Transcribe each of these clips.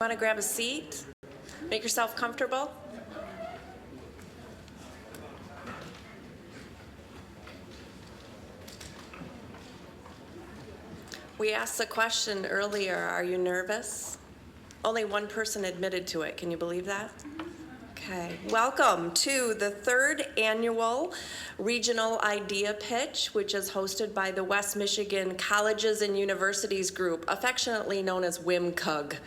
Want to grab a seat? Make yourself comfortable. We asked the question earlier, are you nervous? Only one person admitted to it. Can you believe that? Okay. Welcome to the third annual Regional Idea Pitch, which is hosted by the West Michigan Colleges and Universities Group, affectionately known as WMCUG.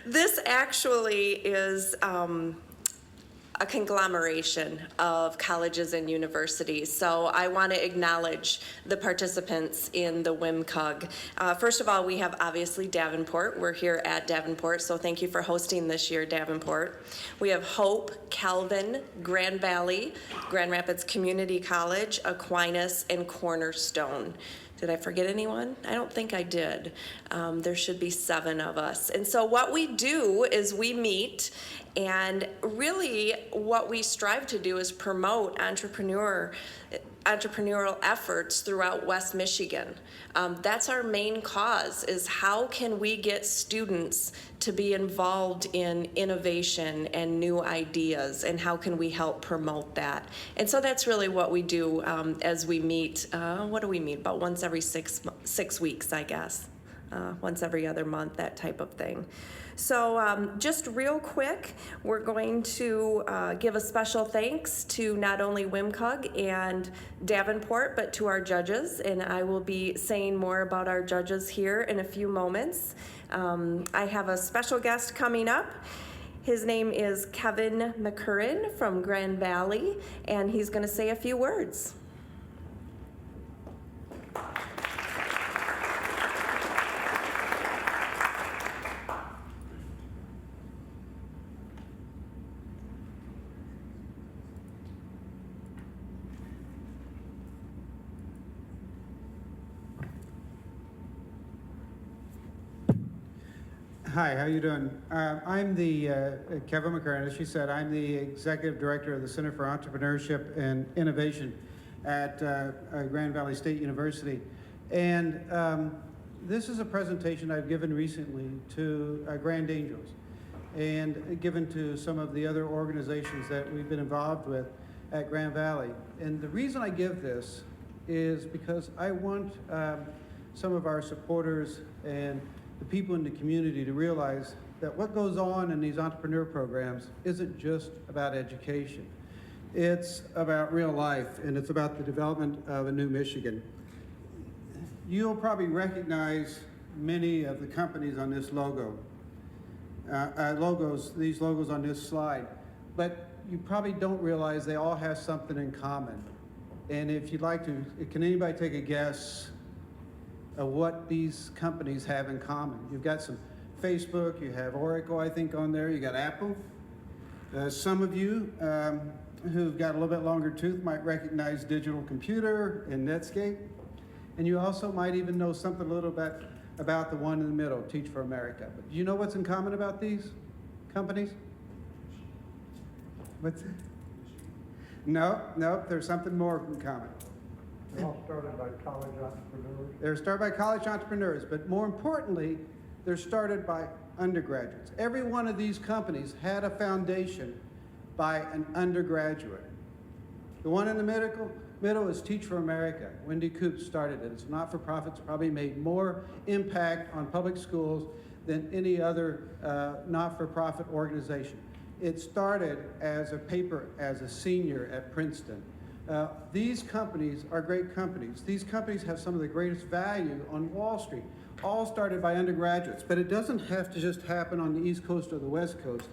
This actually is a conglomeration of colleges and universities. So I want to acknowledge the participants in the WMCUG. First of all, we have obviously Davenport. We're here at Davenport, so thank you for hosting this year, Davenport. We have Hope, Calvin, Grand Valley, Grand Rapids Community College, Aquinas, and Cornerstone. Did I forget anyone? I don't think I did. There should be 7 of us. And so what we do is we meet, and really what we strive to do is promote entrepreneurial efforts throughout West Michigan. That's our main cause, is how can we get students to be involved in innovation and new ideas, and how can we help promote that? And so that's really what we do as we meet. What do we meet? About once every 6 weeks, I guess. Once every other month, that type of thing. So just real quick, we're going to give a special thanks to not only WMCUG and Davenport, but to our judges. And I will be saying more about our judges here in a few moments. I have a special guest coming up. His name is Kevin McCurran from Grand Valley, and he's going to say a few words. Hi, how you doing? I'm the Kevin McCurran. As she said, I'm the Executive Director of the Center for Entrepreneurship and Innovation at Grand Valley State University. And this is a presentation I've given recently to Grand Angels and given to some of the other organizations that we've been involved with at Grand Valley. And the reason I give this is because I want some of our supporters and the people in the community to realize that what goes on in these entrepreneur programs isn't just about education. It's about real life, and it's about the development of a new Michigan. You'll probably recognize many of the companies on this logo, these logos on this slide, but you probably don't realize they all have something in common. And if you'd like to, can anybody take a guess of what these companies have in common? You've got some Facebook, you have Oracle, I think, on there, you got Apple. Some of you who've got a little bit longer tooth might recognize Digital Computer and Netscape. And you also might even know something a little bit about the one in the middle, Teach for America. But do you know what's in common about these companies? What's it? No, there's something more in common. They're all started by college entrepreneurs. They're started by college entrepreneurs, but more importantly, they're started by undergraduates. Every one of these companies had a foundation by an undergraduate. The one in the middle is Teach for America. Wendy Coops started it. It's not-for-profits, probably made more impact on public schools than any other not-for-profit organization. It started as a senior at Princeton. These companies are great companies. These companies have some of the greatest value on Wall Street, all started by undergraduates. But it doesn't have to just happen on the East Coast or the West Coast.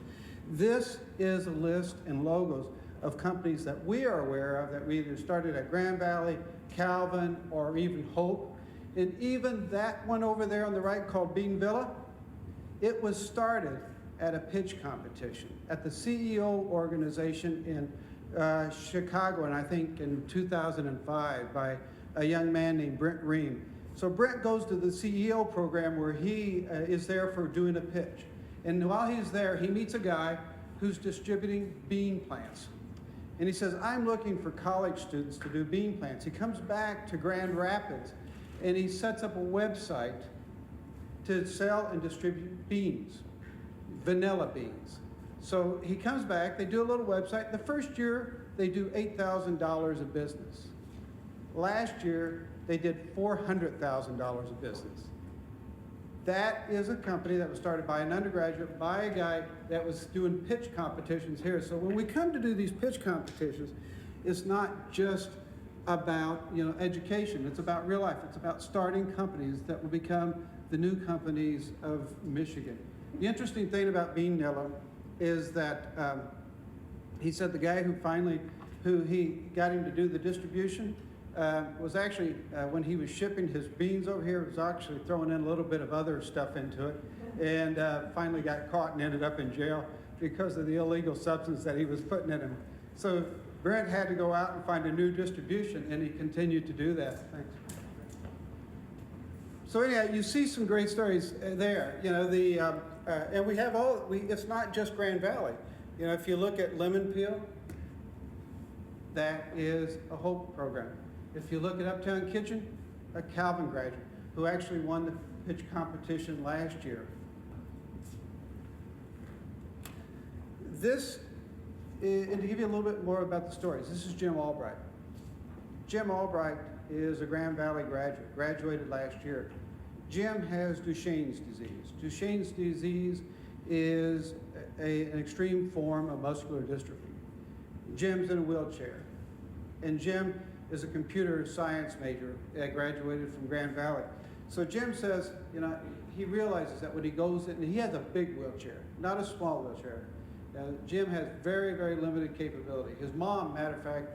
This is a list and logos of companies that we are aware of that we either started at Grand Valley, Calvin, or even Hope. And even that one over there on the right called Bean Villa, it was started at a pitch competition at the CEO organization in Chicago, and I think in 2005 by a young man named Brent Ream. So Brent goes to the CEO program where he is there for doing a pitch. And while he's there, he meets a guy who's distributing bean plants. And he says, I'm looking for college students to do bean plants. He comes back to Grand Rapids and he sets up a website to sell and distribute beans, vanilla beans. So he comes back, they do a little website. The first year, they do $8,000 of business. Last year, they did $400,000 of business. That is a company that was started by an undergraduate, by a guy that was doing pitch competitions here. So when we come to do these pitch competitions, it's not just about, education. It's about real life. It's about starting companies that will become the new companies of Michigan. The interesting thing about Bean Nilla is that he said the guy who he got him to do the distribution was actually, when he was shipping his beans over here, was actually throwing in a little bit of other stuff into it, and finally got caught and ended up in jail because of the illegal substance that he was putting in him. So Brent had to go out and find a new distribution, and he continued to do that. Thanks. So anyhow, you see some great stories there. And we have it's not just Grand Valley. If you look at Lemon Peel, that is a Hope program. If you look at Uptown Kitchen, a Calvin graduate who actually won the pitch competition last year. And to give you a little bit more about the stories, this is Jim Albright. Jim Albright is a Grand Valley graduate, graduated last year. Jim has Duchenne's disease. Duchenne's disease is an extreme form of muscular dystrophy. Jim's in a wheelchair. And Jim is a computer science major that graduated from Grand Valley. So Jim says, he realizes that when he goes in, and he has a big wheelchair, not a small wheelchair. Jim has very, very limited capability. His mom, matter of fact,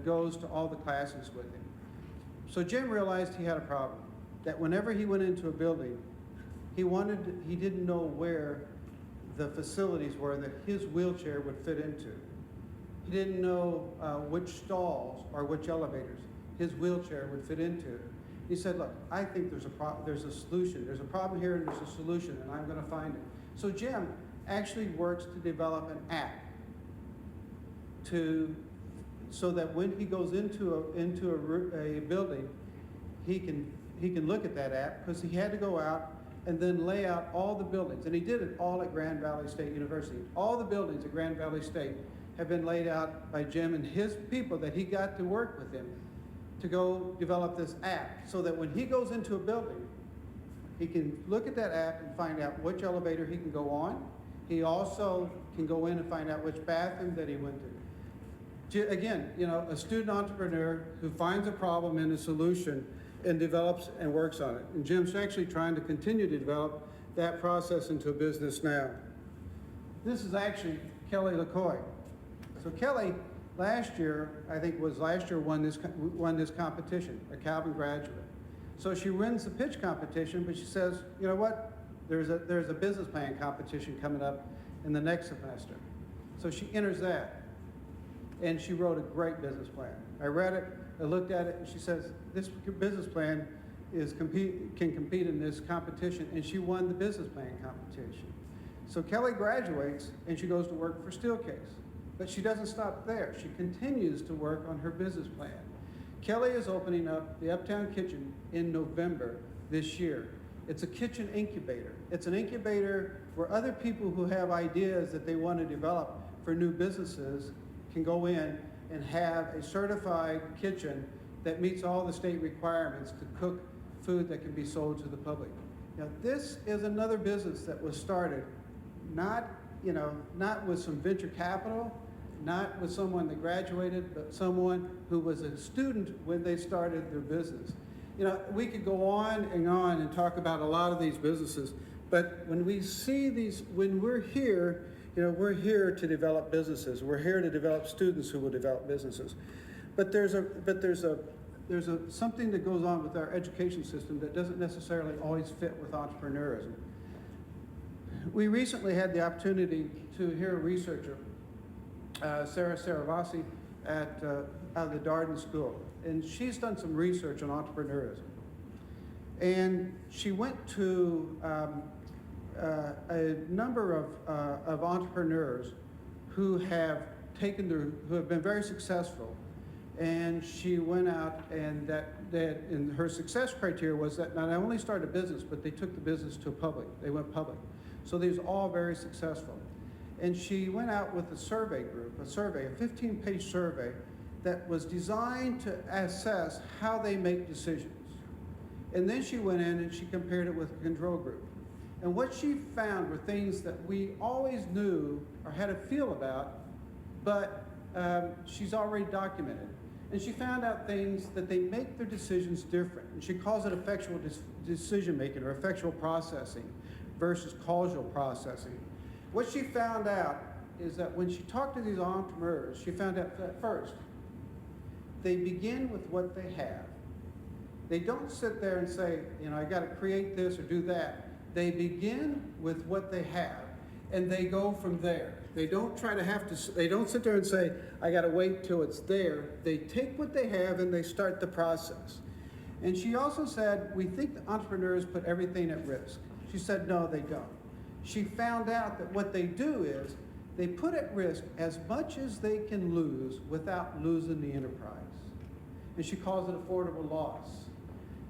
goes to all the classes with him. So Jim realized he had a problem, that whenever he went into a building, he didn't know where the facilities were that his wheelchair would fit into. He didn't know which stalls or which elevators his wheelchair would fit into. He said, look, I think there's a solution. There's a problem here and there's a solution, and I'm going to find it. So Jim actually works to develop an app so that when he goes into a building, he can look at that app, because he had to go out and then lay out all the buildings. And he did it all at Grand Valley State University. All the buildings at Grand Valley State have been laid out by Jim and his people that he got to work with him to go develop this app, so that when he goes into a building, he can look at that app and find out which elevator he can go on. He also can go in and find out which bathroom that he went to. Again, a student entrepreneur who finds a problem and a solution and develops and works on it. And Jim's actually trying to continue to develop that process into a business now. This is actually Kelly LaCoy. So Kelly, last year, won this competition, a Calvin graduate. So she wins the pitch competition, but she says, you know what? There's a business plan competition coming up in the next semester. So she enters that, and she wrote a great business plan. I read it, I looked at it, and she says, this business plan can compete in this competition, and she won the business plan competition. So Kelly graduates, and she goes to work for Steelcase. But she doesn't stop there. She continues to work on her business plan. Kelly is opening up the Uptown Kitchen in November this year. It's a kitchen incubator. It's an incubator where other people who have ideas that they want to develop for new businesses can go in and have a certified kitchen that meets all the state requirements to cook food that can be sold to the public. Now, this is another business that was started not with some venture capital, not with someone that graduated, but someone who was a student when they started their business. We could go on and talk about a lot of these businesses, but when we see these, when we're here, we're here to develop businesses. We're here to develop students who will develop businesses. But there's something that goes on with our education system that doesn't necessarily always fit with entrepreneurism. We recently had the opportunity to hear a researcher, Sarah Saravasi, out of the Darden School, and she's done some research on entrepreneurism. And she went to a number of entrepreneurs who have been very successful, And she went out, and and her success criteria was that not only started a business, but they took the business to public. They went public. So these were all very successful. And she went out with a survey group, a 15-page survey that was designed to assess how they make decisions. And then she went in and she compared it with a control group. And what she found were things that we always knew or had a feel about, but she's already documented. And she found out things that they make their decisions different. And she calls it effectual decision making or effectual processing versus causal processing. What she found out is that when she talked to these entrepreneurs, she found out that first, they begin with what they have. They don't sit there and say, I got to create this or do that. They begin with what they have, and they go from there. They don't they don't sit there and say, I got to wait till it's there. They take what they have and they start the process. And she also said, we think the entrepreneurs put everything at risk. She said, no, they don't. She found out that what they do is they put at risk as much as they can lose without losing the enterprise. And she calls it affordable loss.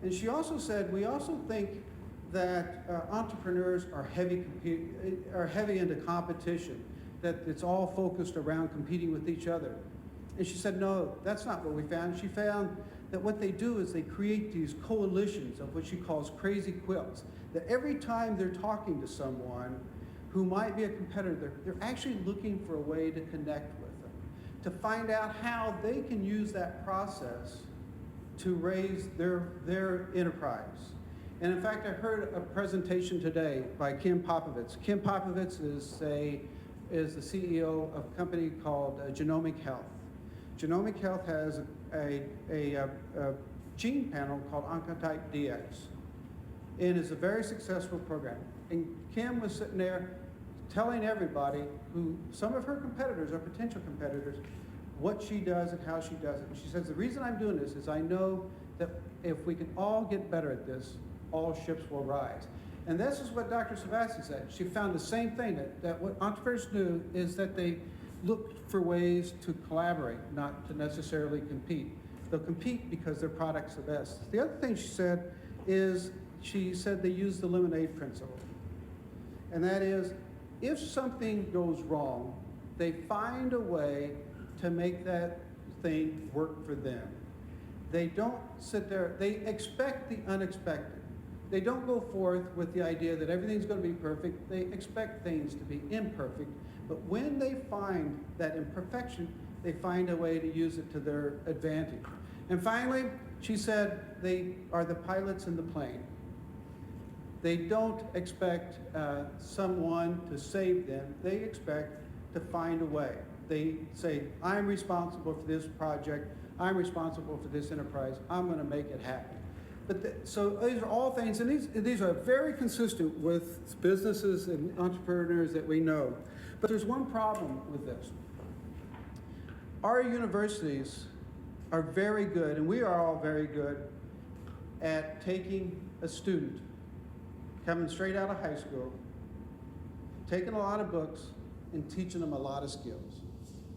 And she also said, we also think that entrepreneurs are heavy into competition, that it's all focused around competing with each other. And she said, no, that's not what we found. She found that what they do is they create these coalitions of what she calls crazy quilts, that every time they're talking to someone who might be a competitor, they're actually looking for a way to connect with them, to find out how they can use that process to raise their enterprise. And in fact, I heard a presentation today by Kim Popovits. Kim Popovits is the CEO of a company called Genomic Health. Genomic Health has a gene panel called Oncotype DX. And it's a very successful program. And Kim was sitting there telling everybody who some of her competitors or potential competitors what she does and how she does it. And she says, the reason I'm doing this is I know that if we can all get better at this, all ships will rise. And this is what Dr. Savassi said. She found the same thing, that what entrepreneurs do is that they look for ways to collaborate, not to necessarily compete. They'll compete because their product's the best. The other thing she said is, she said they use the lemonade principle. And that is, if something goes wrong, they find a way to make that thing work for them. They don't sit there, they expect the unexpected. They don't go forth with the idea that everything's going to be perfect. They expect things to be imperfect. But when they find that imperfection, they find a way to use it to their advantage. And finally, she said they are the pilots in the plane. They don't expect someone to save them. They expect to find a way. They say, I'm responsible for this project. I'm responsible for this enterprise. I'm going to make it happen. So these are all things, and these are very consistent with businesses and entrepreneurs that we know. But there's one problem with this. Our universities are very good, and we are all very good at taking a student coming straight out of high school, taking a lot of books, and teaching them a lot of skills,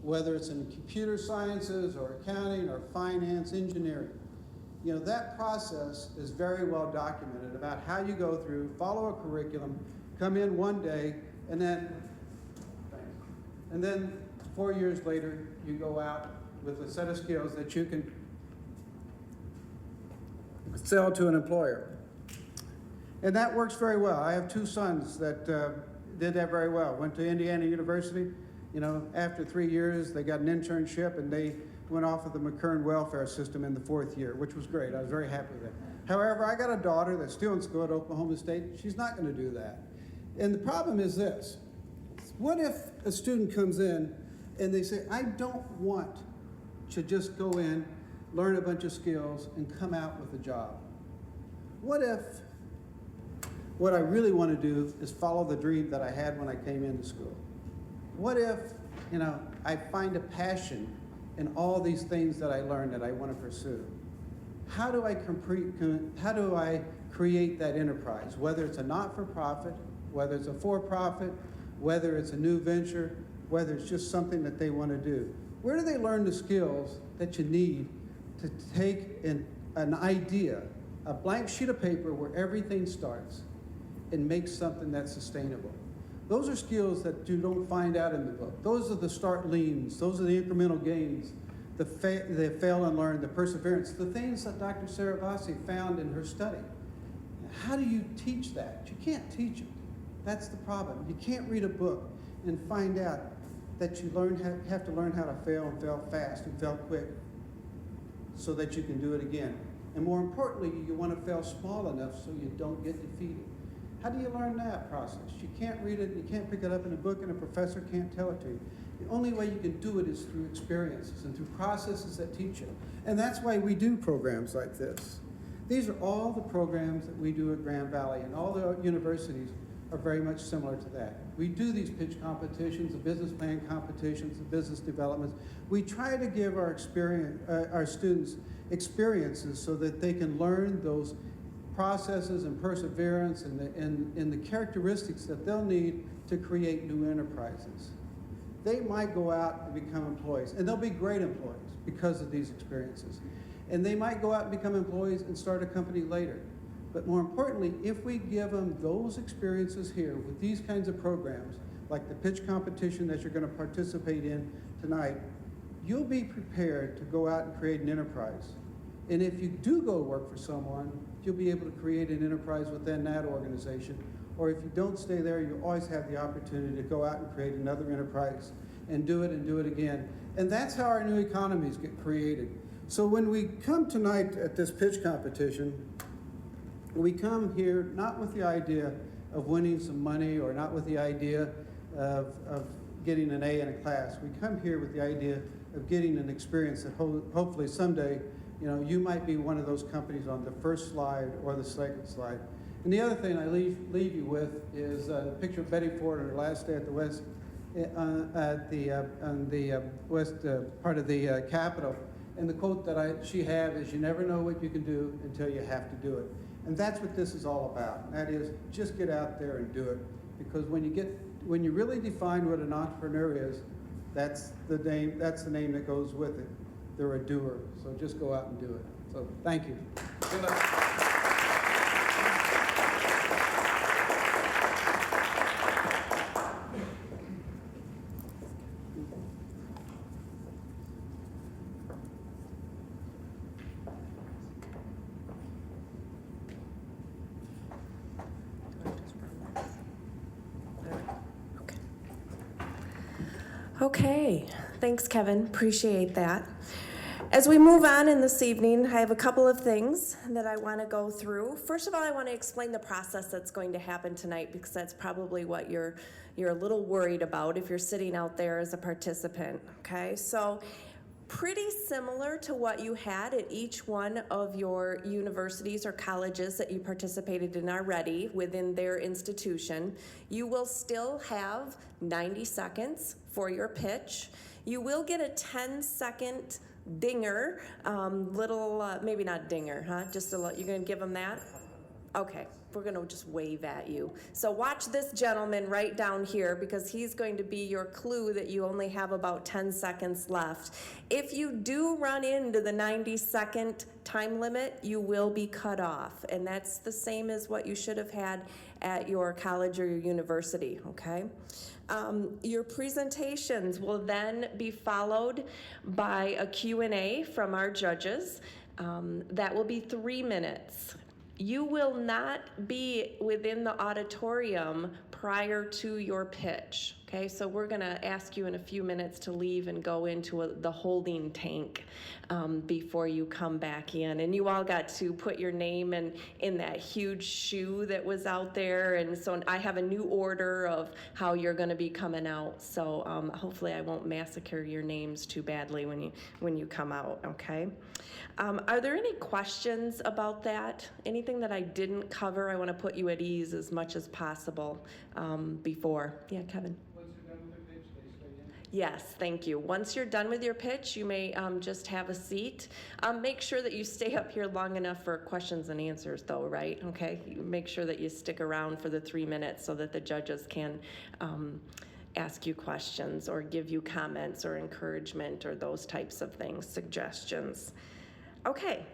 whether it's in computer sciences or accounting or finance, engineering. That process is very well documented about how you go through, follow a curriculum, come in one day, and then 4 years later, you go out with a set of skills that you can sell to an employer. And that works very well. I have two sons that did that very well. Went to Indiana University. After 3 years, they got an internship, and they went off of the McKern welfare system in the 4th year, which was great. I was very happy with that. However, I got a daughter that's still in school at Oklahoma State. She's not going to do that. And the problem is this. What if a student comes in and they say, I don't want to just go in, learn a bunch of skills, and come out with a job? What if what I really want to do is follow the dream that I had when I came into school? What if, I find a passion in all these things that I learned that I want to pursue? How do I create that enterprise? Whether it's a not-for-profit, whether it's a for-profit, whether it's a new venture, whether it's just something that they want to do. Where do they learn the skills that you need to take an idea, a blank sheet of paper where everything starts, and make something that's sustainable. Those are skills that you don't find out in the book. Those are the start leans. Those are the incremental gains, the fail and learn, the perseverance, the things that Dr. Sarah Bassi found in her study. How do you teach that? You can't teach it. That's the problem. You can't read a book and find out that you have to learn how to fail and fail fast and fail quick so that you can do it again. And more importantly, you want to fail small enough so you don't get defeated. How do you learn that process? You can't read it, you can't pick it up in a book, and a professor can't tell it to you. The only way you can do it is through experiences and through processes that teach you. And that's why we do programs like this. These are all the programs that we do at Grand Valley, and all the universities are very much similar to that. We do these pitch competitions, the business plan competitions, the business developments. We try to give our students experiences so that they can learn those processes and perseverance and the characteristics that they'll need to create new enterprises. They might go out and become employees, and they'll be great employees because of these experiences. And they might go out and become employees and start a company later. But more importantly, if we give them those experiences here with these kinds of programs, like the pitch competition that you're going to participate in tonight, you'll be prepared to go out and create an enterprise. And if you do go work for someone, you'll be able to create an enterprise within that organization. Or if you don't stay there, you always have the opportunity to go out and create another enterprise and do it again. And that's how our new economies get created. So when we come tonight at this pitch competition, we come here not with the idea of winning some money or not with the idea of getting an A in a class. We come here with the idea of getting an experience that hopefully someday, you might be one of those companies on the first slide or the second slide. And the other thing I leave you with is a picture of Betty Ford on her last day at the west part of the Capitol. And the quote that she had is, "You never know what you can do until you have to do it." And that's what this is all about. That is, just get out there and do it. Because when you really define what an entrepreneur is, that's the name that goes with it. They're a doer. So just go out and do it. So thank you. Good luck. Okay, thanks, Kevin. Appreciate that. As we move on in this evening, I have a couple of things that I want to go through. First of all, I want to explain the process that's going to happen tonight, because that's probably what you're a little worried about if you're sitting out there as a participant. Okay, so pretty similar to what you had at each one of your universities or colleges that you participated in already within their institution. You will still have 90 seconds for your pitch. You will get a 10-second dinger, maybe not dinger, huh? Just a little, you're gonna give them that? Okay, we're gonna just wave at you. So watch this gentleman right down here, because he's going to be your clue that you only have about 10 seconds left. If you do run into the 90-second time limit, you will be cut off. And that's the same as what you should have had at your college or your university, okay? Your presentations will then be followed by a Q&A from our judges. That will be 3 minutes. You will not be within the auditorium prior to your pitch, okay? So we're gonna ask you in a few minutes to leave and go into the holding tank before you come back in. And you all got to put your name in that huge shoe that was out there. And so I have a new order of how you're gonna be coming out. So hopefully I won't massacre your names too badly when you come out, okay? Are there any questions about that? Anything that I didn't cover? I want to put you at ease as much as possible before. Yeah, Kevin? Once you're done with the pitch, they stay in. Yes, thank you. Once you're done with your pitch, you may just have a seat. Make sure that you stay up here long enough for questions and answers, though, right? Okay? Make sure that you stick around for the 3 minutes so that the judges can ask you questions or give you comments or encouragement or those types of things, suggestions. Okay,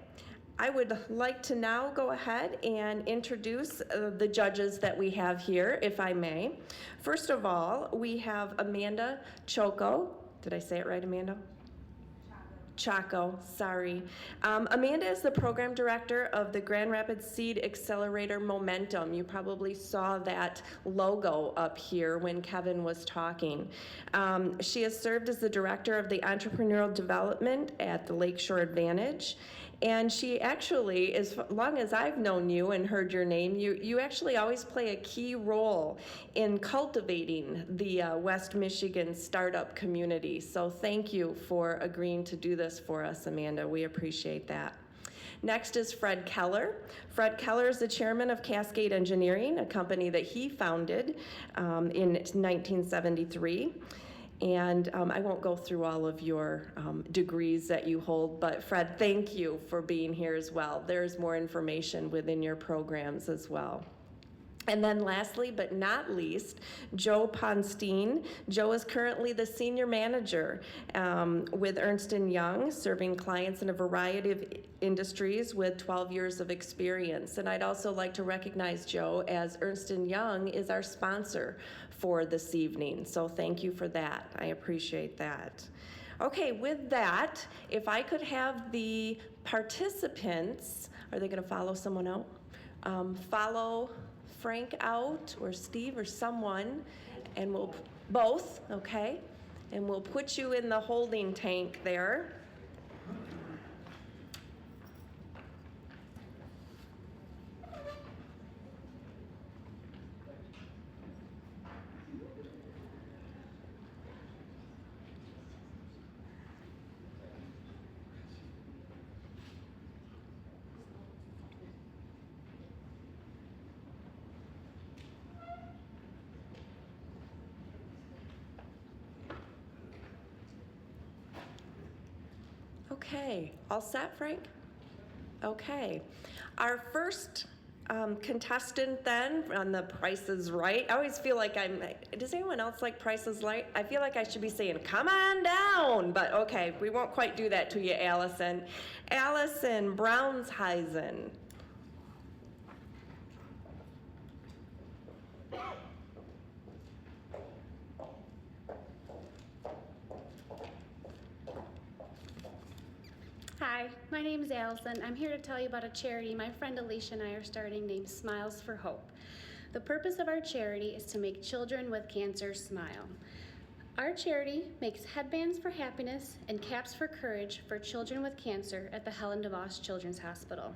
I would like to now go ahead and introduce the judges that we have here, if I may. First of all, we have Amanda Choco. Did I say it right, Amanda? Chaco, sorry. Amanda is the program director of the Grand Rapids Seed Accelerator Momentum. You probably saw that logo up here when Kevin was talking. She has served as the director of the entrepreneurial development at the Lakeshore Advantage. And she actually, as long as I've known you and heard your name, you actually always play a key role in cultivating the West Michigan startup community. So thank you for agreeing to do this for us, Amanda. We appreciate that. Next is Fred Keller. Fred Keller is the chairman of Cascade Engineering, a company that he founded in 1973. And I won't go through all of your degrees that you hold, but Fred, thank you for being here as well. There's more information within your programs as well. And then lastly, but not least, Joe Ponstein. Joe is currently the senior manager with Ernst & Young, serving clients in a variety of industries with 12 years of experience. And I'd also like to recognize Joe, as Ernst & Young is our sponsor for this evening. So thank you for that. I appreciate that. Okay, with that, if I could have the participants, are they going to follow someone out? Follow Frank out, or Steve, or someone, and we'll both, okay? And we'll put you in the holding tank there. Okay, all set, Frank? Okay. Our first contestant then on the Price is Right. I always feel like does anyone else like Price is Right? I feel like I should be saying, come on down, but okay, we won't quite do that to you, Allison. Allison Brownsheisen. Hi, my name is Allison. I'm here to tell you about a charity my friend Alicia and I are starting named Smiles for Hope. The purpose of our charity is to make children with cancer smile. Our charity makes headbands for happiness and caps for courage for children with cancer at the Helen DeVos Children's Hospital.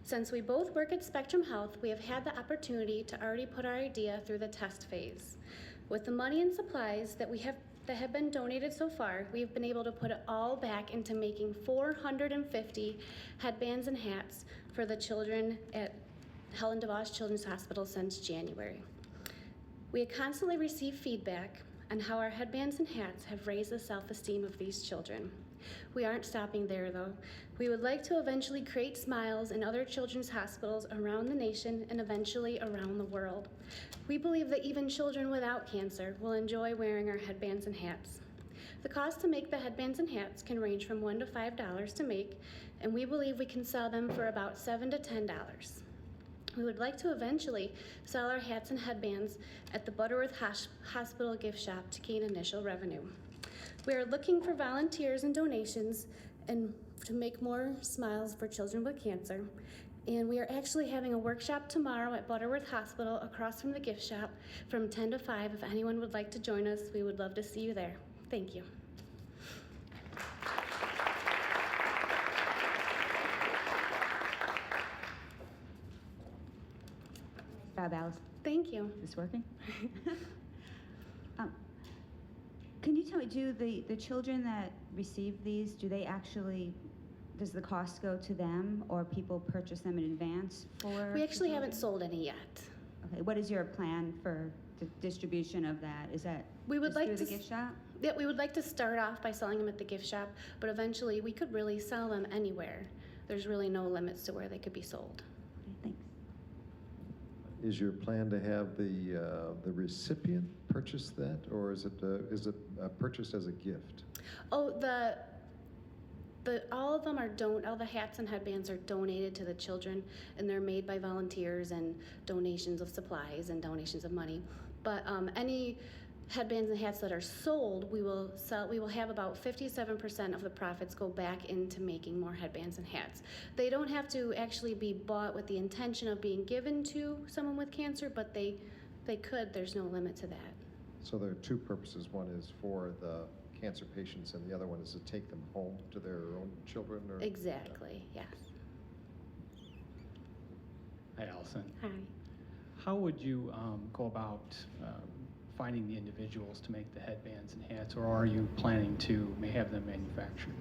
Since we both work at Spectrum Health, we have had the opportunity to already put our idea through the test phase. With the money and supplies that have been donated so far, we've been able to put it all back into making 450 headbands and hats for the children at Helen DeVos Children's Hospital since January. We constantly receive feedback on how our headbands and hats have raised the self-esteem of these children. We aren't stopping there though. We would like to eventually create smiles in other children's hospitals around the nation and eventually around the world. We believe that even children without cancer will enjoy wearing our headbands and hats. The cost to make the headbands and hats can range from $1 to $5 to make, and we believe we can sell them for about $7 to $10. We would like to eventually sell our hats and headbands at the Butterworth Hospital gift shop to gain initial revenue. We are looking for volunteers and donations and to make more smiles for children with cancer. And we are actually having a workshop tomorrow at Butterworth Hospital across from the gift shop from 10 to 5. If anyone would like to join us, we would love to see you there. Thank you. Bob, Alice, Thank you. is this working? Can you tell me, do the children that receive these, does the cost go to them, or people purchase them in advance for? We actually the haven't children? sold any yet. Okay, what is your plan for the distribution of that? Is that We would just like through to the gift shop? Yeah, we would like to start off by selling them at the gift shop, but eventually we could really sell them anywhere. There's really no limits to where they could be sold. Okay, thanks. Is your plan to have the recipient purchase that, or is it purchased as a gift? Oh, all of them are all the hats and headbands are donated to the children, and they're made by volunteers and donations of supplies and donations of money. But any headbands and hats that are sold, we will sell. We will have about 57% of the profits go back into making more headbands and hats. They don't have to actually be bought with the intention of being given to someone with cancer, but they could. There's no limit to that. So there are two purposes. One is for the cancer patients, and the other one is to take them home to their own children? Or Exactly. Yes. Hi, Allison. Hi. How would you go about finding the individuals to make the headbands and hats, or are you planning to have them manufactured?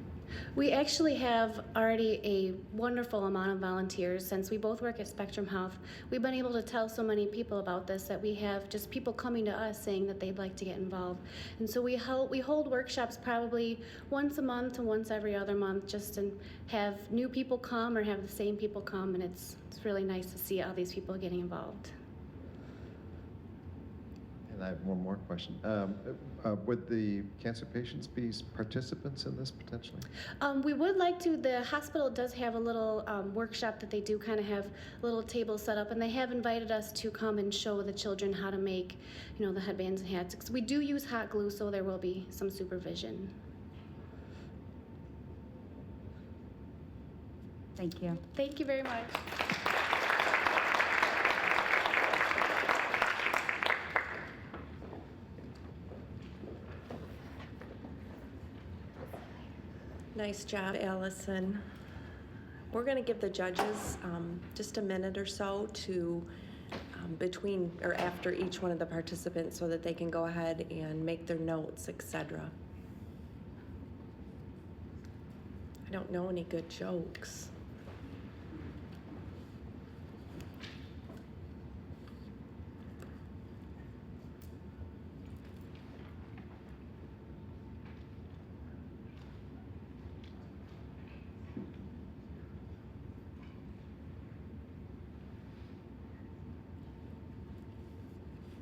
We actually have already a wonderful amount of volunteers. Since we both work at Spectrum Health, we've been able to tell so many people about this that we have just people coming to us saying that they'd like to get involved. And so we hold workshops probably once a month to once every other month, just to have new people come or have the same people come, and it's really nice to see all these people getting involved. And I have one more question. Would the cancer patients be participants in this potentially? We would like to. The hospital does have a little workshop that they do kind of have little tables set up, and they have invited us to come and show the children how to make, the headbands and hats. 'Cause we do use hot glue, so there will be some supervision. Thank you. Thank you very much. Nice job, Allison. We're going to give the judges just a minute or so to between or after each one of the participants so that they can go ahead and make their notes, etc. I don't know any good jokes.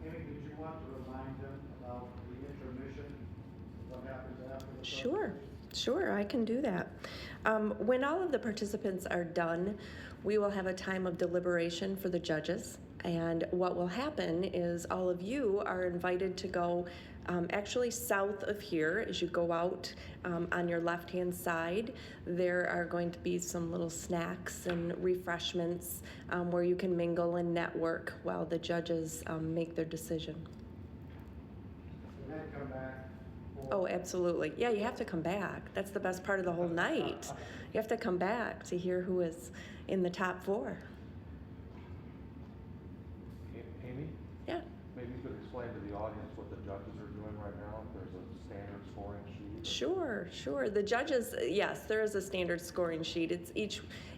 Amy, did you want to remind them about the intermission, what happens after the? Sure, I can do that. When all of the participants are done, we will have a time of deliberation for the judges. And what will happen is all of you are invited to go actually south of here. As you go out on your left-hand side, there are going to be some little snacks and refreshments where you can mingle and network while the judges make their decision. And then come back. Oh, absolutely. Yeah, you have to come back. That's the best part of the whole night. You have to come back to hear who is in the top 4. Amy, Yeah. maybe you could explain to the audience what the judges are doing right now, if there's a standard scoring sheet? Sure. The judges, yes, there is a standard scoring sheet. It's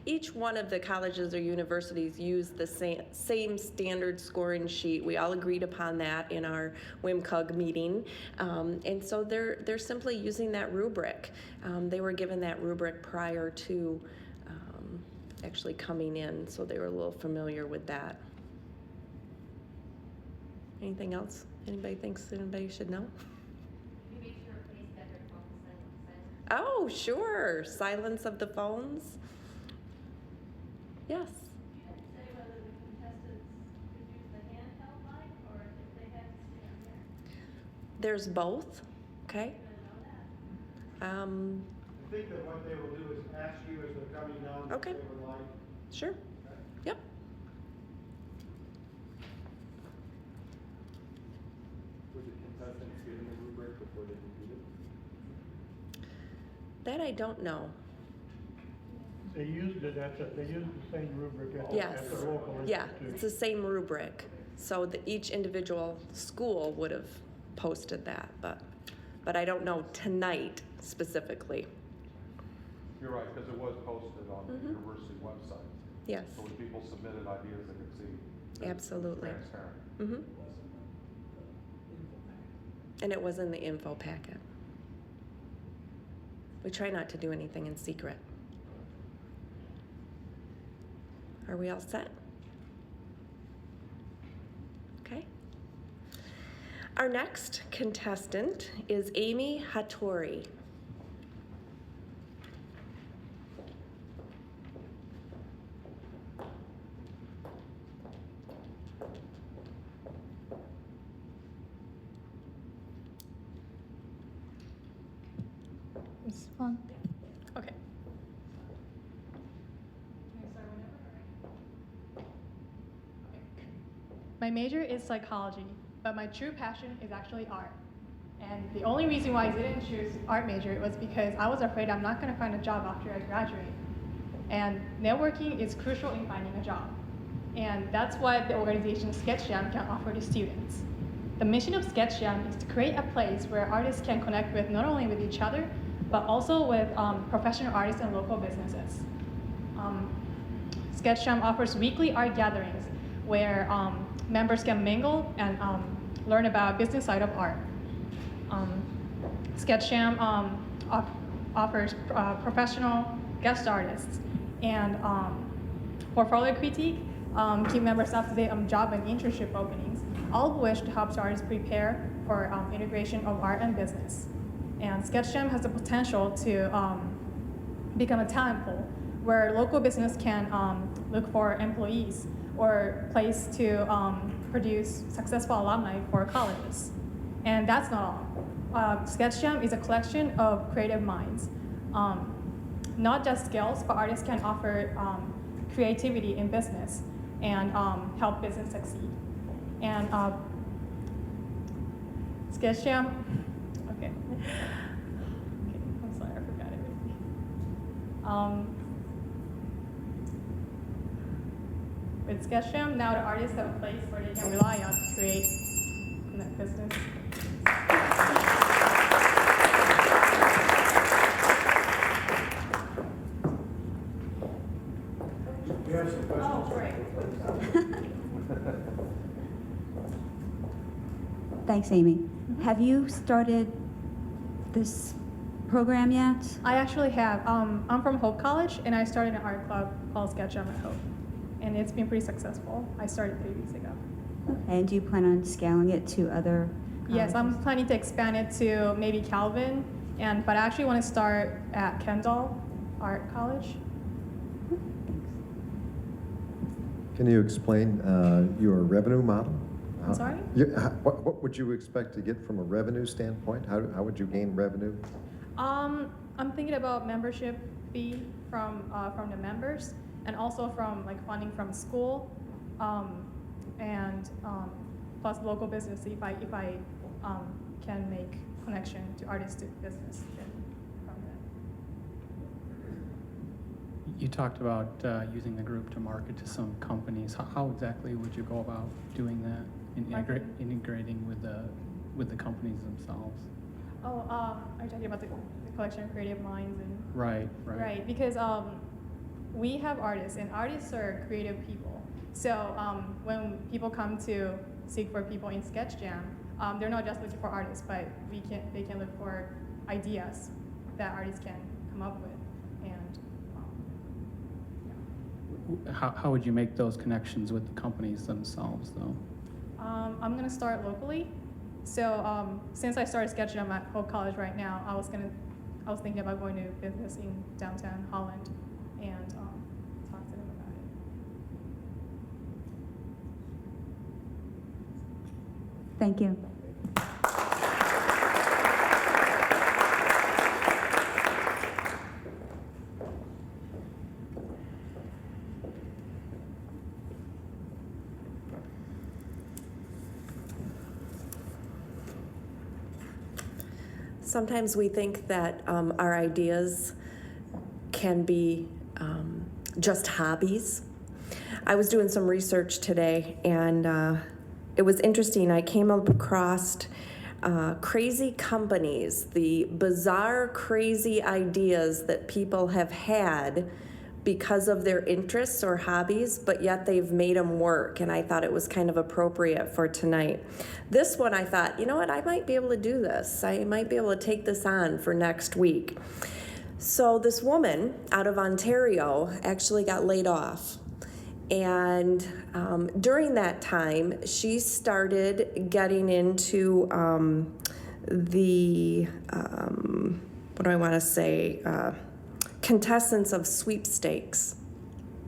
each one of the colleges or universities use the same standard scoring sheet. We all agreed upon that in our WMCUG meeting, and so they're simply using that rubric. They were given that rubric prior to actually coming in, so they were a little familiar with that. Anything else? Anybody thinks anybody should know? Oh, sure. Silence of the phones. Yes. Say whether the contestants could use the handheld mic or if they had to stand there. There's both. Okay. I think that what they will do is ask you as they're coming down. Okay. If they would like. Sure. Yep. Were the contestants given the rubric before they competed? That I don't know. They used it they used the same rubric Yes. at the local Yeah, institution. it's the same rubric. So each individual school would have posted that, but I don't know tonight specifically. You're right, because it was posted on the university website. Yes. So when people submitted ideas, they could see. that it was Absolutely. Transparent. Mm-hmm. And it was in the info packet. We try not to do anything in secret. Are we all set? Our next contestant is Amy Hattori. It's fun. Okay. My major is psychology, but my true passion is actually art. And the only reason why I didn't choose art major was because I was afraid I'm not going to find a job after I graduate. And networking is crucial in finding a job. And that's what the organization SketchJam can offer to students. The mission of SketchJam is to create a place where artists can connect with not only with each other, but also with professional artists and local businesses. SketchJam offers weekly art gatherings where members can mingle and learn about business side of art. SketchJam offers professional guest artists and portfolio critique, keep members up to date on job and internship openings, all of which helps artists prepare for integration of art and business. And SketchJam has the potential to become a talent pool where local business can look for employees or place to produce successful alumni for colleges. And that's not all. SketchJam is a collection of creative minds. Not just skills, but artists can offer creativity in business and help business succeed. And SketchJam, okay, I'm sorry, I forgot everything. With SketchJam, now the artists have a place where they can rely on to create in that business. We have some questions. Oh, great. Thanks, Amy. Have you started this program yet? I actually have. I'm from Hope College, and I started an art club called SketchJam at Hope. And it's been pretty successful. I started 3 weeks ago. Okay, and do you plan on scaling it to other Yes, I'm colleges? planning to expand it to maybe Calvin, but I actually want to start at Kendall Art College. Can you explain your revenue model? I'm sorry? What would you expect to get from a revenue standpoint? How would you gain revenue? I'm thinking about membership fee from the members, and also from like funding from school, and plus local business. If I can make connection to artist to business, then from that. You talked about using the group to market to some companies. How exactly would you go about doing that? Integrating with the companies themselves? Oh, are you talking about the collection of creative minds and? Right. Right, because we have artists, and artists are creative people. So when people come to seek for people in SketchJam, they're not just looking for artists, but they can look for ideas that artists can come up with. And How would you make those connections with the companies themselves, though? I'm going to start locally. So since I started SketchJam at Hope College right now, I was thinking about going to business in downtown Holland and talk to them about it. Thank you. Sometimes we think that our ideas can be just hobbies. I was doing some research today, and it was interesting. I came across crazy companies, the bizarre, crazy ideas that people have had because of their interests or hobbies, but yet they've made them work, and I thought it was kind of appropriate for tonight. This one, I thought, you know what, I might be able to do this. I might be able to take this on for next week. So this woman out of Ontario actually got laid off, And during that time, she started getting into what do I want to say, contestants of sweepstakes.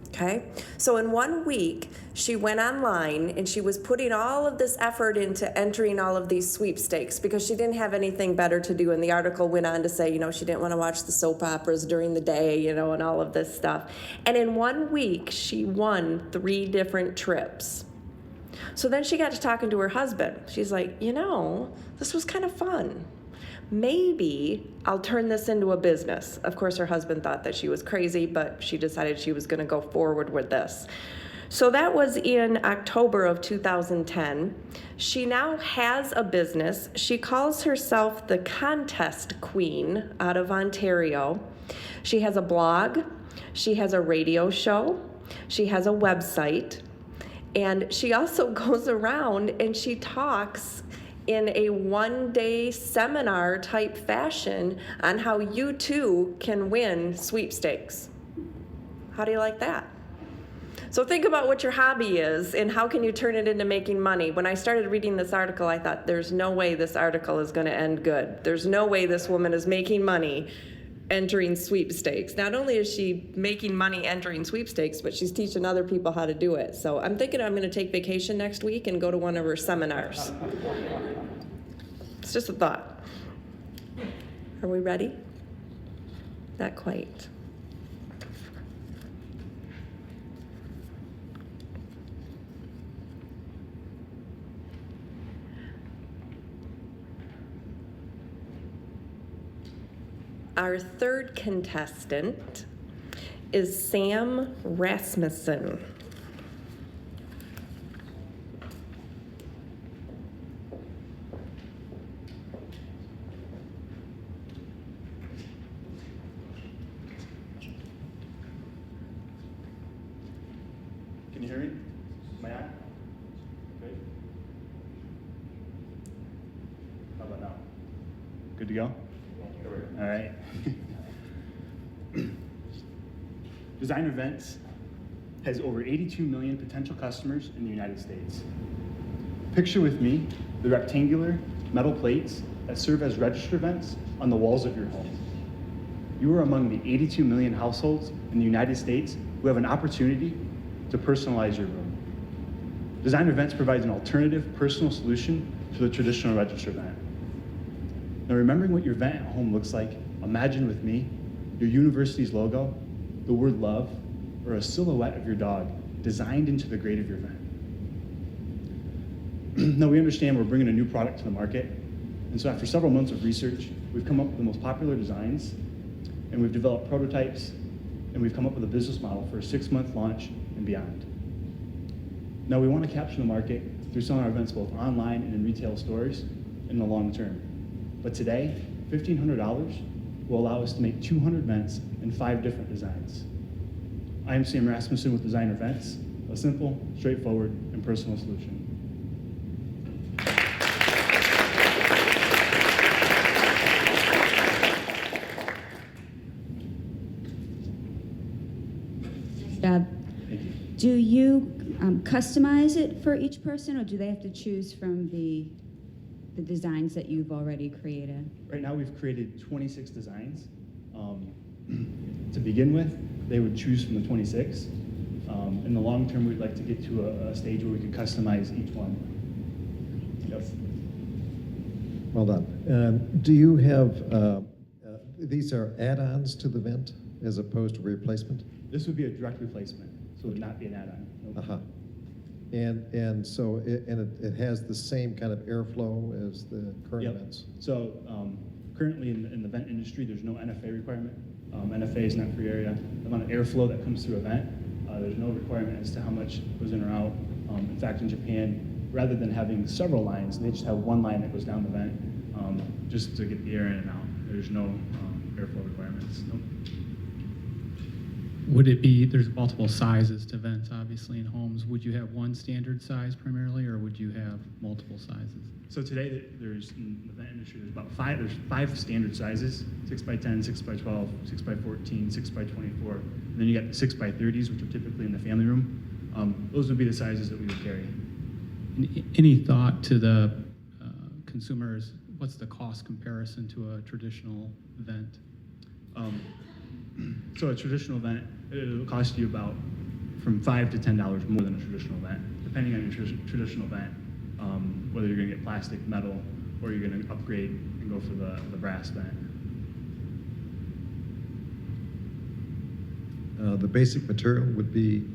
Okay, so in 1 week, she went online and she was putting all of this effort into entering all of these sweepstakes because she didn't have anything better to do. And the article went on to say, you know, she didn't want to watch the soap operas during the day, you know, and all of this stuff. And in 1 week, she won 3 different trips. So then she got to talking to her husband. She's like, you know, this was kind of fun. Maybe I'll turn this into a business. Of course, her husband thought that she was crazy, but she decided she was going to go forward with this. So that was in October of 2010. She now has a business. She calls herself the Contest Queen out of Ontario. She has a blog. She has a radio show. She has a website. And she also goes around and she talks in a one-day seminar type fashion on how you too can win sweepstakes. How do you like that? So think about what your hobby is and how can you turn it into making money. When I started reading this article, I thought, there's no way this article is gonna end good. There's no way this woman is making money entering sweepstakes. Not only is she making money entering sweepstakes, but she's teaching other people how to do it. So I'm thinking I'm gonna take vacation next week and go to one of her seminars. It's just a thought. Are we ready? Not quite. Our third contestant is Sam Rasmussen. Can you hear me? Am I on? Good. How about now? Good to go? All right. Designer Vents has over 82 million potential customers in the United States. Picture with me the rectangular metal plates that serve as register vents on the walls of your home. You are among the 82 million households in the United States who have an opportunity to personalize your room. Designer Vents provides an alternative personal solution to the traditional register vent. Now, remembering what your vent at home looks like, imagine with me your university's logo, the word love, or a silhouette of your dog designed into the grate of your vent. Now, we understand we're bringing a new product to the market, and so after several months of research, we've come up with the most popular designs, and we've developed prototypes, and we've come up with a business model for a 6-month launch and beyond. Now, we want to capture the market through selling our vents both online and in retail stores in the long term. But today, $1,500 will allow us to make 200 vents in 5 different designs. I am Sam Rasmussen with Designer Vents, a simple, straightforward, and personal solution. Deb, Thank you. do you customize it for each person, or do they have to choose from the designs that you've already created? Right now, we've created 26 designs. To begin with, they would choose from the 26. In the long term, we'd like to get to a stage where we can customize each one. Yep. Well done. Do you have, these are add-ons to the vent as opposed to replacement? This would be a direct replacement, so it would not be an add-on. Nope. Uh-huh. And so it has the same kind of airflow as the current Yep. vents? So currently in the vent industry, there's no NFA requirement. NFA is not free area. The amount of airflow that comes through a vent, there's no requirement as to how much goes in or out. In fact, in Japan, rather than having several lines, they just have one line that goes down the vent just to get the air in and out. There's no airflow requirements. Nope. Would it be, there's multiple sizes to vents, obviously, in homes. Would you have one standard size primarily, or would you have multiple sizes? So today, there's in the vent industry, there's 5 standard sizes: 6x10, 6x12, 6x14, 6x24, and then you got the 6x30s, which are typically in the family room. Those would be the sizes that we would carry. Any thought to the consumers, what's the cost comparison to a traditional event? So a traditional event, it'll cost you about from $5 to $10 more than a traditional event, depending on your traditional event, whether you're gonna get plastic, metal, or you're gonna upgrade and go for the brass event. The basic material would be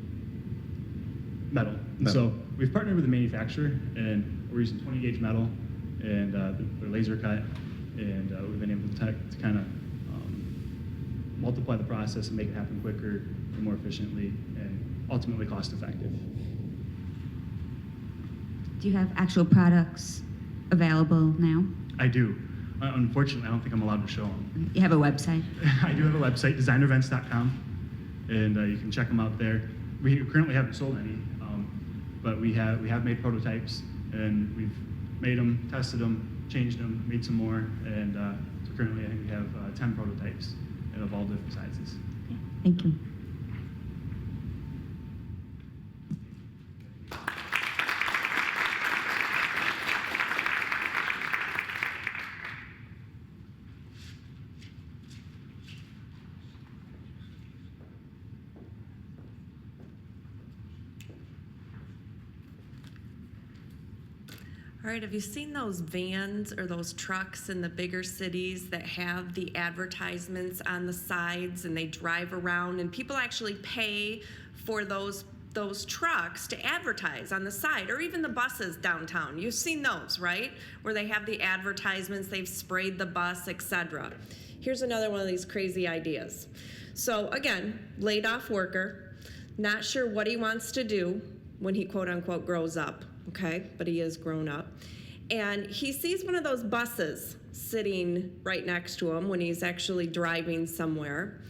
Metal. And Metal. so we've partnered with the manufacturer, and we're using 20 gauge metal, and they're laser cut, and we've been able to kind of multiply the process and make it happen quicker and more efficiently, and ultimately cost effective. Do you have actual products available now? I do. Unfortunately, I don't think I'm allowed to show them. You have a website? I do have a website, designerevents.com, and you can check them out there. We currently haven't sold any, but we have made prototypes, and we've made them, tested them, changed them, made some more, and so currently I think we have 10 prototypes of all different sizes. Okay. Thank you. All right, have you seen those vans or those trucks in the bigger cities that have the advertisements on the sides and they drive around and people actually pay for those trucks to advertise on the side, or even the buses downtown? You've seen those, right? Where they have the advertisements, they've sprayed the bus, etc. Here's another one of these crazy ideas. So again, laid off worker, not sure what he wants to do when he quote unquote grows up. Okay, but he is grown up. And he sees one of those buses sitting right next to him when he's actually driving somewhere.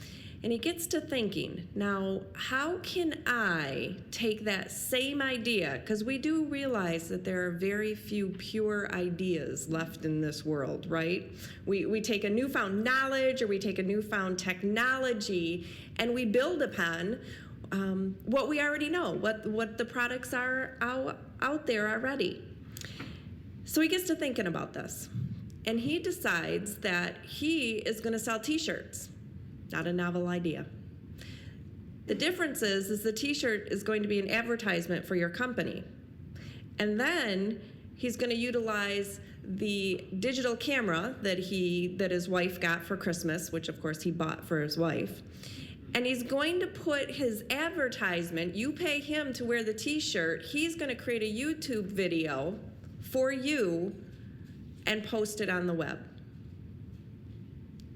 And he gets to thinking, now, how can I take that same idea? Because we do realize that there are very few pure ideas left in this world, right? We take a newfound knowledge or we take a newfound technology and we build upon what we already know, what the products are out there already. So he gets to thinking about this, and he decides that he is going to sell t-shirts. Not a novel idea. The difference is the t-shirt is going to be an advertisement for your company, and then he's going to utilize the digital camera that his wife got for Christmas, which of course he bought for his wife. And he's going to put his advertisement, you pay him to wear the t-shirt, he's going to create a YouTube video for you and post it on the web.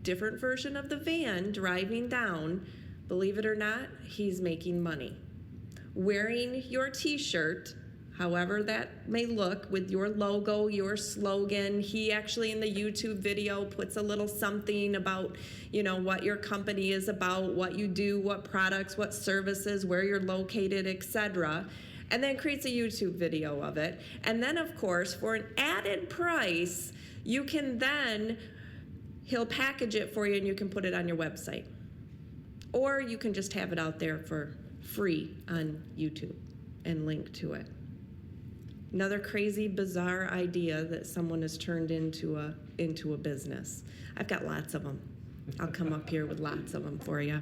Different version of the van driving down, believe it or not, he's making money. Wearing your t-shirt, however that may look, with your logo, your slogan. He actually in the YouTube video puts a little something about, what your company is about, what you do, what products, what services, where you're located, etc. And then creates a YouTube video of it. And then, of course, for an added price, he'll package it for you and you can put it on your website. Or you can just have it out there for free on YouTube and link to it. Another crazy, bizarre idea that someone has turned into a business. I've got lots of them. I'll come up here with lots of them for you.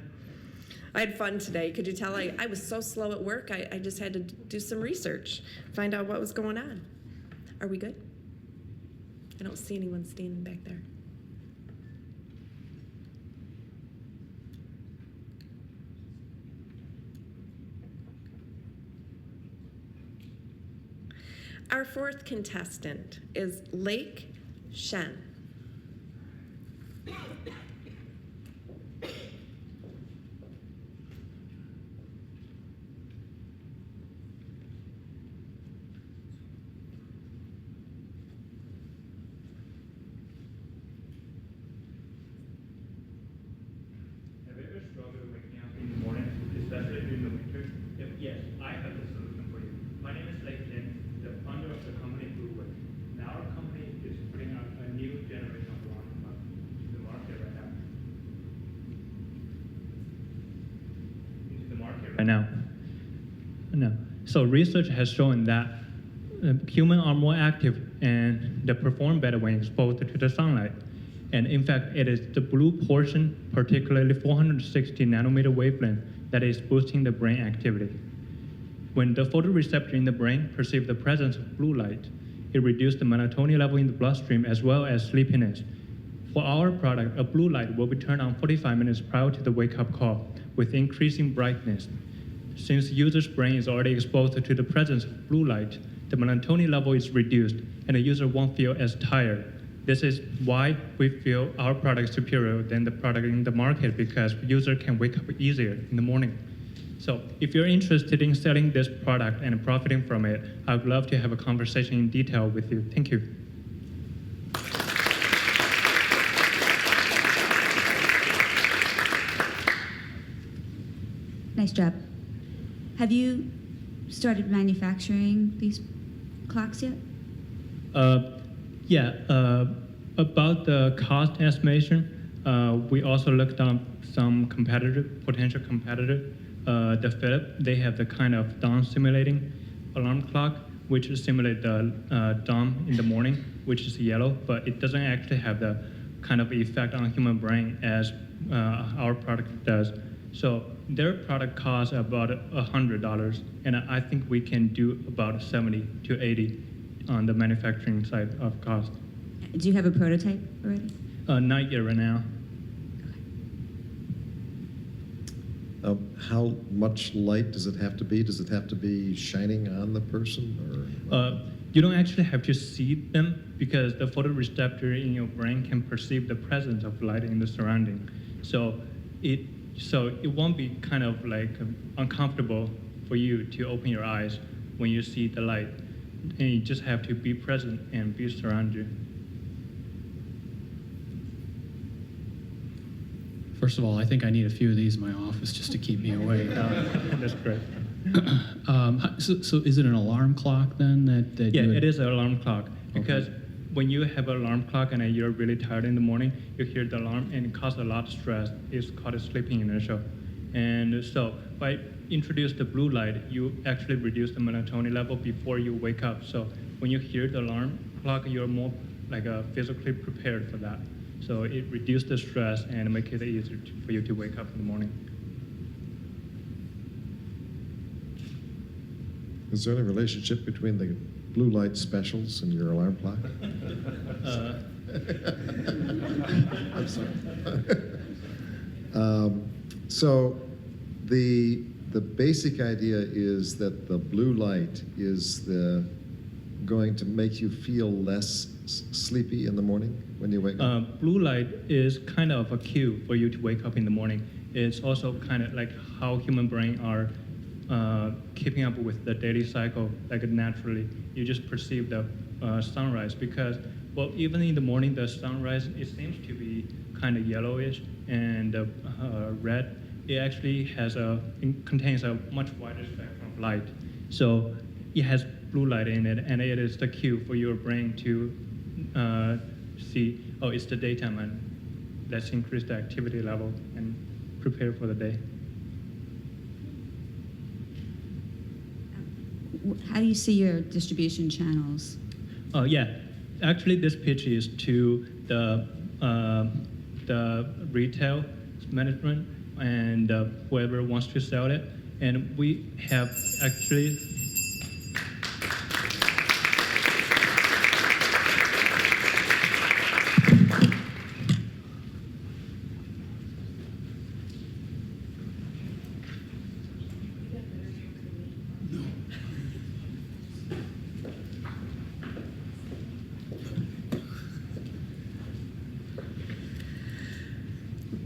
I had fun today. Could you tell I was so slow at work, I just had to do some research, find out what was going on. Are we good? I don't see anyone standing back there. Our fourth contestant is Lake Shen. Have you ever struggled waking up in the morning, especially during the winter? Yes, I have a solution for you. My name is Lake Chen, the founder of the company Bluewood. Now our company is putting out a new generation of lawn into the market right now. Into the market right now. No. So research has shown that humans are more active and they perform better when exposed to the sunlight. And in fact, it is the blue portion, particularly 460 nanometer wavelength, that is boosting the brain activity. When the photoreceptor in the brain perceive the presence of blue light, it reduces the melatonin level in the bloodstream as well as sleepiness. For our product, a blue light will be turned on 45 minutes prior to the wake-up call with increasing brightness. Since the user's brain is already exposed to the presence of blue light, the melatonin level is reduced and the user won't feel as tired. This is why we feel our product is superior than the product in the market, because the user can wake up easier in the morning. So if you're interested in selling this product and profiting from it, I would love to have a conversation in detail with you. Thank you. Nice job. Have you started manufacturing these clocks yet? About the cost estimation, we also looked up some potential competitor. The Philips, they have the kind of dawn simulating alarm clock, which simulates the dawn in the morning, which is yellow, but it doesn't actually have the kind of effect on human brain as our product does. So their product costs about $100, and I think we can do about 70 to 80 on the manufacturing side of cost. Do you have a prototype already? Not yet right now. How much light does it have to be? Does it have to be shining on the person? Or? You don't actually have to see them, because the photoreceptor in your brain can perceive the presence of light in the surrounding. So it won't be kind of like uncomfortable for you to open your eyes when you see the light. And you just have to be present and be surrounded. First of all, I think I need a few of these in my office just to keep me awake. That's great. So is it an alarm clock then that Yeah, you would... it is an alarm clock, because when you have an alarm clock and you're really tired in the morning, you hear the alarm and it causes a lot of stress. It's called a sleeping inertia. And so by introduce the blue light, you actually reduce the melatonin level before you wake up. So when you hear the alarm clock, you're more like physically prepared for that. So it reduces the stress and make it easier for you to wake up in the morning. Is there any relationship between the blue light specials and your alarm clock? I'm sorry. So the basic idea is that the blue light is going to make you feel less sleepy in the morning when you wake up? Blue light is kind of a cue for you to wake up in the morning. It's also kind of like how human brain are keeping up with the daily cycle, like naturally. You just perceive the sunrise, because, well, even in the morning, the sunrise, it seems to be kind of yellowish and red. It actually contains a much wider spectrum of light. So it has blue light in it, and it is the cue for your brain to see, oh, it's the daytime, and let's increase the activity level and prepare for the day. How do you see your distribution channels? Yeah, actually this pitch is to the retail management and whoever wants to sell it. And we have actually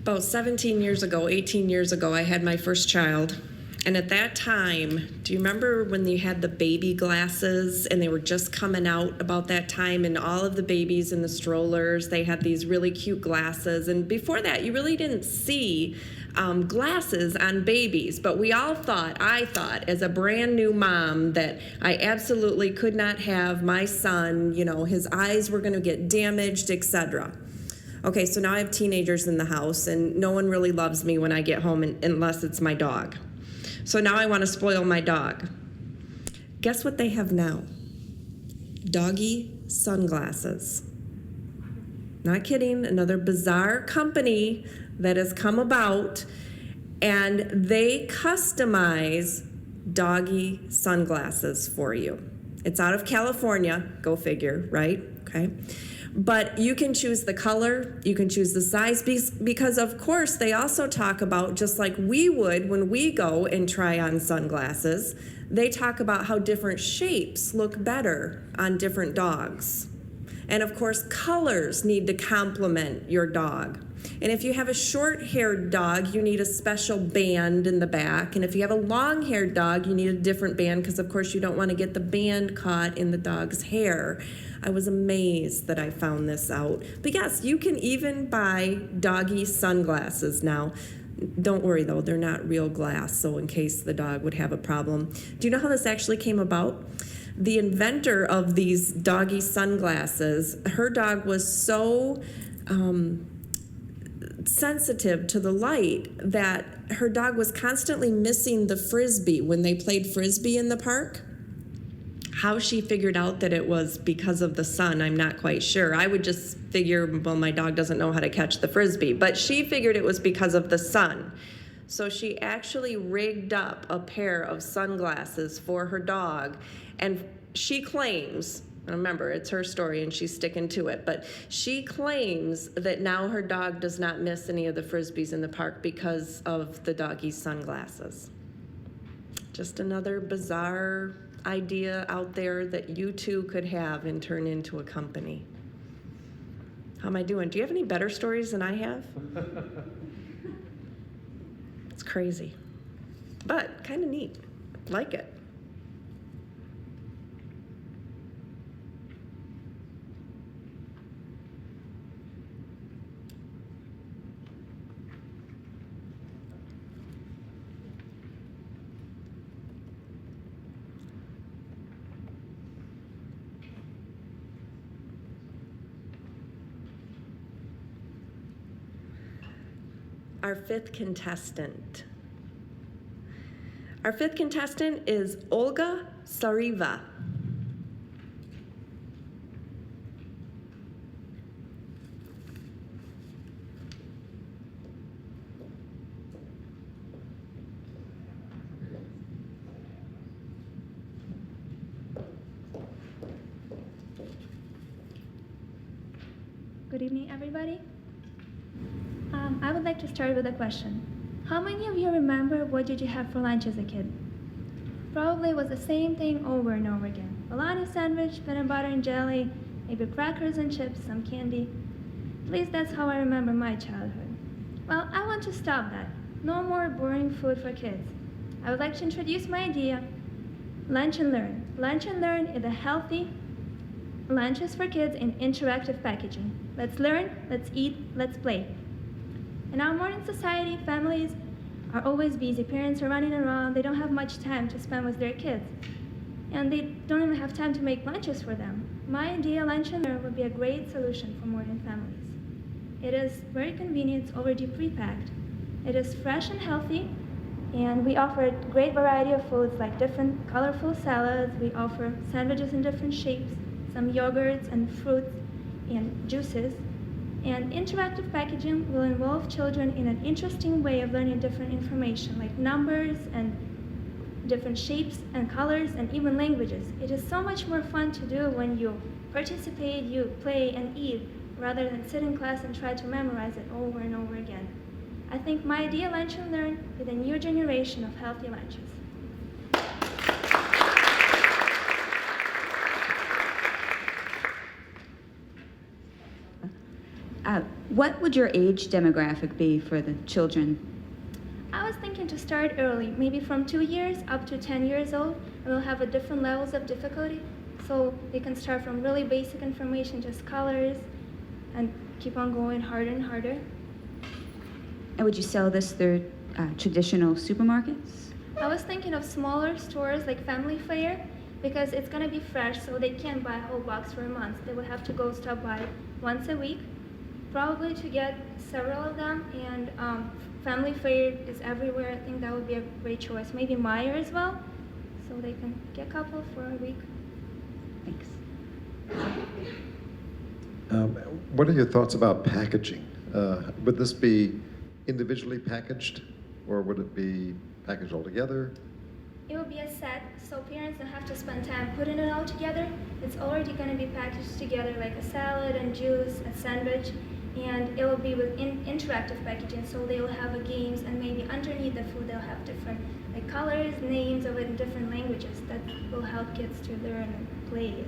About 17 years ago, 18 years ago, I had my first child. And at that time, do you remember when they had the baby glasses and they were just coming out about that time, and all of the babies in the strollers, they had these really cute glasses. And before that, you really didn't see glasses on babies. But we all thought, I thought, as a brand new mom, that I absolutely could not have my son, you know, his eyes were going to get damaged, etc. Okay, so now I have teenagers in the house, and no one really loves me when I get home unless it's my dog. So now I want to spoil my dog. Guess what they have now? Doggy sunglasses. Not kidding, another bizarre company that has come about, and they customize doggy sunglasses for you. It's out of California, go figure, right? Okay. But you can choose the color, you can choose the size, because of course they also talk about, just like we would when we go and try on sunglasses, they talk about how different shapes look better on different dogs. And of course, colors need to complement your dog. And if you have a short-haired dog, you need a special band in the back. And if you have a long-haired dog, you need a different band because, of course, you don't want to get the band caught in the dog's hair. I was amazed that I found this out. But yes, you can even buy doggy sunglasses now. Don't worry, though, they're not real glass, so in case the dog would have a problem. Do you know how this actually came about? The inventor of these doggy sunglasses, her dog was so sensitive to the light that her dog was constantly missing the Frisbee when they played Frisbee in the park. How she figured out that it was because of the sun, I'm not quite sure. I would just figure, well, my dog doesn't know how to catch the Frisbee, but she figured it was because of the sun. So she actually rigged up a pair of sunglasses for her dog, and she claims, remember, it's her story and she's sticking to it, but she claims that now her dog does not miss any of the Frisbees in the park because of the doggy sunglasses. Just another bizarre idea out there that you too could have and turn into a company. How am I doing? Do you have any better stories than I have? It's crazy, but kind of neat. Like it. Our fifth contestant. Our fifth contestant is Olga Sariva. Good evening, everybody. I would like to start with a question. How many of you remember what did you have for lunch as a kid? Probably was the same thing over and over again. Bologna sandwich, peanut butter and jelly, maybe crackers and chips, some candy. At least that's how I remember my childhood. Well, I want to stop that. No more boring food for kids. I would like to introduce my idea, Lunch and Learn. Lunch and Learn is a healthy lunches for kids in interactive packaging. Let's learn, let's eat, let's play. In our modern society, families are always busy. Parents are running around. They don't have much time to spend with their kids. And they don't even have time to make lunches for them. My idea, Lunch and Learn, would be a great solution for modern families. It is very convenient, it's already pre-packed. It is fresh and healthy, and we offer a great variety of foods like different colorful salads. We offer sandwiches in different shapes, some yogurts and fruits and juices. And interactive packaging will involve children in an interesting way of learning different information, like numbers and different shapes and colors and even languages. It is so much more fun to do when you participate, you play and eat, rather than sit in class and try to memorize it over and over again. I think my idea, Lunch and Learn, is a new generation of healthy lunches. What would your age demographic be for the children? I was thinking to start early, maybe from 2 years up to 10 years old, and we'll have a different levels of difficulty. So they can start from really basic information, just colors, and keep on going harder and harder. And would you sell this through traditional supermarkets? I was thinking of smaller stores like Family Fare, because it's gonna be fresh, so they can't buy a whole box for a month. They would have to go stop by once a week, probably to get several of them, and Family Fare is everywhere. I think that would be a great choice. Maybe Meijer as well. So they can get a couple for a week. Thanks. What are your thoughts about packaging? Would this be individually packaged, or would it be packaged all together? It will be a set, so parents don't have to spend time putting it all together. It's already going to be packaged together like a salad and juice, a sandwich, and it will be with interactive packaging, so they will have games, and maybe underneath the food they'll have different like colors, names of it in different languages that will help kids to learn and play.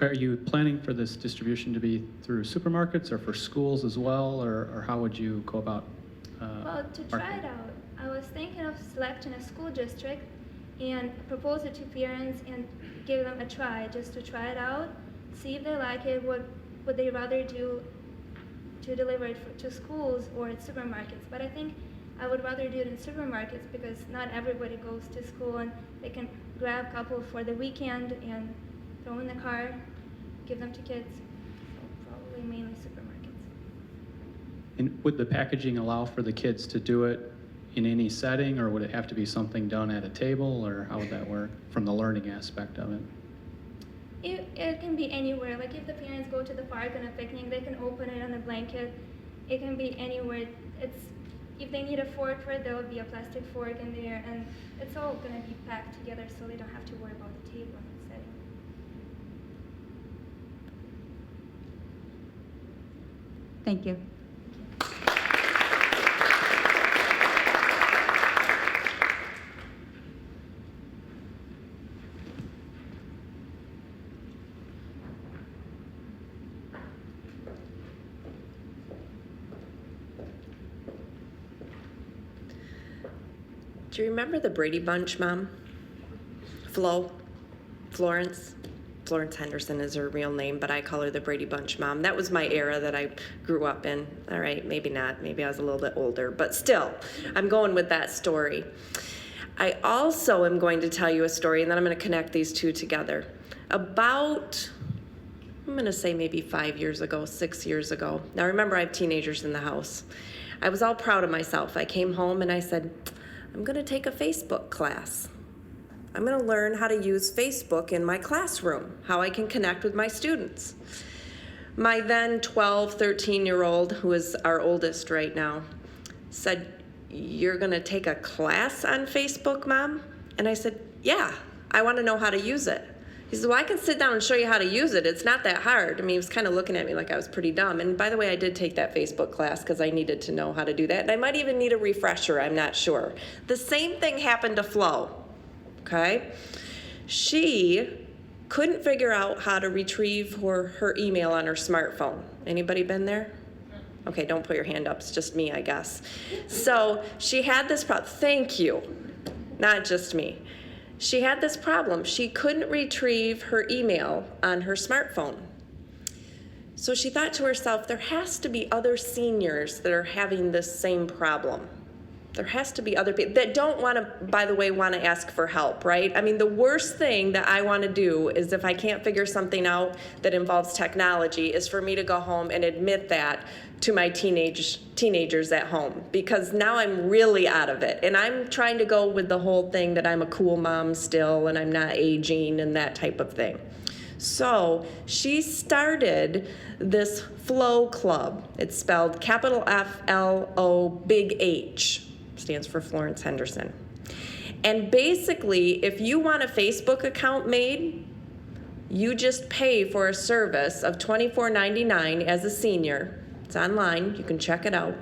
Are you planning for this distribution to be through supermarkets or for schools as well, or how would you go about? Well, to try it out, I was thinking of selecting a school district and propose it to parents and give them a try, just to try it out, see if they like it. What would they rather do to deliver it to schools or at supermarkets? But I think I would rather do it in supermarkets because not everybody goes to school, and they can grab a couple for the weekend and throw in the car, give them to kids. So probably mainly supermarkets. And would the packaging allow for the kids to do it in any setting, or would it have to be something done at a table, or how would that work from the learning aspect of it? It can be anywhere. Like if the parents go to the park on a picnic, they can open it on a blanket. It can be anywhere. If they need a fork for it, there will be a plastic fork in there, and it's all going to be packed together, so they don't have to worry about the table in the setting. Thank you. Do you remember the Brady Bunch, Mom? Florence Henderson is her real name, but I call her the Brady Bunch Mom. That was my era that I grew up in. All right, maybe not. Maybe I was a little bit older, but still, I'm going with that story. I also am going to tell you a story, and then I'm going to connect these two together. About, I'm going to say maybe 5 years ago, 6 years ago. Now remember, I have teenagers in the house. I was all proud of myself. I came home and I said, I'm going to take a Facebook class. I'm going to learn how to use Facebook in my classroom, how I can connect with my students. My then 12, 13-year-old, who is our oldest right now, said, "You're going to take a class on Facebook, Mom?" And I said, "Yeah, I want to know how to use it." He said, "Well, I can sit down and show you how to use it. It's not that hard." I mean, he was kind of looking at me like I was pretty dumb. And by the way, I did take that Facebook class because I needed to know how to do that. And I might even need a refresher, I'm not sure. The same thing happened to Flo, okay? She couldn't figure out how to retrieve her email on her smartphone. Anybody been there? Okay, don't put your hand up. It's just me, I guess. So she had this problem. Thank you. Not just me. She had this problem. She couldn't retrieve her email on her smartphone. So she thought to herself, there has to be other seniors that are having this same problem. There has to be other people that don't want to, by the way, want to ask for help, right? I mean, the worst thing that I want to do is if I can't figure something out that involves technology is for me to go home and admit that to my teenagers at home, because now I'm really out of it. And I'm trying to go with the whole thing that I'm a cool mom still and I'm not aging and that type of thing. So she started this Flow Club. It's spelled capital F-L-O big H, stands for Florence Henderson. And basically, if you want a Facebook account made, you just pay for a service of $24.99 as a senior. It's online, you can check it out.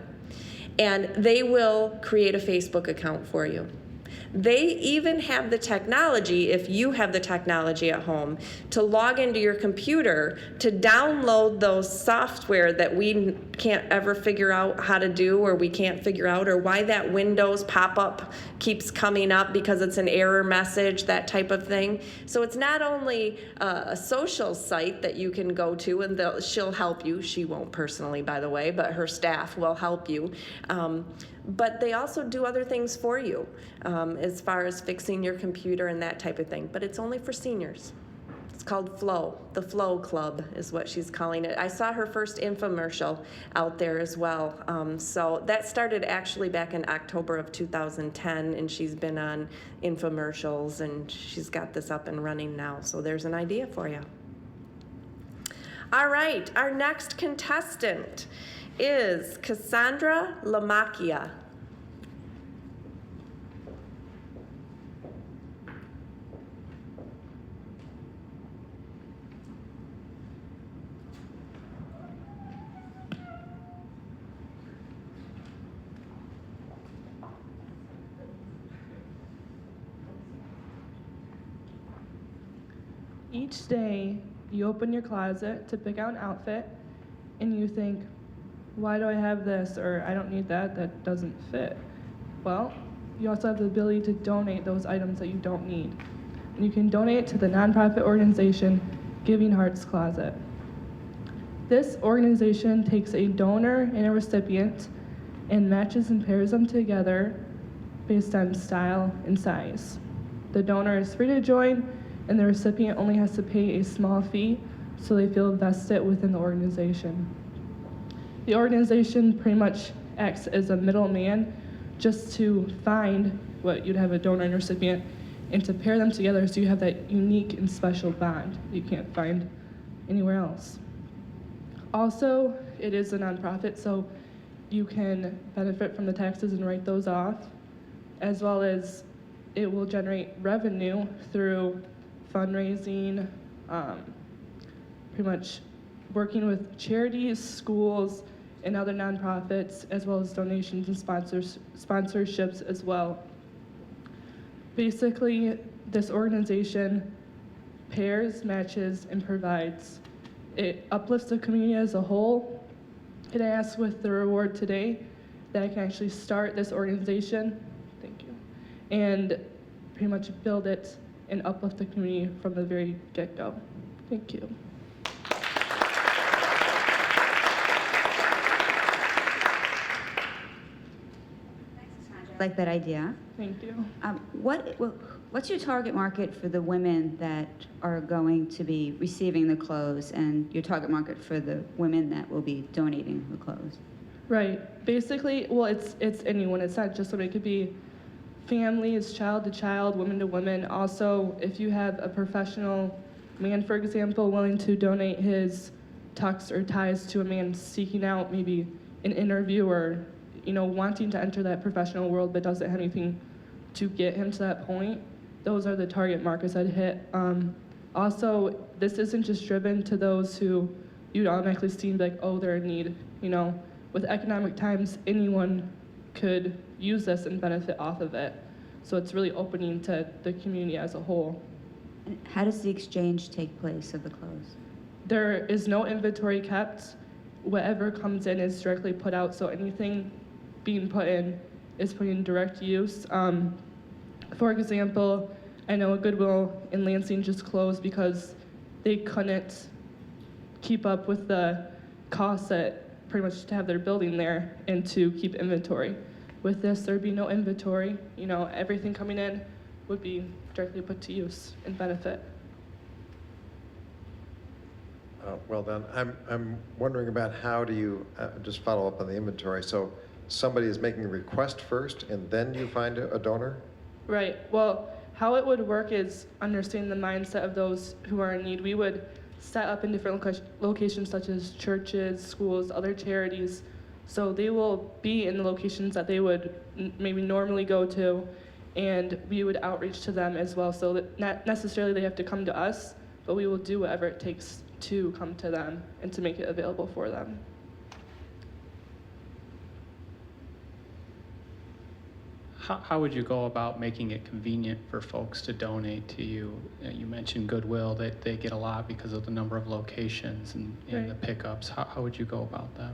And they will create a Facebook account for you. They even have the technology, if you have the technology at home, to log into your computer to download those software that we can't ever figure out how to do, or we can't figure out, or why that Windows pop-up keeps coming up because it's an error message, that type of thing. So it's not only a social site that you can go to, and she'll help you. She won't personally, by the way, but her staff will help you. But they also do other things for you as far as fixing your computer and that type of thing. But it's only for seniors. It's called Flow. The Flow Club is what she's calling it. I saw her first infomercial out there as well. So that started actually back in October of 2010, and she's been on infomercials, and she's got this up and running now. So there's an idea for you. All right, our next contestant is Cassandra Lamacchia. Each day, you open your closet to pick out an outfit, and you think, why do I have this? Or I don't need that, that doesn't fit. Well, you also have the ability to donate those items that you don't need. And you can donate it to the nonprofit organization Giving Hearts Closet. This organization takes a donor and a recipient and matches and pairs them together based on style and size. The donor is free to join, and the recipient only has to pay a small fee so they feel vested within the organization. The organization pretty much acts as a middleman just to find what you'd have a donor and recipient and to pair them together so you have that unique and special bond you can't find anywhere else. Also, it is a nonprofit, so you can benefit from the taxes and write those off, as well as it will generate revenue through fundraising, pretty much working with charities, schools, and other nonprofits, as well as donations and sponsorships as well. Basically, this organization pairs, matches, and provides. It uplifts the community as a whole. And I ask with the reward today that I can actually start this organization, thank you, and pretty much build it and uplift the community from the very get-go. Thank you. I like that idea. Thank you. What's your target market for the women that are going to be receiving the clothes, and your target market for the women that will be donating the clothes? Right. Basically, well, it's anyone. It's not just women. It could be families, child to child, women to women. Also, if you have a professional man, for example, willing to donate his tux or ties to a man seeking out maybe an interview or, wanting to enter that professional world but doesn't have anything to get him to that point, those are the target markets I'd hit. Also, this isn't just driven to those who you'd automatically see and be like, oh, they're in need. With economic times, anyone could use this and benefit off of it. So it's really opening to the community as a whole. And how does the exchange take place of the clothes? There is no inventory kept. Whatever comes in is directly put out, so anything being put in is put in direct use. For example, I know a Goodwill in Lansing just closed because they couldn't keep up with the costs that pretty much to have their building there and to keep inventory. With this, there'd be no inventory. Everything coming in would be directly put to use and benefit. Well then, I'm wondering about how do you, just follow up on the inventory. So somebody is making a request first and then you find a donor? Right. Well, how it would work is understanding the mindset of those who are in need. We would set up in different locations such as churches, schools, other charities. So they will be in the locations that they would maybe normally go to, and we would outreach to them as well. So that not necessarily they have to come to us, but we will do whatever it takes to come to them and to make it available for them. How would you go about making it convenient for folks to donate to you? You mentioned Goodwill, that they get a lot because of the number of locations and Right. the pickups. How would you go about that?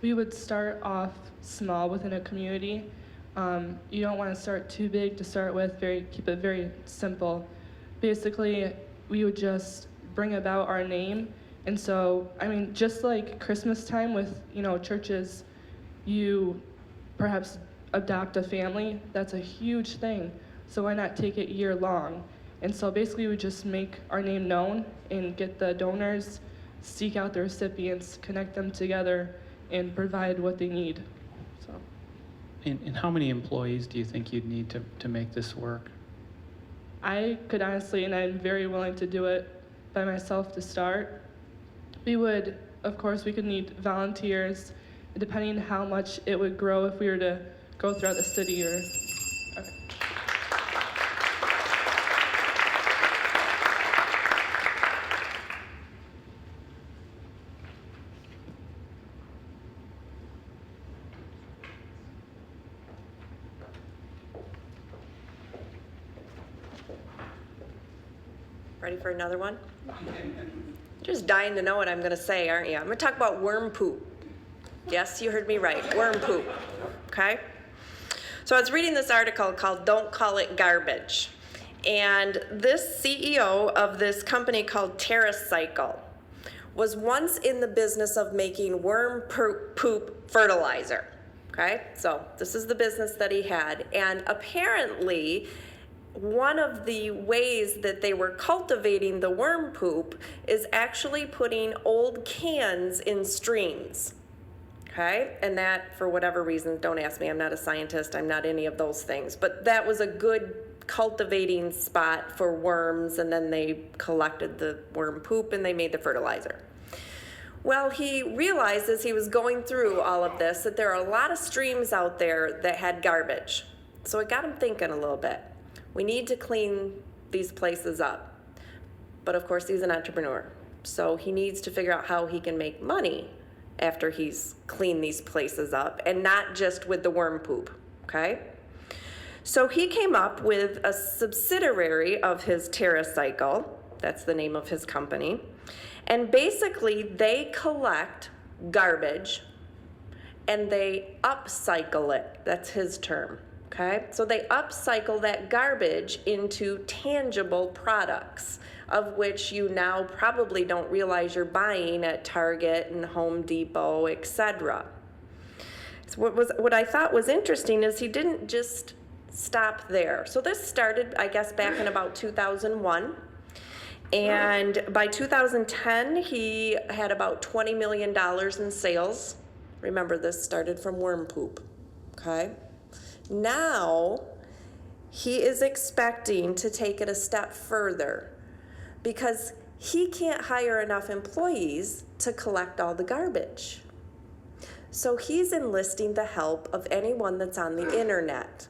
We would start off small within a community. You don't want to start too big to start with, keep it very simple. Basically, we would just bring about our name. And so, just like Christmas time with, churches, you perhaps adopt a family. That's a huge thing. So why not take it year long? And so basically we just make our name known and get the donors, seek out the recipients, connect them together, and provide what they need. So And how many employees do you think you'd need to make this work? I could honestly, and I'm very willing to do it by myself to start. We would, of course, we could need volunteers, depending on how much it would grow if we were to go throughout the city or. Okay. Ready for another one? Just dying to know what I'm gonna say, aren't you? I'm gonna talk about worm poop. Yes, you heard me right, worm poop, okay? So I was reading this article called Don't Call It Garbage. And this CEO of this company called TerraCycle was once in the business of making worm poop fertilizer, okay? So this is the business that he had. And apparently, one of the ways that they were cultivating the worm poop is actually putting old cans in streams. Okay, and that, for whatever reason, don't ask me, I'm not a scientist, I'm not any of those things, but that was a good cultivating spot for worms, and then they collected the worm poop and they made the fertilizer. Well, he realized as he was going through all of this that there are a lot of streams out there that had garbage. So it got him thinking a little bit. We need to clean these places up. But of course, he's an entrepreneur, so he needs to figure out how he can make money after he's cleaned these places up, and not just with the worm poop, okay? So he came up with a subsidiary of his TerraCycle, that's the name of his company, and basically they collect garbage and they upcycle it, that's his term, okay? So they upcycle that garbage into tangible products, of which you now probably don't realize you're buying at Target and Home Depot, etc. So what I thought was interesting is he didn't just stop there. So this started, I guess, back in about 2001. And by 2010, he had about $20 million in sales. Remember, this started from worm poop, okay? Now, he is expecting to take it a step further, because he can't hire enough employees to collect all the garbage. So he's enlisting the help of anyone that's on the internet.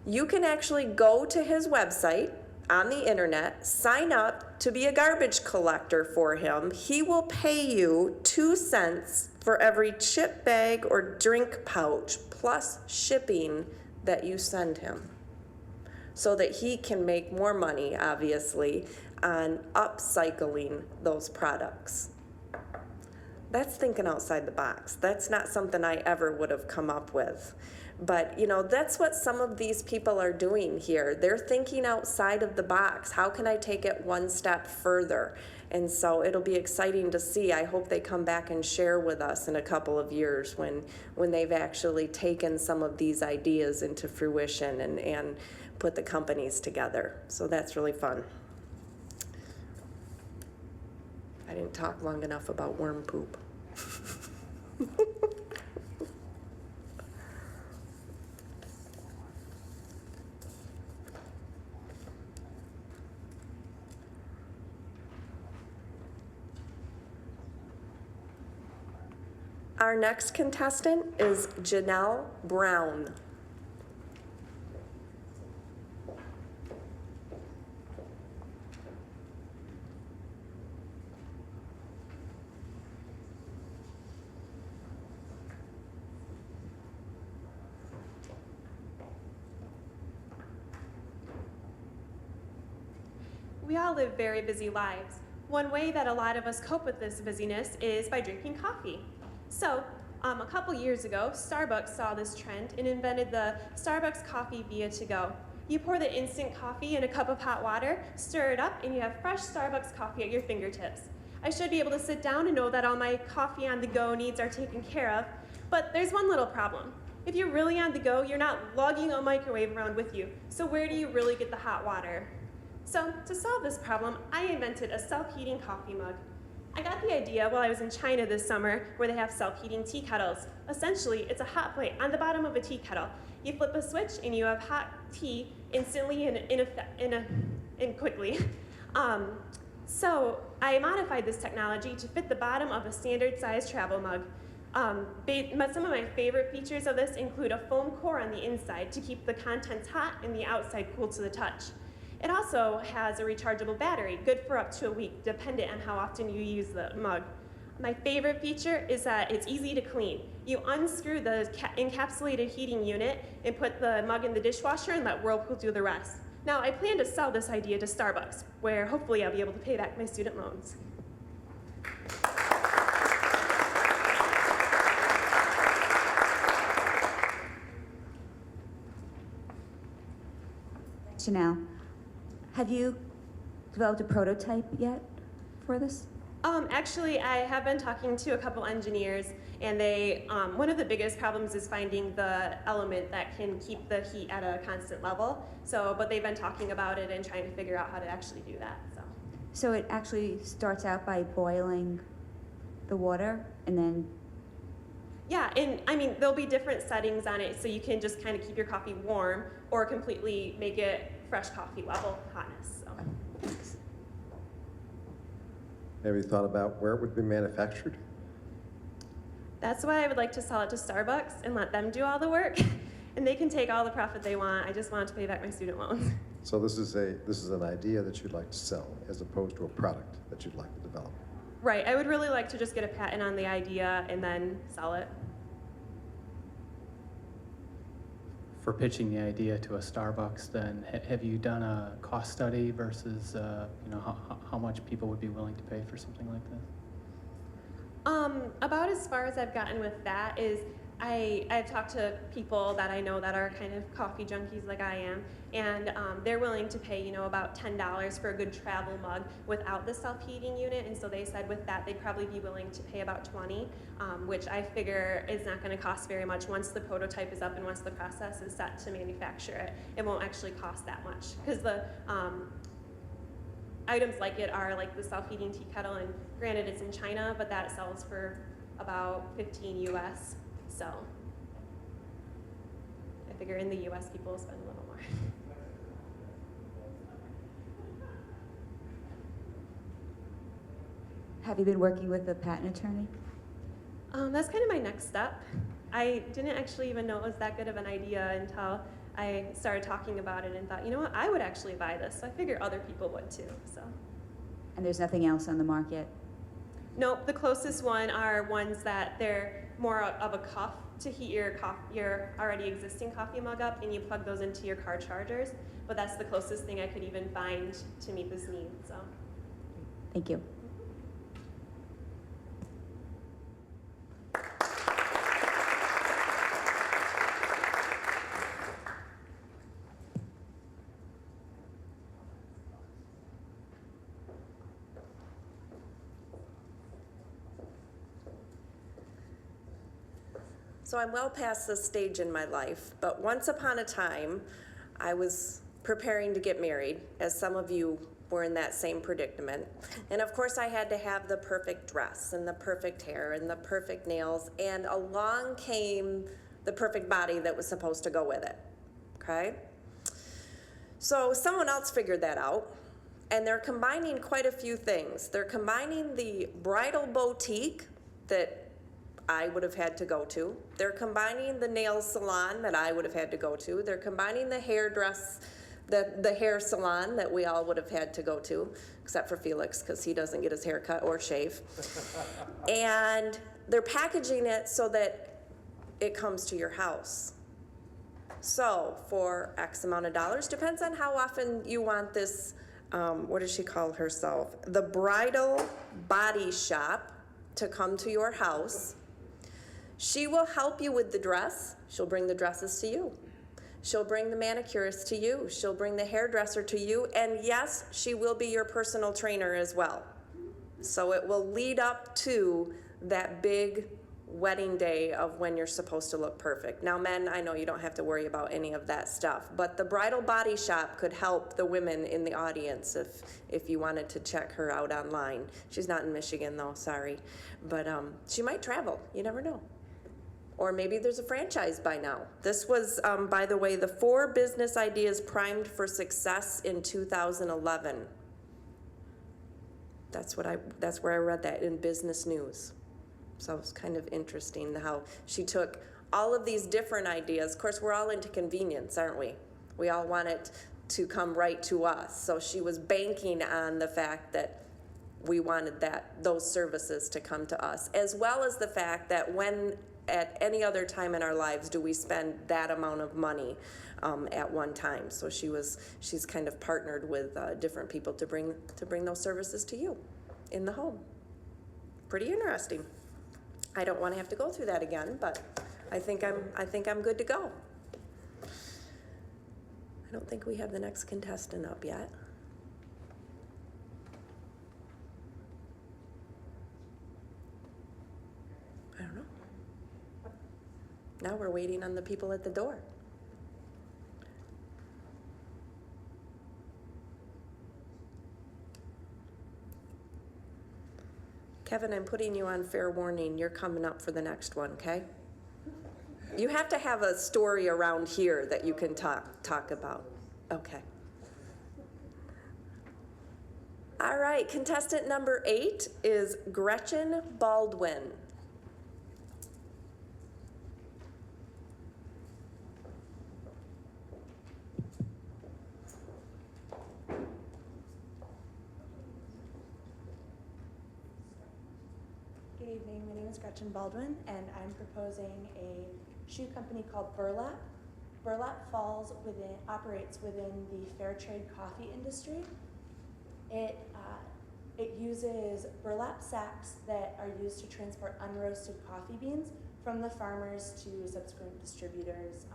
You can actually go to his website on the internet, sign up to be a garbage collector for him. He will pay you 2 cents for every chip bag or drink pouch plus shipping that you send him, so that he can make more money, obviously, on upcycling those products. That's thinking outside the box. That's not something I ever would have come up with. But, you know, that's what some of these people are doing here. They're thinking outside of the box. How can I take it one step further? And so it'll be exciting to see. I hope they come back and share with us in a couple of years when they've actually taken some of these ideas into fruition and put the companies together. So that's really fun. I didn't talk long enough about worm poop. Our next contestant is Janelle Brown. We all live very busy lives. One way that a lot of us cope with this busyness is by drinking coffee. So, a couple years ago, Starbucks saw this trend and invented the Starbucks Coffee Via To Go. You pour the instant coffee in a cup of hot water, stir it up, and you have fresh Starbucks coffee at your fingertips. I should be able to sit down and know that all my coffee on the go needs are taken care of, but there's one little problem. If you're really on the go, you're not lugging a microwave around with you. So where do you really get the hot water? So to solve this problem, I invented a self-heating coffee mug. I got the idea while I was in China this summer where they have self-heating tea kettles. Essentially, it's a hot plate on the bottom of a tea kettle. You flip a switch and you have hot tea instantly and quickly. So I modified this technology to fit the bottom of a standard size travel mug. Some of my favorite features of this include a foam core on the inside to keep the contents hot and the outside cool to the touch. It also has a rechargeable battery, good for up to a week, dependent on how often you use the mug. My favorite feature is that it's easy to clean. You unscrew the encapsulated heating unit and put the mug in the dishwasher and let Whirlpool do the rest. Now, I plan to sell this idea to Starbucks, where hopefully I'll be able to pay back my student loans. Chanel, have you developed a prototype yet for this? Actually, I have been talking to a couple engineers, and they, one of the biggest problems is finding the element that can keep the heat at a constant level. But they've been talking about it and trying to figure out how to actually do that. So it actually starts out by boiling the water and then? Yeah, and I mean, there'll be different settings on it, so you can just kind of keep your coffee warm or completely make it fresh coffee level hotness. So. Thanks. Have you thought about where it would be manufactured? That's why I would like to sell it to Starbucks and let them do all the work, and they can take all the profit they want. I just want to pay back my student loans. So this is an idea that you'd like to sell, as opposed to a product that you'd like to develop. Right, I would really like to just get a patent on the idea and then sell it. For pitching the idea to a Starbucks, then have you done a cost study versus how much people would be willing to pay for something like this? About as far as I've gotten with that is I've talked to people that I know that are kind of coffee junkies like I am, and they're willing to pay, about $10 for a good travel mug without the self-heating unit, and so they said with that they'd probably be willing to pay about $20, which I figure is not going to cost very much once the prototype is up and once the process is set to manufacture it. It won't actually cost that much, because the items like it are like the self-heating tea kettle, and granted it's in China, but that sells for about 15 US. So I figure in the US people will spend a little more. Have you been working with a patent attorney? That's kind of my next step. I didn't actually even know it was that good of an idea until I started talking about it and thought, you know what, I would actually buy this. So I figure other people would too. So. And there's nothing else on the market? Nope, the closest one are ones that they're more of a cuff to heat your already existing coffee mug up, and you plug those into your car chargers. But that's the closest thing I could even find to meet this need. So. Thank you. So I'm well past this stage in my life, but once upon a time, I was preparing to get married, as some of you were in that same predicament. And of course, I had to have the perfect dress and the perfect hair and the perfect nails, and along came the perfect body that was supposed to go with it, okay? So someone else figured that out, and they're combining quite a few things. They're combining the bridal boutique that I would have had to go to. They're combining the nail salon that I would have had to go to. They're combining the hairdress, the hair salon that we all would have had to go to, except for Felix, because he doesn't get his hair cut or shave. And they're packaging it so that it comes to your house. So for X amount of dollars, depends on how often you want this, what does she call herself? The bridal body shop to come to your house. She will help you with the dress. She'll bring the dresses to you. She'll bring the manicurist to you. She'll bring the hairdresser to you. And yes, she will be your personal trainer as well. So it will lead up to that big wedding day of when you're supposed to look perfect. Now, men, I know you don't have to worry about any of that stuff, but the Bridal Body Shop could help the women in the audience if you wanted to check her out online. She's not in Michigan though, sorry, but she might travel, you never know. Or maybe there's a franchise by now. This was, by the way, the 4 business ideas primed for success in 2011. That's where I read that in Business News. So it's kind of interesting how she took all of these different ideas. Of course, we're all into convenience, aren't we? We all want it to come right to us. So she was banking on the fact that we wanted those services to come to us, as well as the fact that when at any other time in our lives do we spend that amount of money at one time. So she's kind of partnered with different people to bring those services to you in the home. Pretty interesting. I don't want to have to go through that again, but I think I'm good to go. I don't think we have the next contestant up yet. I don't know. Now we're waiting on the people at the door. Kevin, I'm putting you on fair warning. You're coming up for the next one, okay? You have to have a story around here that you can talk about. Okay. All right, contestant number 8 is Gretchen Baldwin. Good evening, my name is Gretchen Baldwin, and I'm proposing a shoe company called Burlap. Burlap operates within the fair trade coffee industry. It uses burlap sacks that are used to transport unroasted coffee beans from the farmers to subsequent distributors,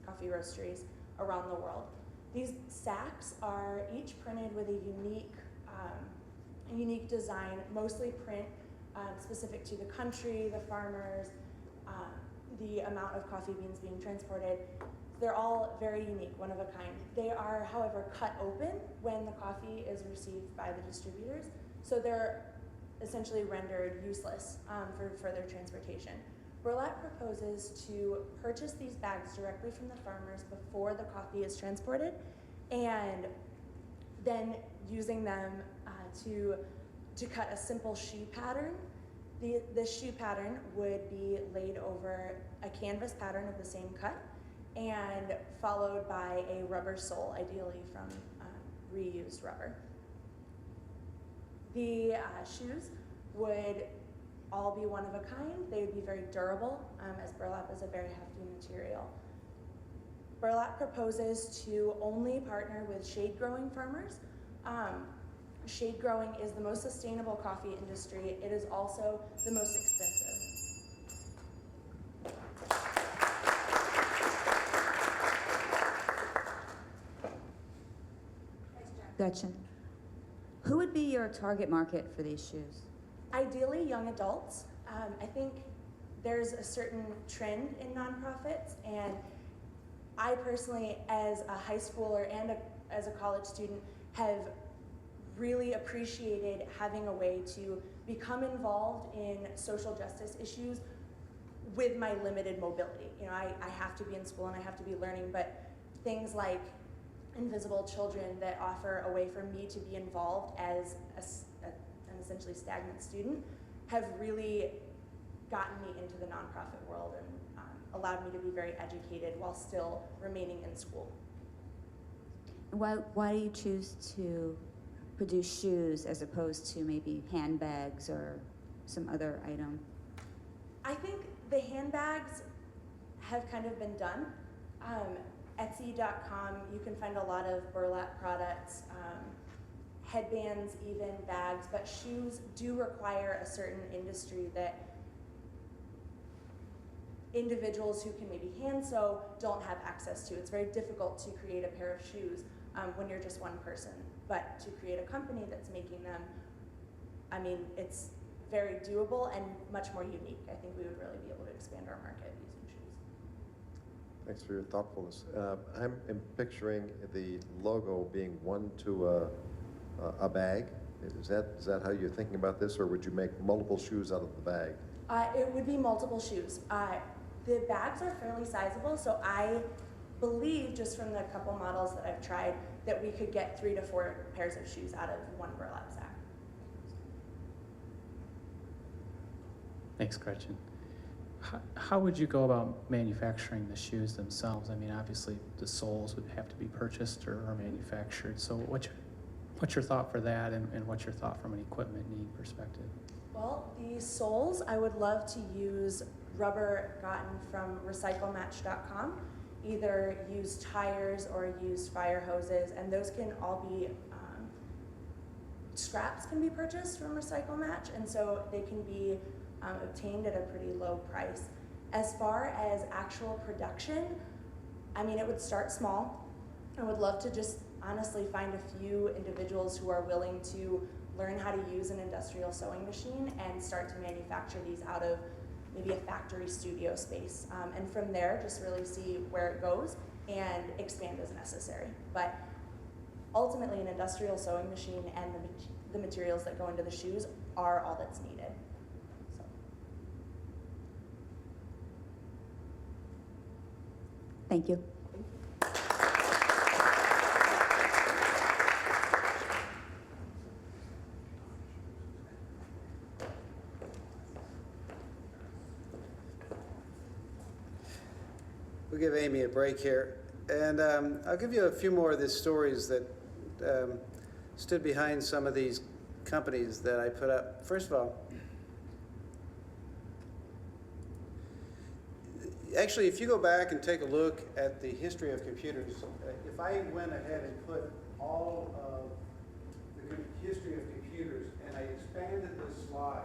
coffee roasteries around the world. These sacks are each printed with a unique design, mostly print specific to the country, the farmers, the amount of coffee beans being transported. They're all very unique, one of a kind. They are, however, cut open when the coffee is received by the distributors, so they're essentially rendered useless for further transportation. Burlap proposes to purchase these bags directly from the farmers before the coffee is transported, and then using them to cut a simple shoe pattern. The shoe pattern would be laid over a canvas pattern of the same cut and followed by a rubber sole, ideally from reused rubber. The shoes would all be one of a kind. They would be very durable, as burlap is a very hefty material. Burlap proposes to only partner with shade growing farmers. Shade growing is the most sustainable coffee industry. It is also the most expensive. Gretchen, who would be your target market for these shoes? Ideally, young adults. I think there's a certain trend in nonprofits, and I personally, as a high schooler and as a college student, have really appreciated having a way to become involved in social justice issues with my limited mobility. You know, I have to be in school and I have to be learning, but things like Invisible Children that offer a way for me to be involved as an essentially stagnant student have really gotten me into the nonprofit world and allowed me to be very educated while still remaining in school. Why do you choose to produce shoes as opposed to maybe handbags or some other item? I think the handbags have kind of been done. Etsy.com, you can find a lot of burlap products, headbands, even bags, but shoes do require a certain industry that individuals who can maybe hand sew don't have access to. It's very difficult to create a pair of shoes when you're just one person, but to create a company that's making them, I mean, it's very doable and much more unique. I think we would really be able to expand our market using shoes. Thanks for your thoughtfulness. I'm picturing the logo being one to a bag. Is that how you're thinking about this, or would you make multiple shoes out of the bag? It would be multiple shoes. The bags are fairly sizable, so I believe, just from the couple models that I've tried, that we could get 3 to 4 pairs of shoes out of one burlap sack. Thanks, Gretchen. How would you go about manufacturing the shoes themselves? I mean, obviously the soles would have to be purchased or manufactured. So what's your thought for that, and what's your thought from an equipment need perspective? Well, the soles, I would love to use rubber gotten from recyclematch.com. Either used tires or used fire hoses, and those can all be, scraps can be purchased from Recycle Match, and so they can be obtained at a pretty low price. As far as actual production, I mean, it would start small. I would love to just honestly find a few individuals who are willing to learn how to use an industrial sewing machine and start to manufacture these out of maybe a factory studio space. And from there, just really see where it goes and expand as necessary. But ultimately, an industrial sewing machine and the materials that go into the shoes are all that's needed. So. Thank you. We'll give Amy a break here. And I'll give you a few more of these stories that stood behind some of these companies that I put up. First of all, actually, if you go back and take a look at the history of computers, if I went ahead and put all of the history of computers and I expanded this slide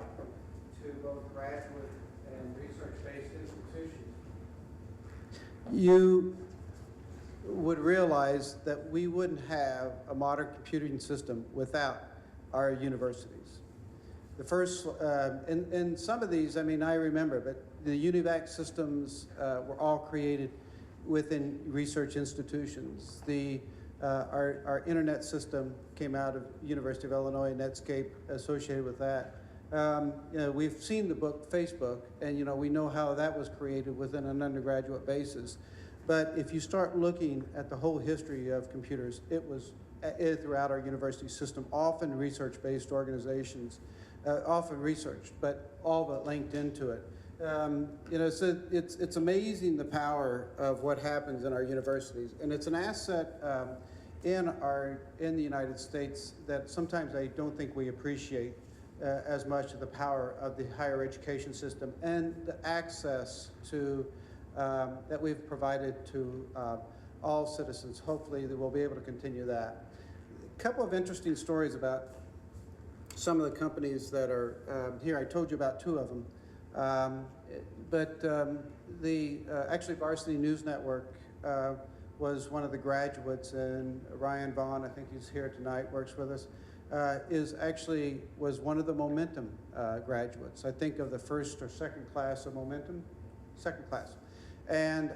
to both graduate and research-based institutions, you would realize that we wouldn't have a modern computing system without our universities. The first, and some of these, I mean, I remember, but the UNIVAC systems were all created within research institutions. Our internet system came out of University of Illinois, Netscape associated with that. We've seen the book Facebook, and we know how that was created within an undergraduate basis. But if you start looking at the whole history of computers, it was throughout our university system, often research-based organizations, often researched, but all but linked into it. So it's amazing the power of what happens in our universities, and it's an asset in the United States that sometimes I don't think we appreciate as much of the power of the higher education system and the access to that we've provided to all citizens. Hopefully that we'll be able to continue that. A couple of interesting stories about some of the companies that are here. I told you about 2 of them. Actually Varsity News Network was one of the graduates, and Ryan Vaughn, I think he's here tonight, works with us, was one of the Momentum graduates. I think of the first or second class of Momentum, second class. And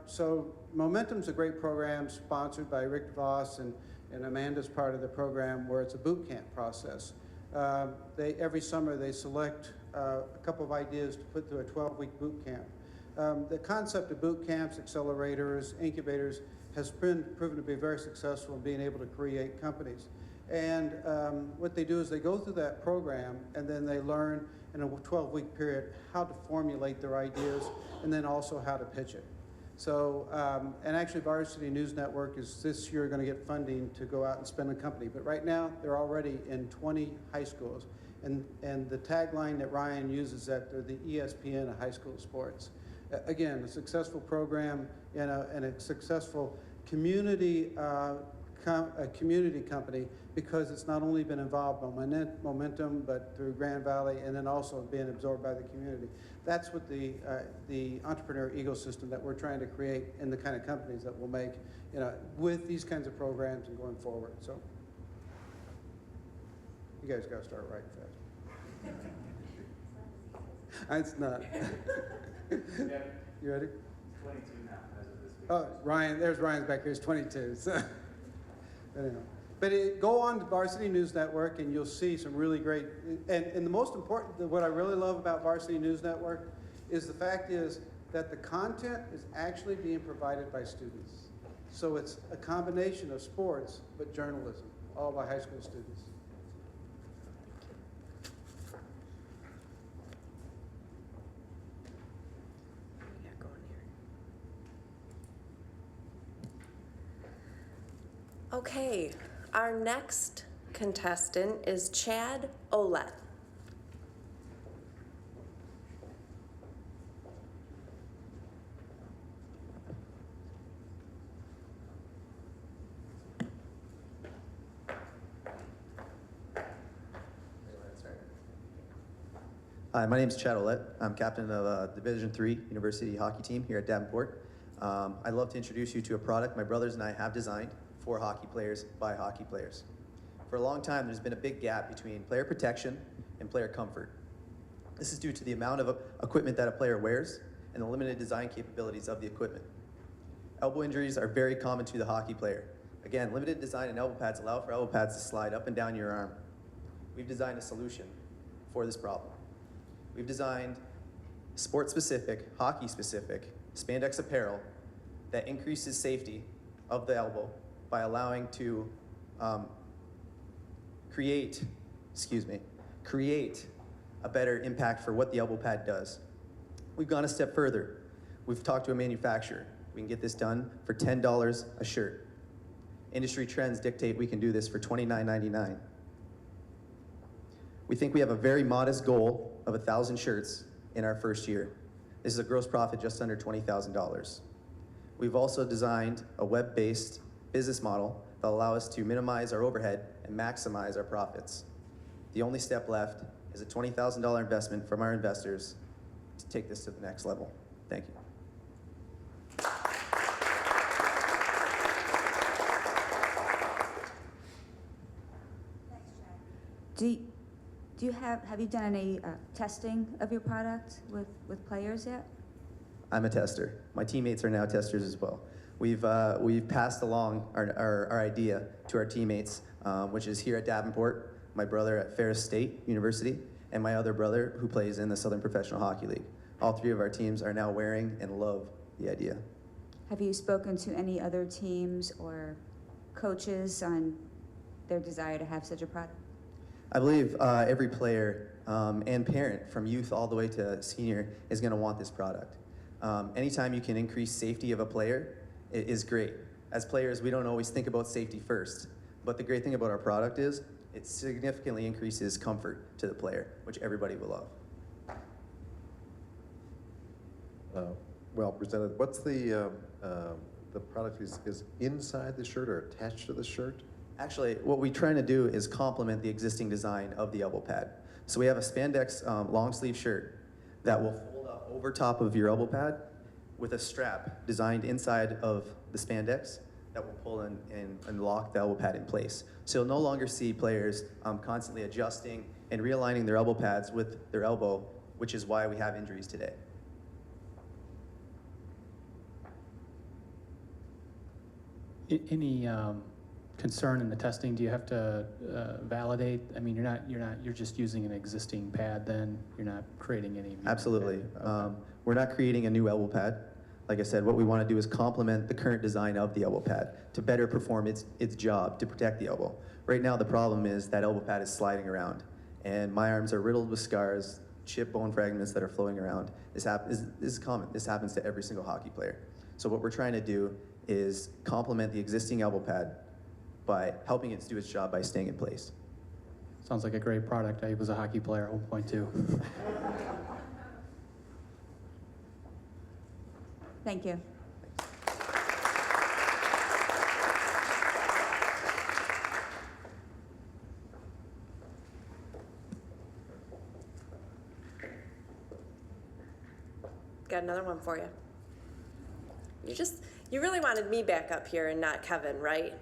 so Momentum's a great program sponsored by Rick DeVos, and Amanda's part of the program, where it's a boot camp process. Every summer they select a couple of ideas to put through a 12-week boot camp. The concept of boot camps, accelerators, incubators has been proven to be very successful in being able to create companies. And what they do is they go through that program, and then they learn in a 12-week period how to formulate their ideas, and then also how to pitch it. So, and actually Varsity News Network is this year going to get funding to go out and spend a company. But right now, they're already in 20 high schools. And the tagline that Ryan uses, that they're the ESPN of high school sports. Again, a successful program and a successful community company, because it's not only been involved in Momentum, but through Grand Valley, and then also being absorbed by the community. That's what the entrepreneur ecosystem that we're trying to create, and the kind of companies that we'll make, with these kinds of programs and going forward. So you guys got to start writing fast. It's not. You ready? 22 now, as of this week. Oh, Ryan, there's Ryan's back here, he's 22, so. But go on to Varsity News Network and you'll see some really great, and the most important, what I really love about Varsity News Network is the fact is that the content is actually being provided by students. So it's a combination of sports, but journalism, all by high school students. Okay, our next contestant is Chad Olette. Hi, my name is Chad Olette. I'm captain of a Division III University hockey team here at Davenport. I'd love to introduce you to a product my brothers and I have designed for hockey players by hockey players. For a long time, there's been a big gap between player protection and player comfort. This is due to the amount of equipment that a player wears and the limited design capabilities of the equipment. Elbow injuries are very common to the hockey player. Again, limited design and elbow pads allow for elbow pads to slide up and down your arm. We've designed a solution for this problem. We've designed sport-specific, hockey-specific spandex apparel that increases safety of the elbow by allowing to create a better impact for what the elbow pad does. We've gone a step further. We've talked to a manufacturer. We can get this done for $10 a shirt. Industry trends dictate we can do this for $29.99. We think we have a very modest goal of 1,000 shirts in our first year. This is a gross profit just under $20,000. We've also designed a web-based business model that allows us to minimize our overhead and maximize our profits. The only step left is a $20,000 investment from our investors to take this to the next level. Thank you. Have you done any testing of your product with players yet? I'm a tester. My teammates are now testers as well. We've passed along our idea to our teammates, which is here at Davenport, my brother at Ferris State University, and my other brother who plays in the Southern Professional Hockey League. All three of our teams are now wearing and love the idea. Have you spoken to any other teams or coaches on their desire to have such a product? I believe every player and parent from youth all the way to senior is going to want this product. Anytime you can increase safety of a player is great. As players, we don't always think about safety first, but the great thing about our product is it significantly increases comfort to the player, which everybody will love. Well presented. What's the product is inside the shirt or attached to the shirt? Actually, what we're trying to do is complement the existing design of the elbow pad. So we have a spandex long sleeve shirt that will fold up over top of your elbow pad with a strap designed inside of the spandex that will pull in and lock the elbow pad in place. So you'll no longer see players constantly adjusting and realigning their elbow pads with their elbow, which is why we have injuries today. Any concern in the testing? Do you have to validate? I mean, you're just using an existing pad then? You're not creating any? Absolutely. Okay. We're not creating a new elbow pad. Like I said, what we want to do is complement the current design of the elbow pad to better perform its job to protect the elbow. Right now, the problem is that elbow pad is sliding around, and my arms are riddled with scars, chipped bone fragments that are flowing around. This is common. This happens to every single hockey player. So what we're trying to do is complement the existing elbow pad by helping it do its job by staying in place. Sounds like a great product. I was a hockey player at one point too. Thank you. Got another one for you. You really wanted me back up here and not Kevin, right?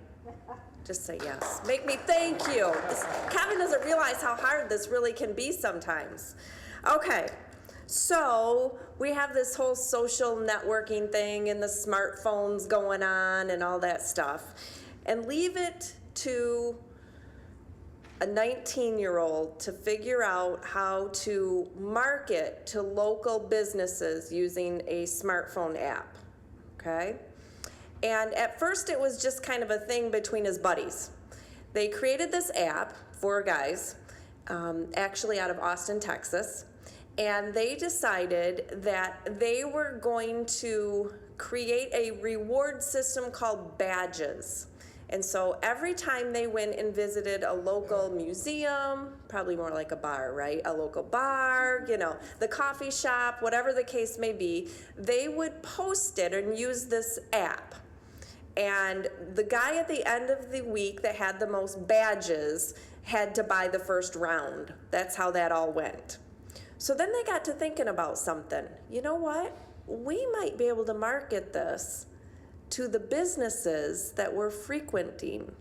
Just say yes. Make me thank you. Kevin doesn't realize how hard this really can be sometimes. Okay, So we have this whole social networking thing and the smartphones going on and all that stuff. And leave it to a 19-year-old to figure out how to market to local businesses using a smartphone app, okay? And at first it was just kind of a thing between his buddies. They created this app, 4 guys, actually out of Austin, Texas, and they decided that they were going to create a reward system called badges. And so every time they went and visited a local museum, probably more like a bar, right? A local bar, you know, the coffee shop, whatever the case may be, they would post it and use this app. And the guy at the end of the week that had the most badges had to buy the first round. That's how that all went. So then they got to thinking about something. You know what? We might be able to market this to the businesses that we're frequenting.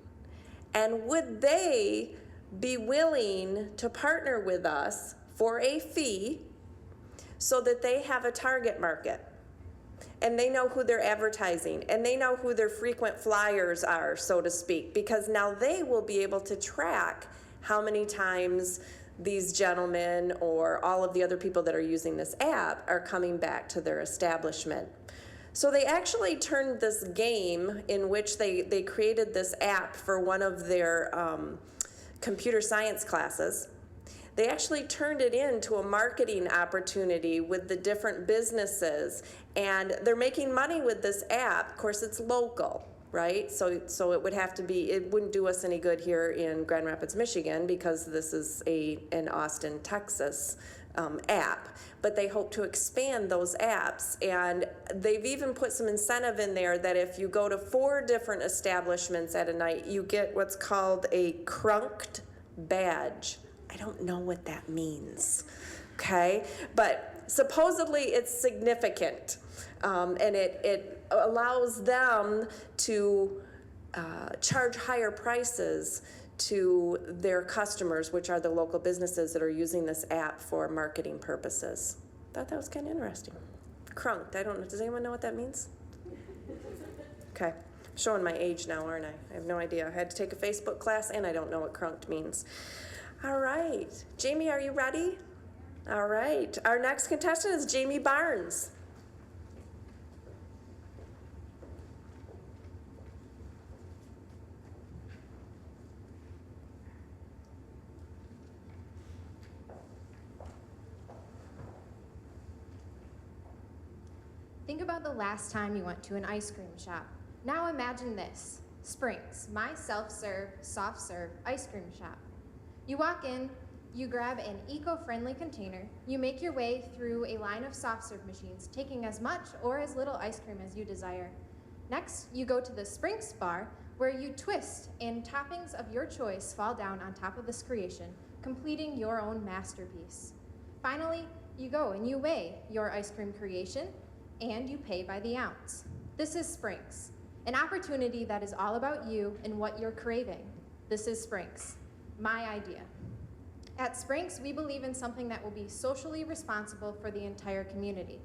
And would they be willing to partner with us for a fee so that they have a target market? And they know who they're advertising, and they know who their frequent flyers are, so to speak, because now they will be able to track how many times these gentlemen or all of the other people that are using this app are coming back to their establishment. So they actually turned this game in which they created this app for one of their computer science classes. They actually turned it into a marketing opportunity with the different businesses, and they're making money with this app. Of course, it's local, right? So it would have to be, it wouldn't do us any good here in Grand Rapids, Michigan, because this is an Austin, Texas app. But they hope to expand those apps, and they've even put some incentive in there that if you go to 4 different establishments at a night, you get what's called a crunked badge. I don't know what that means, okay? But supposedly it's significant, and it allows them to charge higher prices to their customers, which are the local businesses that are using this app for marketing purposes. Thought that was kind of interesting. Crunked, I don't know, does anyone know what that means? Okay, I'm showing my age now, aren't I? I have no idea. I had to take a Facebook class and I don't know what crunked means. All right, Jamie, are you ready? All right, our next contestant is Jamie Barnes. Think about the last time you went to an ice cream shop. Now imagine this, Sprinks, my self-serve, soft-serve ice cream shop. You walk in, you grab an eco-friendly container, you make your way through a line of soft-serve machines, taking as much or as little ice cream as you desire. Next, you go to the Sprinks bar, where you twist and toppings of your choice fall down on top of this creation, completing your own masterpiece. Finally, you go and you weigh your ice cream creation, and you pay by the ounce. This is Sprinks, an opportunity that is all about you and what you're craving. This is Sprinks, my idea. At Sprinks, we believe in something that will be socially responsible for the entire community.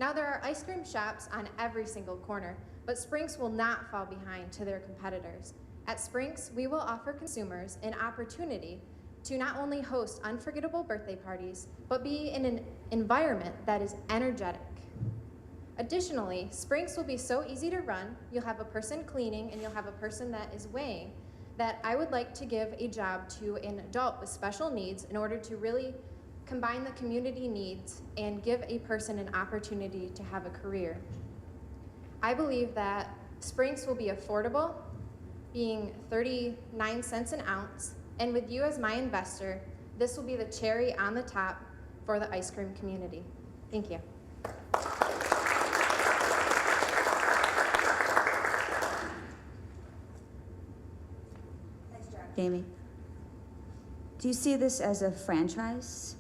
Now, there are ice cream shops on every single corner, but Sprinks will not fall behind to their competitors. At Sprinks, we will offer consumers an opportunity to not only host unforgettable birthday parties, but be in an environment that is energetic. Additionally, Sprinks will be so easy to run, you'll have a person cleaning and you'll have a person that is weighing, that I would like to give a job to an adult with special needs in order to really combine the community needs and give a person an opportunity to have a career. I believe that Sprinks will be affordable, being 39 cents an ounce, and with you as my investor, this will be the cherry on the top for the ice cream community. Thank you. Jamie, do you see this as a franchise?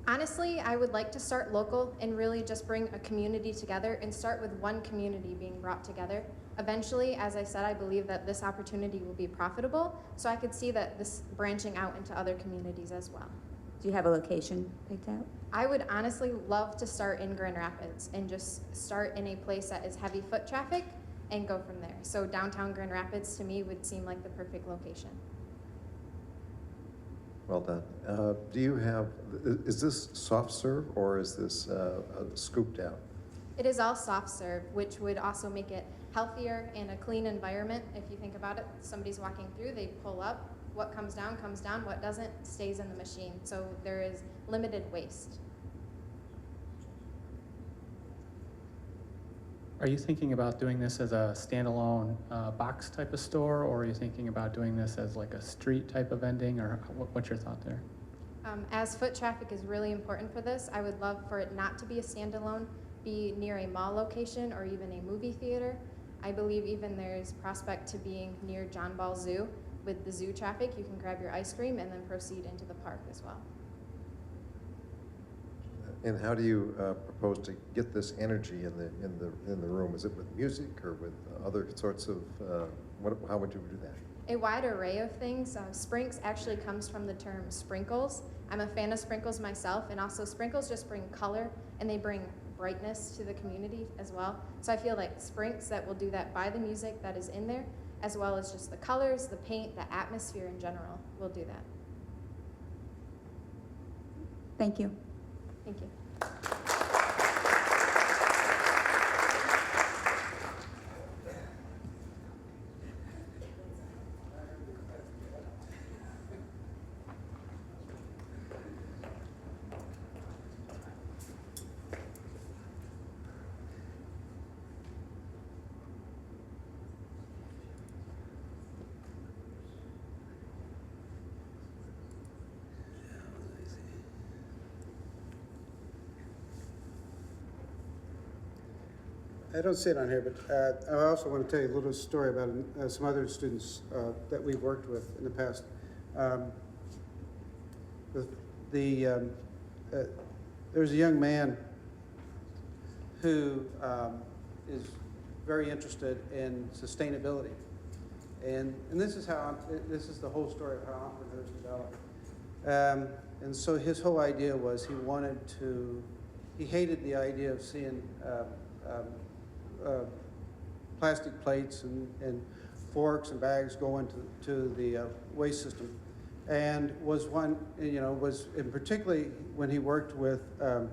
Honestly, I would like to start local and really just bring a community together and start with one community being brought together. Eventually, as I said, I believe that this opportunity will be profitable, so I could see that this branching out into other communities as well. Do you have a location picked out? I would honestly love to start in Grand Rapids and just start in a place that is heavy foot traffic and go from there. So downtown Grand Rapids to me would seem like the perfect location. Well done. Do you have, is this soft serve or is this scooped out? It is all soft serve, which would also make it healthier and a clean environment. If you think about it, somebody's walking through, they pull up, what comes down, what doesn't stays in the machine. So there is limited waste. Are you thinking about doing this as a standalone box type of store, or are you thinking about doing this as like a street type of vending, or what's your thought there? As foot traffic is really important for this, I would love for it not to be a standalone, be near a mall location or even a movie theater. I believe even there's prospect to being near John Ball Zoo. With the zoo traffic, you can grab your ice cream and then proceed into the park as well. And how do you propose to get this energy in the room? Is it with music or with other sorts of, how would you do that? A wide array of things. Sprinks actually comes from the term sprinkles. I'm a fan of sprinkles myself, and also sprinkles just bring color and they bring brightness to the community as well. So I feel like sprinks that will do that by the music that is in there, as well as just the colors, the paint, the atmosphere in general will do that. Thank you. Thank you. I don't see it on here, but I also want to tell you a little story about some other students that we've worked with in the past. There's a young man who is very interested in sustainability, and this is this is the whole story of how entrepreneurs develop. And so his whole idea was he hated the idea of seeing plastic plates and forks and bags go into the waste system, and was and particularly when he worked with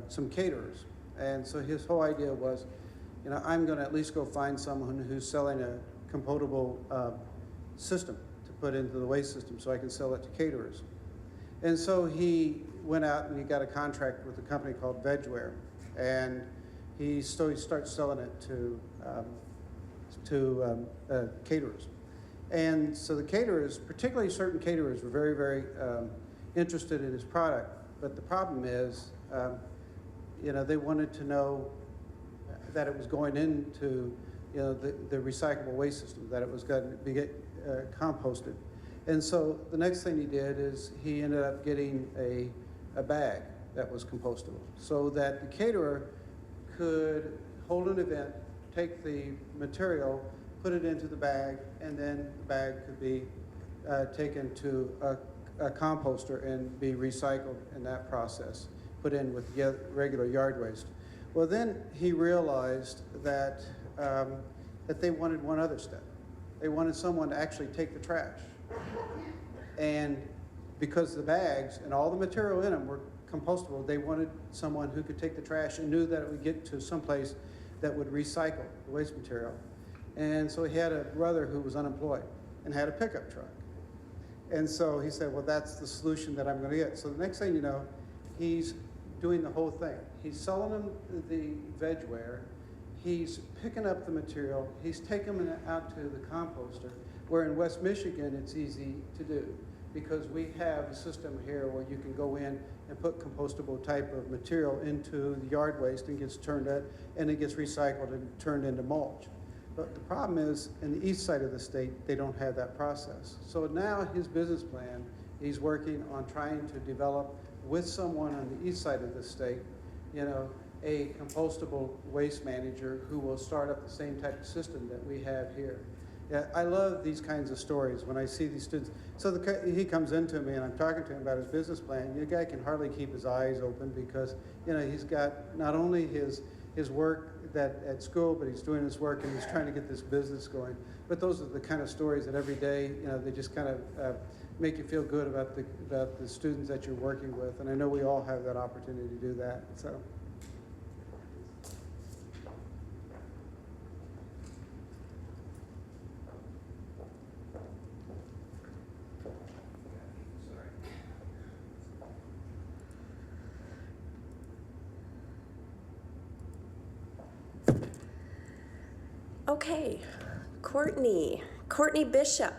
some caterers. And so his whole idea was, I'm going to at least go find someone who's selling a compostable system to put into the waste system so I can sell it to caterers. And so he went out and he got a contract with a company called Vegware, and he starts selling it to caterers. And so the caterers, particularly certain caterers, were very, very interested in his product. But the problem is, they wanted to know that it was going into, the recyclable waste system, that it was going to be composted. And so the next thing he did is he ended up getting a bag that was compostable, so that the caterer could hold an event, take the material, put it into the bag, and then the bag could be taken to a composter and be recycled in that process, put in with regular yard waste. Well, then he realized that they wanted one other step. They wanted someone to actually take the trash. And because the bags and all the material in them were compostable, they wanted someone who could take the trash and knew that it would get to someplace that would recycle the waste material. And so he had a brother who was unemployed and had a pickup truck. And so he said, well, that's the solution that I'm going to get. So the next thing you know, he's doing the whole thing. He's selling them the Vegware. He's picking up the material. He's taking them out to the composter, where in West Michigan, it's easy to do because we have a system here where you can go in and put compostable type of material into the yard waste and gets turned out, and it gets recycled and turned into mulch. But the problem is, in the east side of the state, they don't have that process. So now his business plan, he's working on trying to develop with someone on the east side of the state, a compostable waste manager who will start up the same type of system that we have here. Yeah, I love these kinds of stories when I see these students. So he comes into me and I'm talking to him about his business plan. The guy can hardly keep his eyes open because, you know, he's got not only his work that at school, but he's doing his work and he's trying to get this business going. But those are the kind of stories that every day, you know, they just kind of make you feel good about the students that you're working with. And I know we all have that opportunity to do that. So. Okay, Courtney Bishop.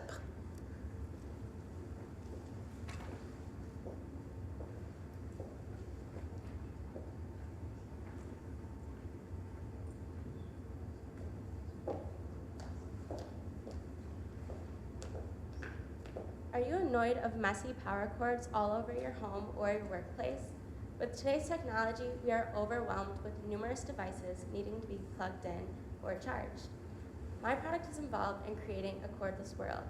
Are you annoyed of messy power cords all over your home or your workplace? With today's technology, we are overwhelmed with numerous devices needing to be plugged in or charged. My product is involved in creating a cordless world.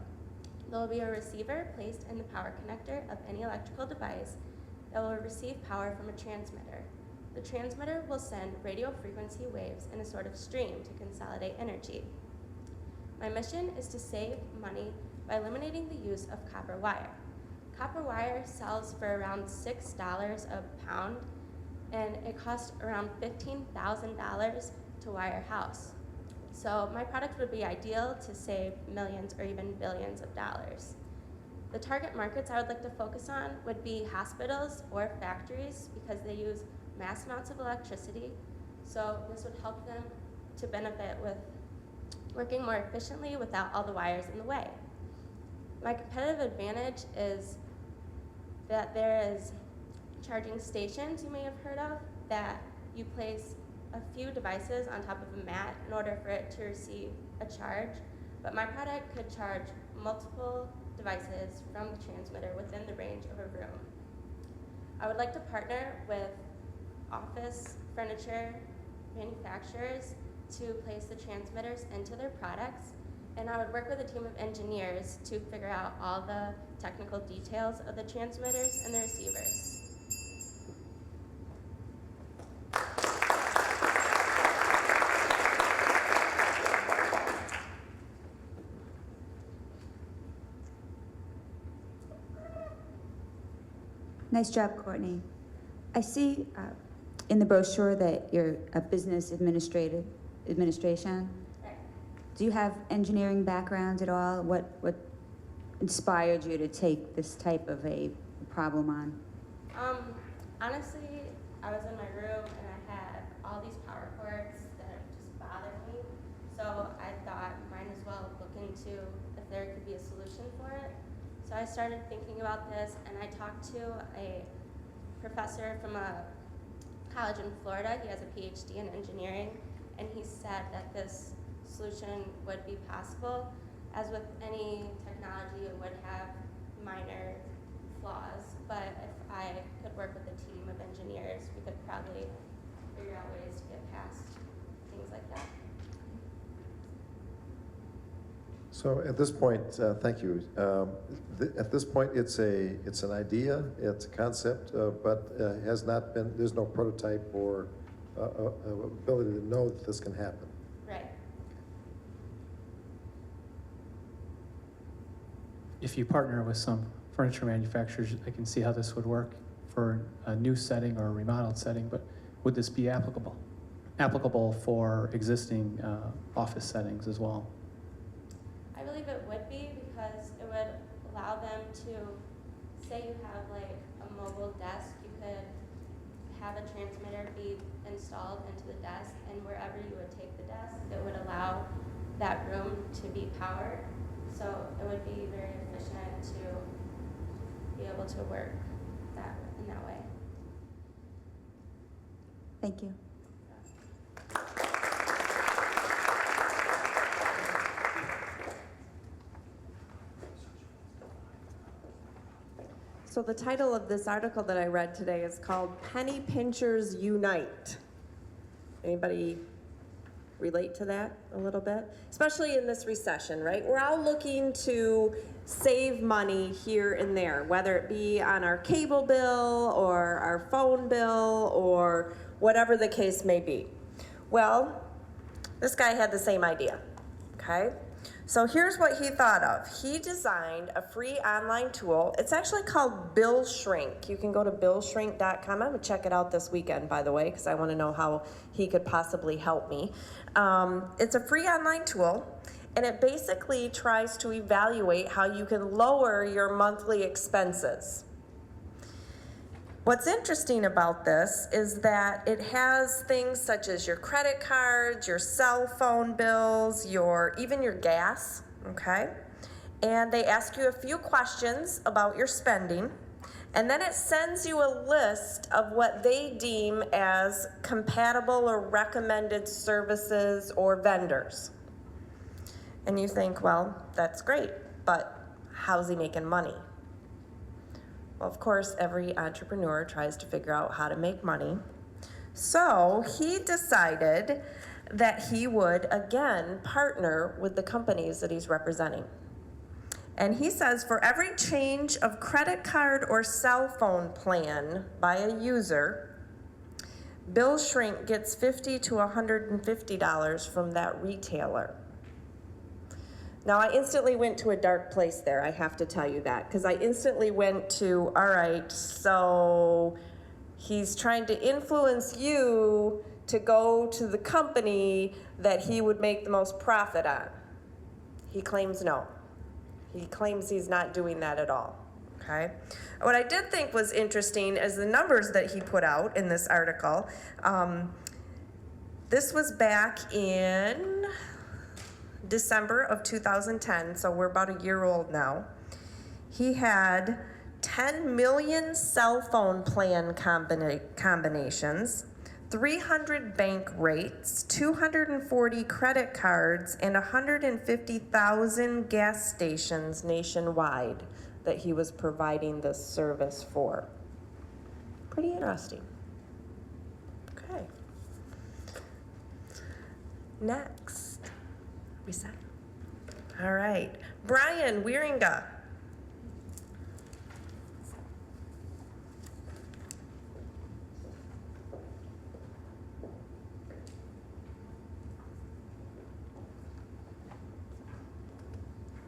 There will be a receiver placed in the power connector of any electrical device that will receive power from a transmitter. The transmitter will send radio frequency waves in a sort of stream to consolidate energy. My mission is to save money by eliminating the use of copper wire. Copper wire sells for around $6 a pound, and it costs around $15,000 to wire a house. So my product would be ideal to save millions or even billions of dollars. The target markets I would like to focus on would be hospitals or factories because they use mass amounts of electricity. So this would help them to benefit with working more efficiently without all the wires in the way. My competitive advantage is that there is charging stations you may have heard of that you place a few devices on top of a mat in order for it to receive a charge, but my product could charge multiple devices from the transmitter within the range of a room. I would like to partner with office furniture manufacturers to place the transmitters into their products, and I would work with a team of engineers to figure out all the technical details of the transmitters and the receivers. Nice job, Courtney. I see in the brochure that you're a business administration. Right. Do you have engineering background at all? What inspired you to take this type of a problem on? Honestly, I was in my room and I had all these power cords that just bothered me. So I thought might as well look into if there could be a solution for it. So I started thinking about this, and I talked to a professor from a college in Florida. He has a PhD in engineering, and he said that this solution would be possible. As with any technology, it would have minor flaws, but if I could work with a team of engineers, we could probably figure out ways to get past things like that. So at this point, thank you. At this point, it's an idea, it's a concept, but has not been. There's no prototype or ability to know that this can happen. Right. If you partner with some furniture manufacturers, I can see how this would work for a new setting or a remodeled setting, but would this be applicable for existing office settings as well? I believe it would be because it would allow them to, say you have like a mobile desk, you could have a transmitter be installed into the desk, and wherever you would take the desk, it would allow that room to be powered. So it would be very efficient to be able to work in that way. Thank you. So the title of this article that I read today is called Penny Pinchers Unite. Anybody relate to that a little bit? Especially in this recession, right? We're all looking to save money here and there, whether it be on our cable bill or our phone bill or whatever the case may be. Well, this guy had the same idea, okay? So here's what he thought of. He designed a free online tool. It's actually called Bill Shrink. You can go to billshrink.com. I'm gonna check it out this weekend, by the way, because I wanna know how he could possibly help me. It's a free online tool, and it basically tries to evaluate how you can lower your monthly expenses. What's interesting about this is that it has things such as your credit cards, your cell phone bills, even your gas, okay? And they ask you a few questions about your spending, and then it sends you a list of what they deem as compatible or recommended services or vendors. And you think, well, that's great, but how's he making money? Well, of course, every entrepreneur tries to figure out how to make money. So he decided that he would, again, partner with the companies that he's representing. And he says for every change of credit card or cell phone plan by a user, Bill Shrink gets $50 to $150 from that retailer. Now, I instantly went to a dark place there, I have to tell you that, because I instantly went to, all right, so he's trying to influence you to go to the company that he would make the most profit on. He claims no. He claims he's not doing that at all, okay? What I did think was interesting is the numbers that he put out in this article. This was back in December of 2010, so we're about a year old now. He had 10 million cell phone plan combinations, 300 bank rates, 240 credit cards, and 150,000 gas stations nationwide that he was providing this service for. Pretty interesting. Okay. Next. Reset. All right, Brian Wieringa.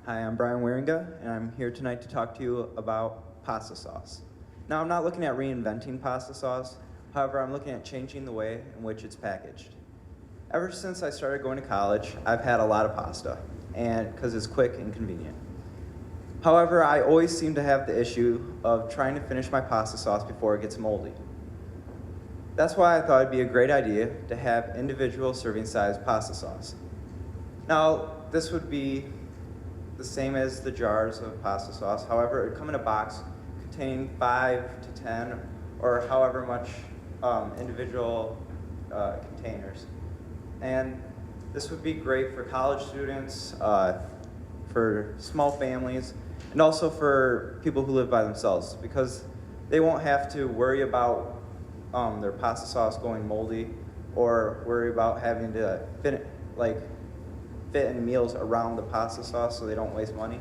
Hi, I'm Brian Wieringa, and I'm here tonight to talk to you about pasta sauce. Now, I'm not looking at reinventing pasta sauce. However, I'm looking at changing the way in which it's packaged. Ever since I started going to college, I've had a lot of pasta, and because it's quick and convenient. However, I always seem to have the issue of trying to finish my pasta sauce before it gets moldy. That's why I thought it'd be a great idea to have individual serving size pasta sauce. Now, this would be the same as the jars of pasta sauce. However, it would come in a box containing 5 to 10 or however much individual containers. And this would be great for college students, for small families, and also for people who live by themselves, because they won't have to worry about their pasta sauce going moldy or worry about having to fit in meals around the pasta sauce so they don't waste money.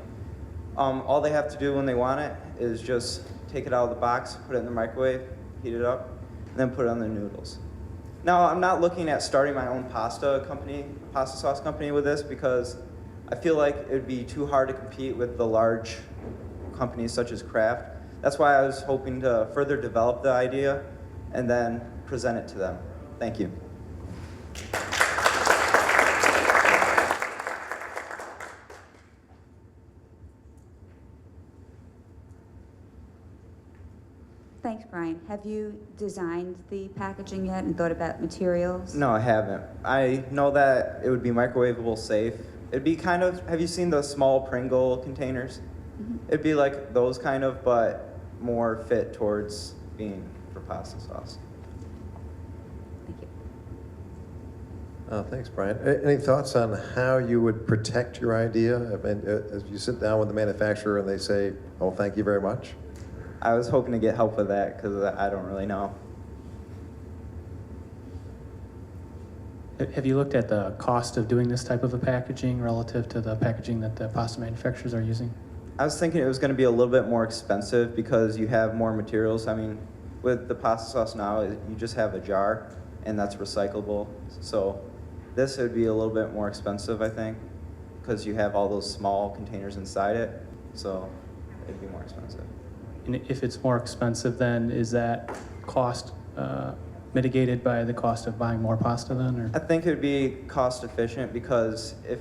All they have to do when they want it is just take it out of the box, put it in the microwave, heat it up, and then put it on the noodles. Now, I'm not looking at starting my own pasta sauce company with this, because I feel like it would be too hard to compete with the large companies such as Kraft. That's why I was hoping to further develop the idea and then present it to them. Thank you. Thanks, Brian. Have you designed the packaging yet and thought about materials? No, I haven't. I know that it would be microwavable safe. It'd be kind of, have you seen the small Pringle containers? Mm-hmm. It'd be like those kind of, but more fit towards being for pasta sauce. Thank you. Thanks, Brian. Any thoughts on how you would protect your idea? I mean, as you sit down with the manufacturer and they say, oh, thank you very much? I was hoping to get help with that because I don't really know. Have you looked at the cost of doing this type of a packaging relative to the packaging that the pasta manufacturers are using? I was thinking it was going to be a little bit more expensive because you have more materials. I mean, with the pasta sauce now, you just have a jar, and that's recyclable. So this would be a little bit more expensive, I think, because you have all those small containers inside it. So it'd be more expensive. And if it's more expensive, then is that cost mitigated by the cost of buying more pasta then? Or? I think it would be cost efficient because if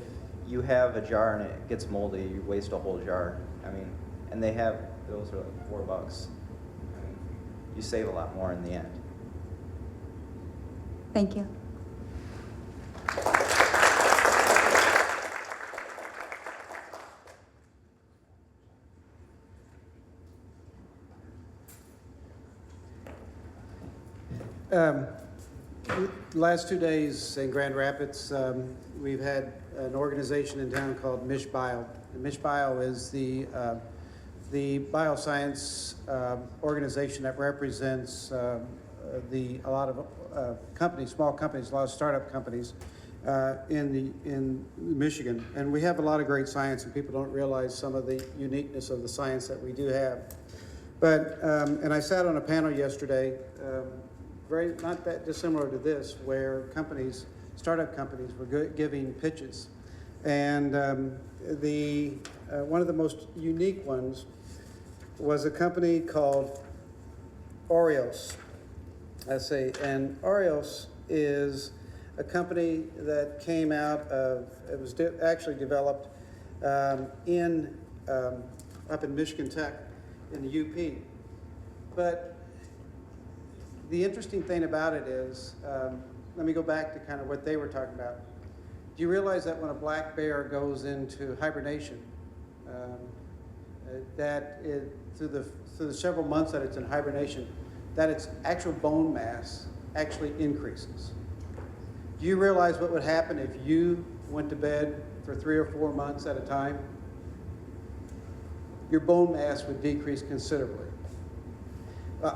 you have a jar and it gets moldy, you waste a whole jar. I mean, and those are like $4. I mean, you save a lot more in the end. Thank you. Last 2 days in Grand Rapids, we've had an organization in town called MishBio. And MishBio is the bioscience organization that represents a lot of companies, small companies, a lot of startup companies in Michigan. And we have a lot of great science, and people don't realize some of the uniqueness of the science that we do have. But, and I sat on a panel yesterday, not that dissimilar to this, where startup companies were giving pitches. And one of the most unique ones was a company called Oreos. And Oreos is a company that came out of, it was actually developed up in Michigan Tech in the UP. But the interesting thing about it is, let me go back to kind of what they were talking about. Do you realize that when a black bear goes into hibernation, through the several months that it's in hibernation, that its actual bone mass actually increases? Do you realize what would happen if you went to bed for 3 or 4 months at a time? Your bone mass would decrease considerably.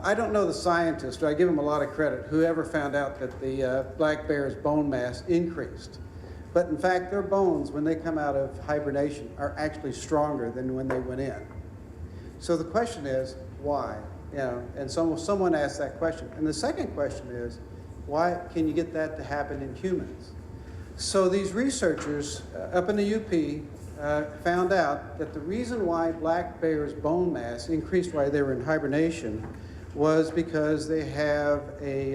I don't know the scientist, but I give him a lot of credit, whoever found out that the black bear's bone mass increased. But in fact, their bones, when they come out of hibernation, are actually stronger than when they went in. So the question is, why? And someone asked that question. And the second question is, why can you get that to happen in humans? So these researchers up in the UP found out that the reason why black bears' bone mass increased while they were in hibernation was because they have a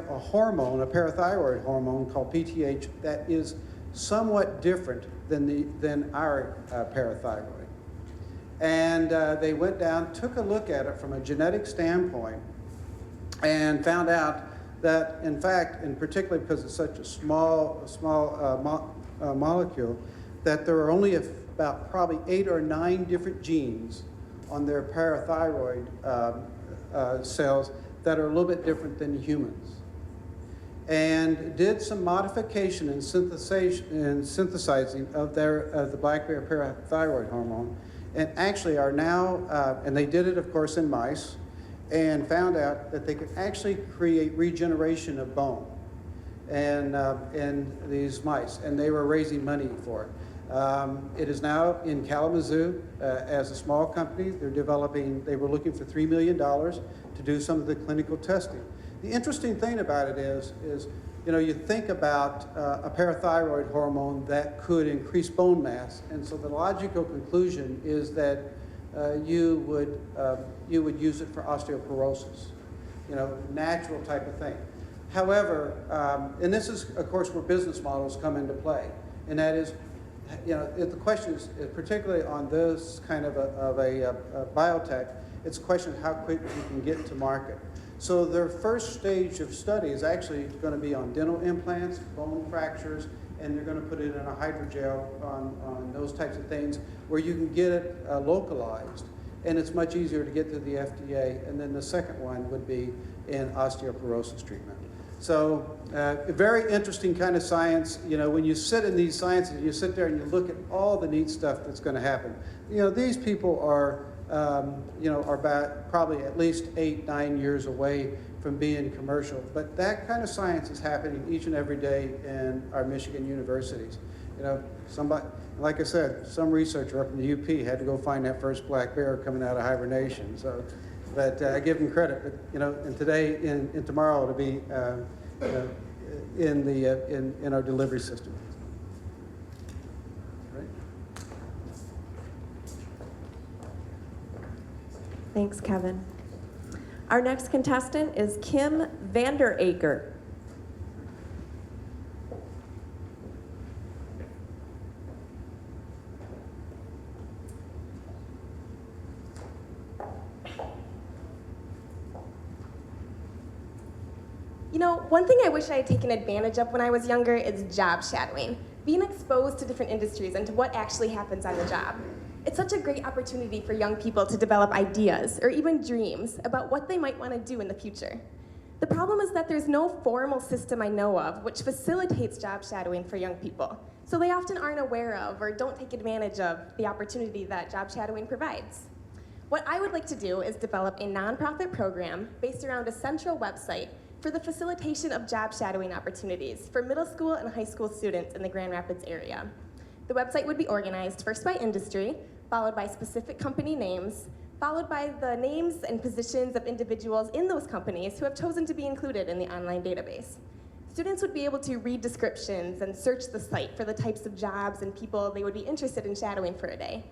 hormone, a parathyroid hormone called PTH, that is somewhat different than our parathyroid. And they went down, took a look at it from a genetic standpoint, and found out that, in fact, and particularly because it's such a small molecule, that there are only about probably 8 or 9 different genes on their parathyroid cells that are a little bit different than humans. And did some modification and synthesizing of the black bear parathyroid hormone, and actually are now, and they did it, of course, in mice, and found out that they could actually create regeneration of bone in these mice, and they were raising money for it. It is now in Kalamazoo as a small company. They were looking for $3 million to do some of the clinical testing. The interesting thing about it is you think about a parathyroid hormone that could increase bone mass, and so the logical conclusion is that you would use it for osteoporosis, natural type of thing. However, and this is, of course, where business models come into play, and that is, the question is, particularly on this kind of a biotech, it's a question of how quick you can get to market. So their first stage of study is actually going to be on dental implants, bone fractures, and they're going to put it in a hydrogel on those types of things where you can get it localized, and it's much easier to get to the FDA. And then the second one would be in osteoporosis treatment. So very interesting kind of science. When you sit in these sciences, you sit there and you look at all the neat stuff that's going to happen. These people are are probably at least 8, 9 years away from being commercial. But that kind of science is happening each and every day in our Michigan universities. Somebody, like I said, some researcher up in the UP had to go find that first black bear coming out of hibernation. So, but I give them credit. But, and today and tomorrow it'll be in our delivery system. Right? Thanks, Kevin. Our next contestant is Kim Vanderaker. One thing I wish I had taken advantage of when I was younger is job shadowing, being exposed to different industries and to what actually happens on the job. It's such a great opportunity for young people to develop ideas or even dreams about what they might want to do in the future. The problem is that there's no formal system I know of which facilitates job shadowing for young people, so they often aren't aware of or don't take advantage of the opportunity that job shadowing provides. What I would like to do is develop a nonprofit program based around a central website for the facilitation of job shadowing opportunities for middle school and high school students in the Grand Rapids area. The website would be organized first by industry, followed by specific company names, followed by the names and positions of individuals in those companies who have chosen to be included in the online database. Students would be able to read descriptions and search the site for the types of jobs and people they would be interested in shadowing for a day.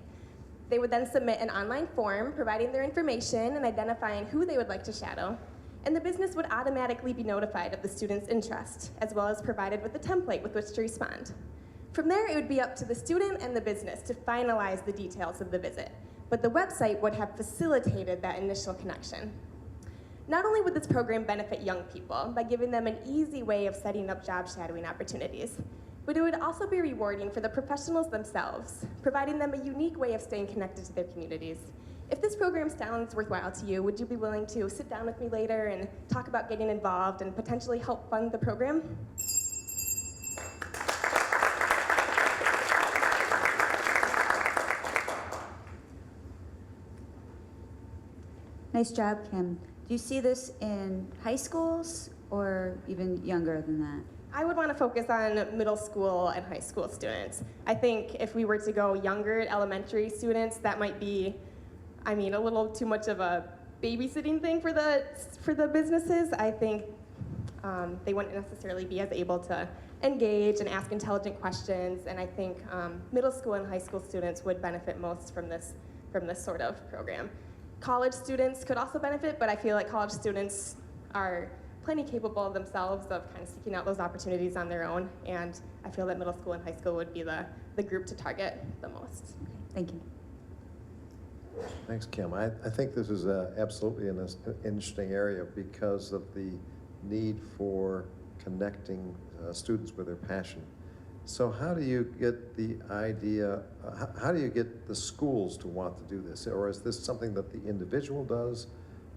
They would then submit an online form providing their information and identifying who they would like to shadow, and the business would automatically be notified of the student's interest, as well as provided with a template with which to respond. From there, it would be up to the student and the business to finalize the details of the visit, but the website would have facilitated that initial connection. Not only would this program benefit young people by giving them an easy way of setting up job shadowing opportunities, but it would also be rewarding for the professionals themselves, providing them a unique way of staying connected to their communities. If this program sounds worthwhile to you, would you be willing to sit down with me later and talk about getting involved and potentially help fund the program? Nice job, Kim. Do you see this in high schools or even younger than that? I would want to focus on middle school and high school students. I think if we were to go younger, elementary students, that might be, a little too much of a babysitting thing for the businesses. I think they wouldn't necessarily be as able to engage and ask intelligent questions, and I think middle school and high school students would benefit most from this sort of program. College students could also benefit, but I feel like college students are plenty capable themselves of kind of seeking out those opportunities on their own, and I feel that middle school and high school would be the group to target the most. Thank you. Thanks, Kim. I think this is absolutely an interesting area because of the need for connecting students with their passion. So how do you get the idea, how do you get the schools to want to do this? Or is this something that the individual does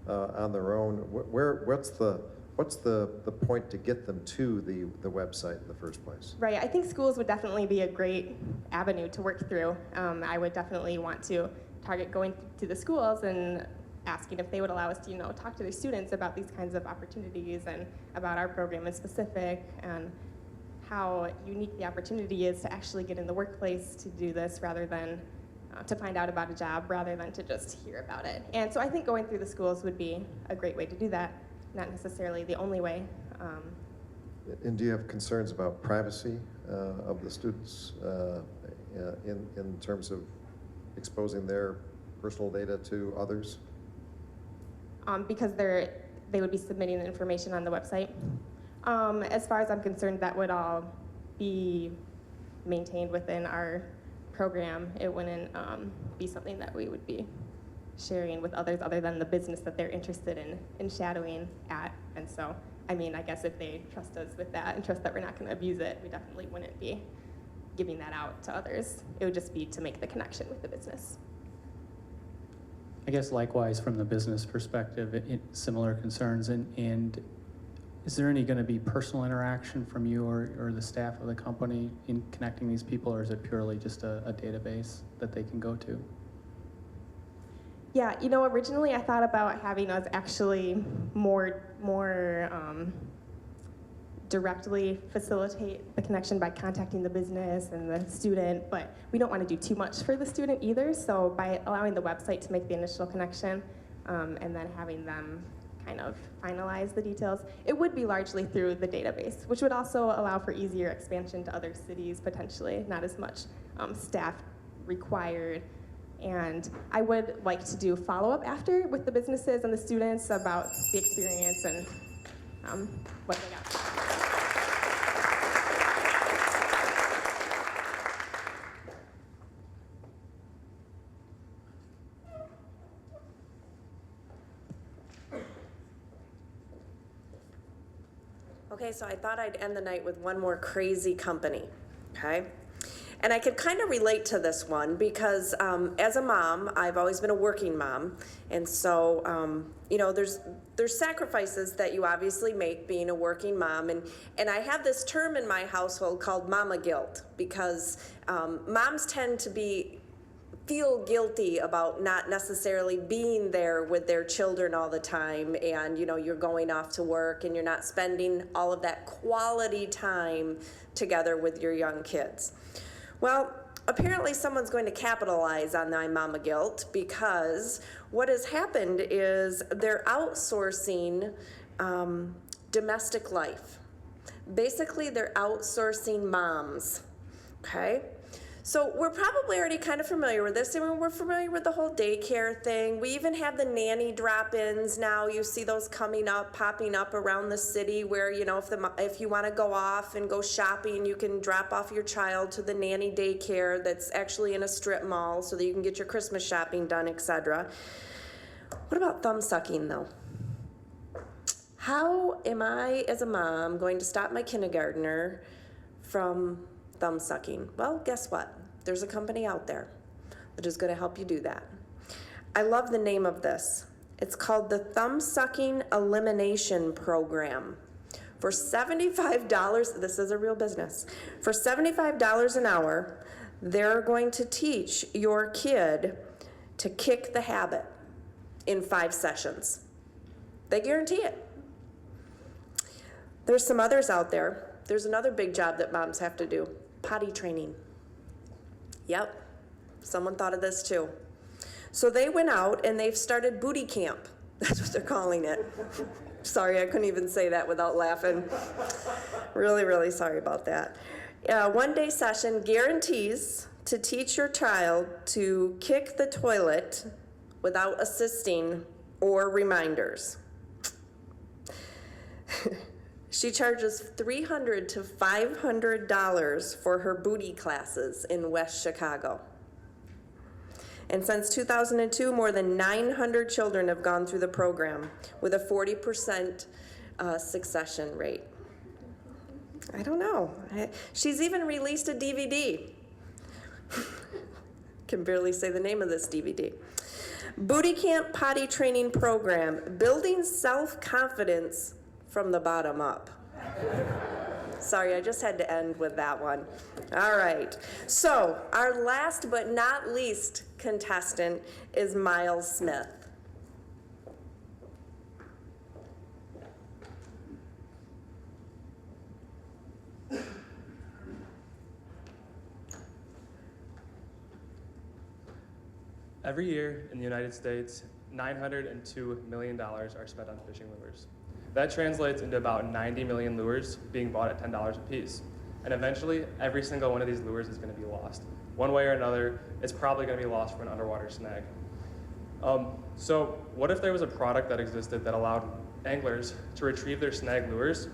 on their own? What's the point to get them to the website in the first place? Right, I think schools would definitely be a great avenue to work through. I would definitely want to target going to the schools and asking if they would allow us to, talk to their students about these kinds of opportunities and about our program in specific and how unique the opportunity is to actually get in the workplace to do this rather than to find out about a job rather than to just hear about it. And so I think going through the schools would be a great way to do that, not necessarily the only way. And do you have concerns about privacy of the students in terms of exposing their personal data to others? Because they would be submitting the information on the website. As far as I'm concerned, that would all be maintained within our program. It wouldn't be something that we would be sharing with others other than the business that they're interested in shadowing at. And so, I guess if they trust us with that and trust that we're not going to abuse it, we definitely wouldn't be giving that out to others. It would just be to make the connection with the business. I guess likewise from the business perspective, similar concerns. And is there any going to be personal interaction from you or the staff of the company in connecting these people, or is it purely just a database that they can go to? Yeah, you know, originally I thought about having us actually more directly facilitate the connection by contacting the business and the student, but we don't want to do too much for the student either. So by allowing the website to make the initial connection and then having them kind of finalize the details, it would be largely through the database, which would also allow for easier expansion to other cities potentially, not as much staff required. And I would like to do follow-up after with the businesses and the students about the experience and what they got. Okay, so I thought I'd end the night with one more crazy company, okay? And I could kind of relate to this one because as a mom, I've always been a working mom. And so, you know, there's sacrifices that you obviously make being a working mom. And I have this term in my household called mama guilt because moms tend to feel guilty about not necessarily being there with their children all the time, and you know, you're going off to work and you're not spending all of that quality time together with your young kids. Well, apparently someone's going to capitalize on my mama guilt because what has happened is they're outsourcing domestic life. Basically, they're outsourcing moms, okay? So we're probably already kind of familiar with this. I mean, we're familiar with the whole daycare thing. We even have the nanny drop-ins now. You see those popping up around the city where, you know, if you want to go off and go shopping, you can drop off your child to the nanny daycare that's actually in a strip mall so that you can get your Christmas shopping done, etc. What about thumb sucking, though? How am I, as a mom, going to stop my kindergartner from thumb sucking? Well, guess what? There's a company out there that is going to help you do that. I love the name of this. It's called the Thumb Sucking Elimination Program. For $75, this is a real business. For $75 an hour, they're going to teach your kid to kick the habit in 5 sessions. They guarantee it. There's some others out there. There's another big job that moms have to do. Potty training. Yep, someone thought of this too. So they went out and they've started booty camp. That's what they're calling it. Sorry, I couldn't even say that without laughing. Really, really sorry about that. 1-day session guarantees to teach your child to kick the toilet without assisting or reminders. She charges $300 to $500 for her booty classes in West Chicago. And since 2002, more than 900 children have gone through the program with a 40% succession rate. I don't know. She's even released a DVD. Can barely say the name of this DVD. Booty Camp Potty Training Program, Building Self-Confidence from the Bottom Up. Sorry, I just had to end with that one. All right. So our last but not least contestant is Miles Smith. Every year in the United States, $902 million are spent on fishing lures. That translates into about 90 million lures being bought at $10 a piece. And eventually, every single one of these lures is going to be lost. One way or another, it's probably going to be lost from an underwater snag. So what if there was a product that existed that allowed anglers to retrieve their snag lures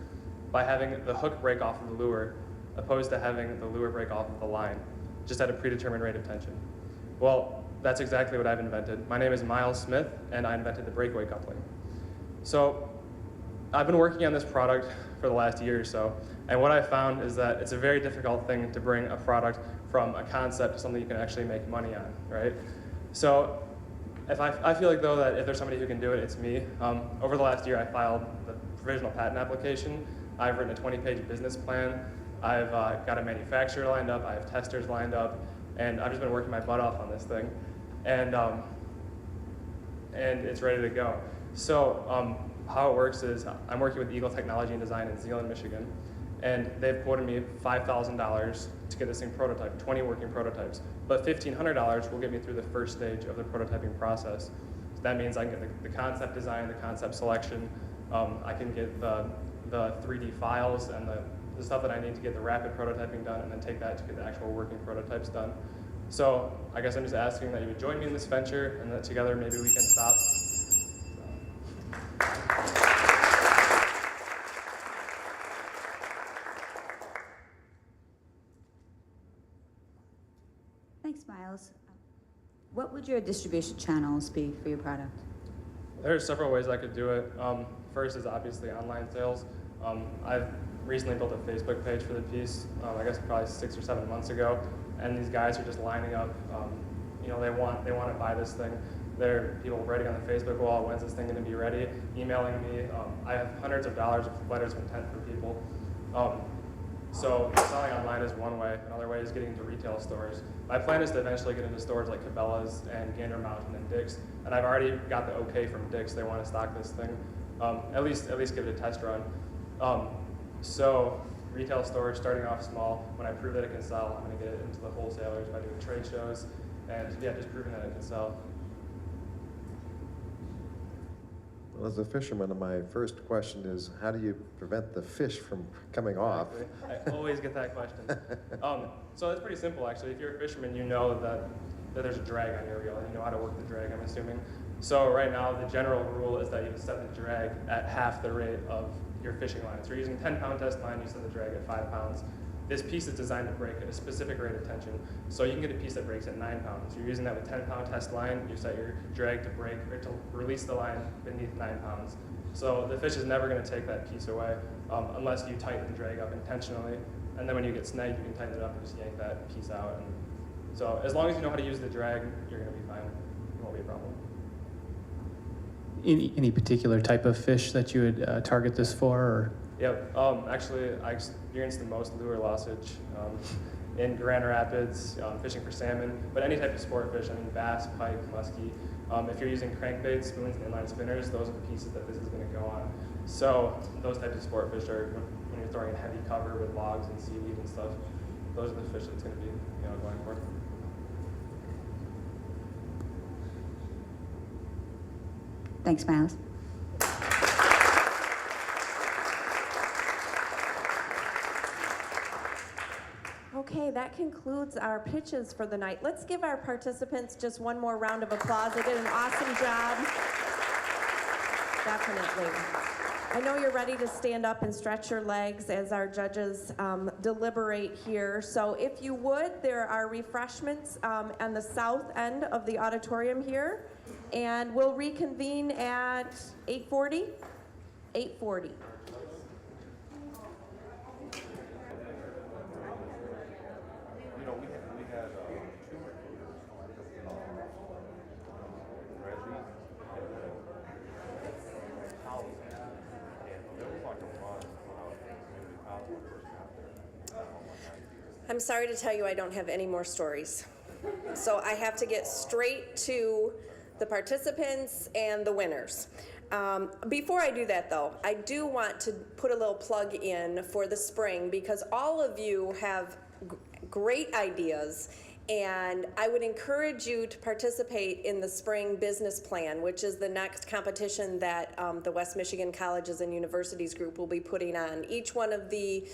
by having the hook break off of the lure, opposed to having the lure break off of the line, just at a predetermined rate of tension? Well, that's exactly what I've invented. My name is Miles Smith, and I invented the breakaway coupling. So I've been working on this product for the last year or so, and what I found is that it's a very difficult thing to bring a product from a concept to something you can actually make money on, right? So I feel like, though, that if there's somebody who can do it, it's me. Over the last year, I filed the provisional patent application. I've written a 20-page business plan. I've got a manufacturer lined up. I have testers lined up, and I've just been working my butt off on this thing. And and it's ready to go. So how it works is I'm working with Eagle Technology and Design in Zeeland, Michigan, and they've quoted me $5,000 to get this thing prototyped, 20 working prototypes. But $1,500 will get me through the first stage of the prototyping process. So that means I can get the concept design, the concept selection, I can get the 3D files and the stuff that I need to get the rapid prototyping done, and then take that to get the actual working prototypes done. So I guess I'm just asking that you would join me in this venture, and that together maybe we can stop. Thanks, Miles. What would your distribution channels be for your product? There are several ways I could do it. First is obviously online sales. I've recently built a Facebook page for the piece, I guess probably 6 or 7 months ago, and these guys are just lining up. You know, they want to buy this thing. There are people writing on the Facebook wall, when's this thing going to be ready, emailing me. I have hundreds of dollars of letters of intent for people. So selling online is one way. Another way is getting into retail stores. My plan is to eventually get into stores like Cabela's and Gander Mountain and Dick's, and I've already got the okay from Dick's. They want to stock this thing. At least give it a test run. So retail stores, starting off small. When I prove that it can sell, I'm going to get it into the wholesalers by doing trade shows, and yeah, just proving that it can sell. Well, as a fisherman, my first question is, how do you prevent the fish from coming off? I always get that question. So it's pretty simple, actually. If you're a fisherman, you know that there's a drag on your reel, and you know how to work the drag, I'm assuming. So right now, the general rule is that you set the drag at half the rate of your fishing line. So you're using 10-pound test line, you set the drag at 5 pounds. This piece is designed to break at a specific rate of tension. So you can get a piece that breaks at 9 pounds. You're using that with 10-pound test line, you set your drag to break or to release the line beneath 9 pounds. So the fish is never going to take that piece away unless you tighten the drag up intentionally. And then when you get snagged, you can tighten it up and just yank that piece out. And so as long as you know how to use the drag, you're going to be fine. It won't be a problem. Any particular type of fish that you would target this for? Or? Yep. Actually, I experienced the most lure lossage in Grand Rapids, fishing for salmon, but any type of sport fish. I mean, bass, pike, muskie. If you're using crankbait, spoons, and inline spinners, those are the pieces that this is going to go on. So those types of sport fish are when you're throwing in heavy cover with logs and seaweed and stuff. Those are the fish that's going to be going for. Thanks, Miles. Okay, that concludes our pitches for the night. Let's give our participants just one more round of applause. They did an awesome job. Definitely. I know you're ready to stand up and stretch your legs as our judges deliberate here. So if you would, there are refreshments on the south end of the auditorium here. And we'll reconvene at 8:40? 8:40. I'm sorry to tell you I don't have any more stories. So I have to get straight to the participants and the winners. Before I do that though, I do want to put a little plug in for the spring because all of you have great ideas, and I would encourage you to participate in the Spring Business Plan, which is the next competition that the West Michigan Colleges and Universities group will be putting on. Each one of the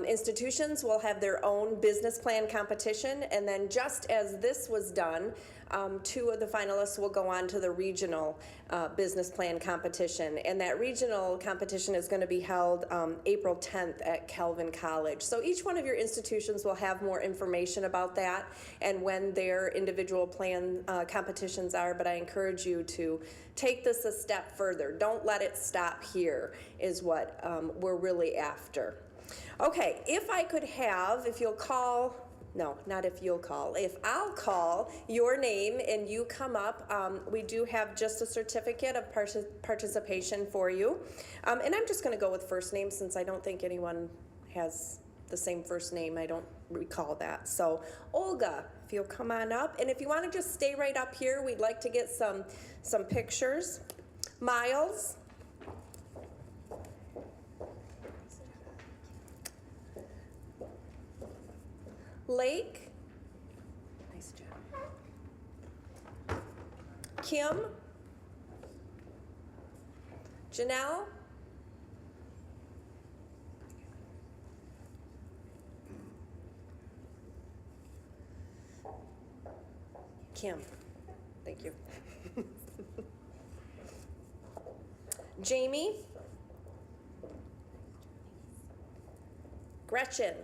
institutions will have their own business plan competition, and then just as this was done, 2 of the finalists will go on to the regional business plan competition, and that regional competition is going to be held April 10th at Calvin College. So each one of your institutions will have more information about that and when their individual plan competitions are, but I encourage you to take this a step further. Don't let it stop here is what we're really after. Okay, if I could have, if you'll call, no, not if you'll call. If I'll call your name and you come up, we do have just a certificate of participation for you. And I'm just going to go with first name since I don't think anyone has the same first name. I don't recall that. So, Olga, if you'll come on up. And if you want to just stay right up here, we'd like to get some pictures. Miles. Lake. Nice job. Kim. Janelle. Kim. Thank you. Jamie. Gretchen.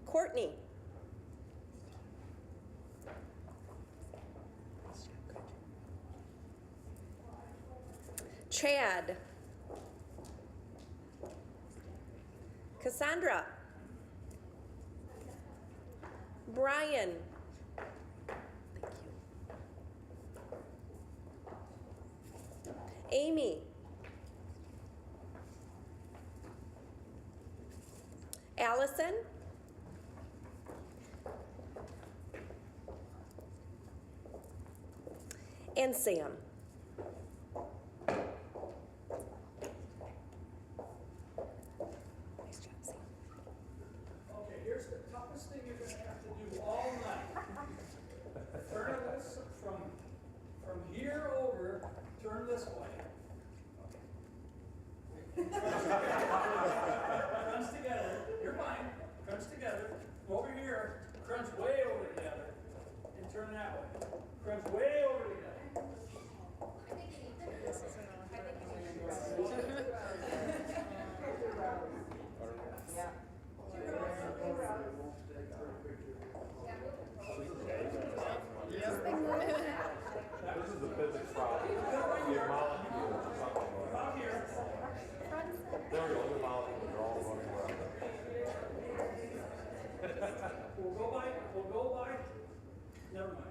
Courtney. Chad. Cassandra. Brian. Thank you. Amy. Allison. And Sam. Nice job, Sam. Okay, here's the toughest thing you're going to have to do all night. Turn this from here over, turn this way. Crunch together. You're fine. Crunch together. Over here. Crunch way over together. And turn that way. Crunch way over together. This is the physics problem. The molecules or something like that. There we go, the molecules are all running around. We'll go by. Never mind.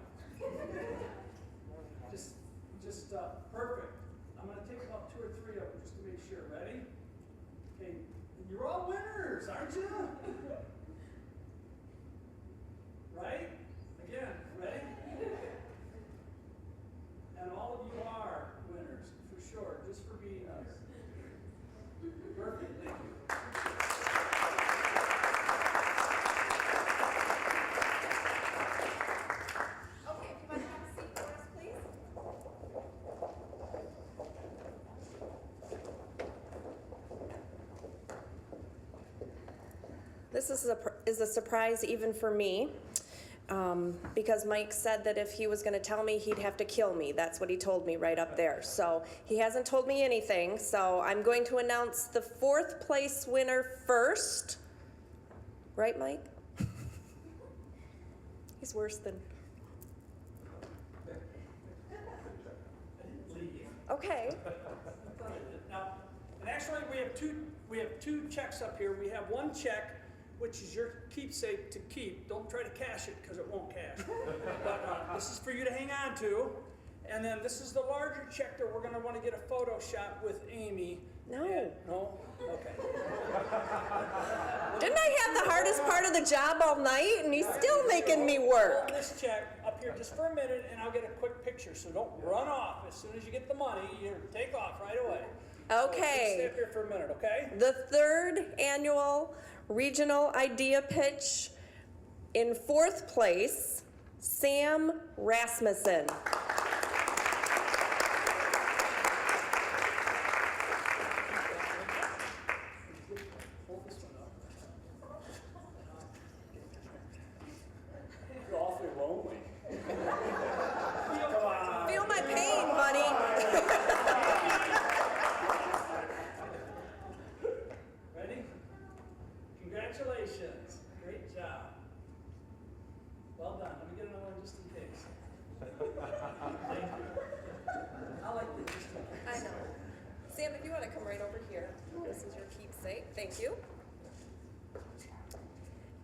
Just perfect. I'm going to take about 2 or 3 of them just to make sure. Ready? Okay, you're all winners, aren't you? Right? Again, ready? And all of you are winners, for sure, just for being us. Perfect, thank you. Okay, if you want to have a seat for us, please. This is a surprise even for me. Because Mike said that if he was going to tell me, he'd have to kill me. That's what he told me right up there. So he hasn't told me anything. So I'm going to announce the 4th place winner first. Right, Mike? He's worse than... Okay. Now, and actually we have two checks up here. We have one check, which is your keepsake to keep. Don't try to cash it because it won't cash. But this is for you to hang on to. And then this is the larger check that we're going to want to get a photo shot with Amy. No. No? Okay. Didn't I have the hardest part of the job all night, and he's still making me work? Hold this check up here just for a minute, and I'll get a quick picture. So don't run off. As soon as you get the money, you take off right away. Okay. So stay up here for a minute, okay? The 3rd annual regional idea pitch. In 4th place, Sam Rasmussen. You're awfully lonely. Feel my pain, buddy. Ready? Congratulations. Great job. Well done. Let me get another one just in case. Thank you. I like this just in case. I know. Sam, if you want to come right over here. This is your keepsake. Thank you.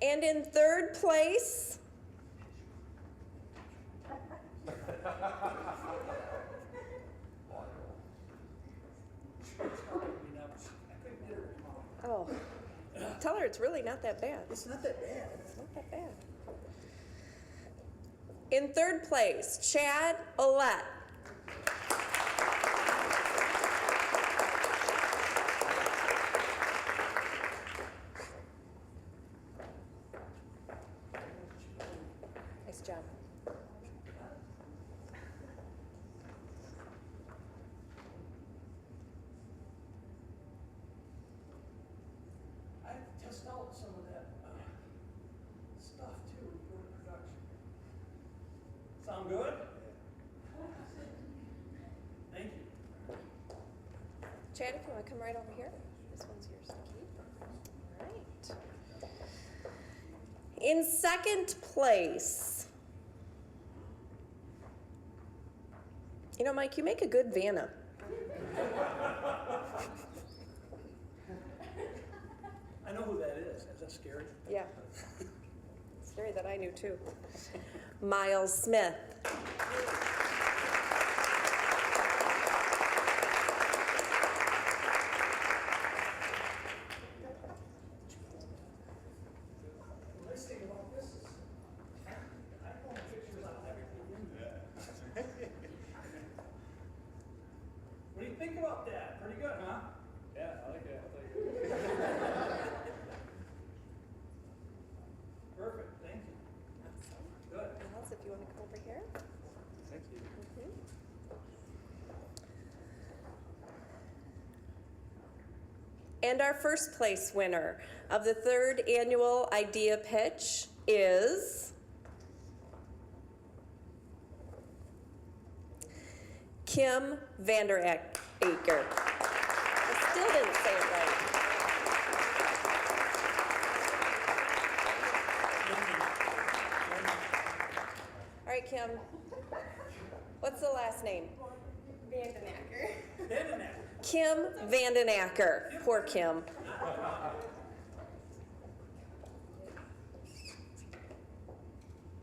And in 3rd place, tell her it's really not that bad. It's not that bad. It's not that bad. In third place, Chad Olet. Nice job. I have to test out some of that stuff too when you go to production. Sound good? Thank you. Chad, if you want to come right over here. This one's yours to keep. All right. In second place, you know, Mike, you make a good Vanna. I know who that is. Is that scary? Yeah. Scary that I knew too. Miles Smith. The nice thing about this is I own pictures on everything in there. What do you think about that? Pretty good, huh? Yeah, I like it. I'll take it. Perfect. Thank you. Good. Miles, if you want to come over here. Thank you. And our first place winner of the third annual Idea Pitch is Kim Vanderaker. I still didn't say it right. All right, Kim. What's the last name? Vandenacker. Vandenacker. Kim Vandenacker. Poor Kim.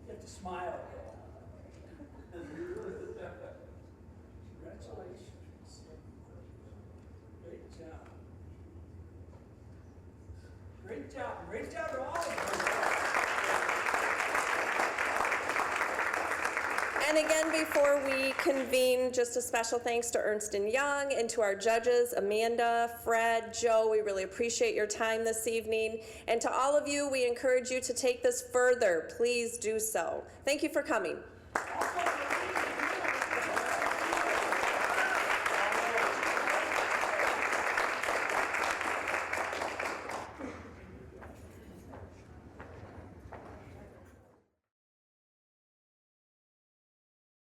You have to smile. Congratulations. Great job. Great job. Great job to all of you. And again, before we convene, just a special thanks to Ernst & Young and to our judges, Amanda, Fred, Joe. We really appreciate your time this evening. And to all of you, we encourage you to take this further. Please do so. Thank you for coming. Also,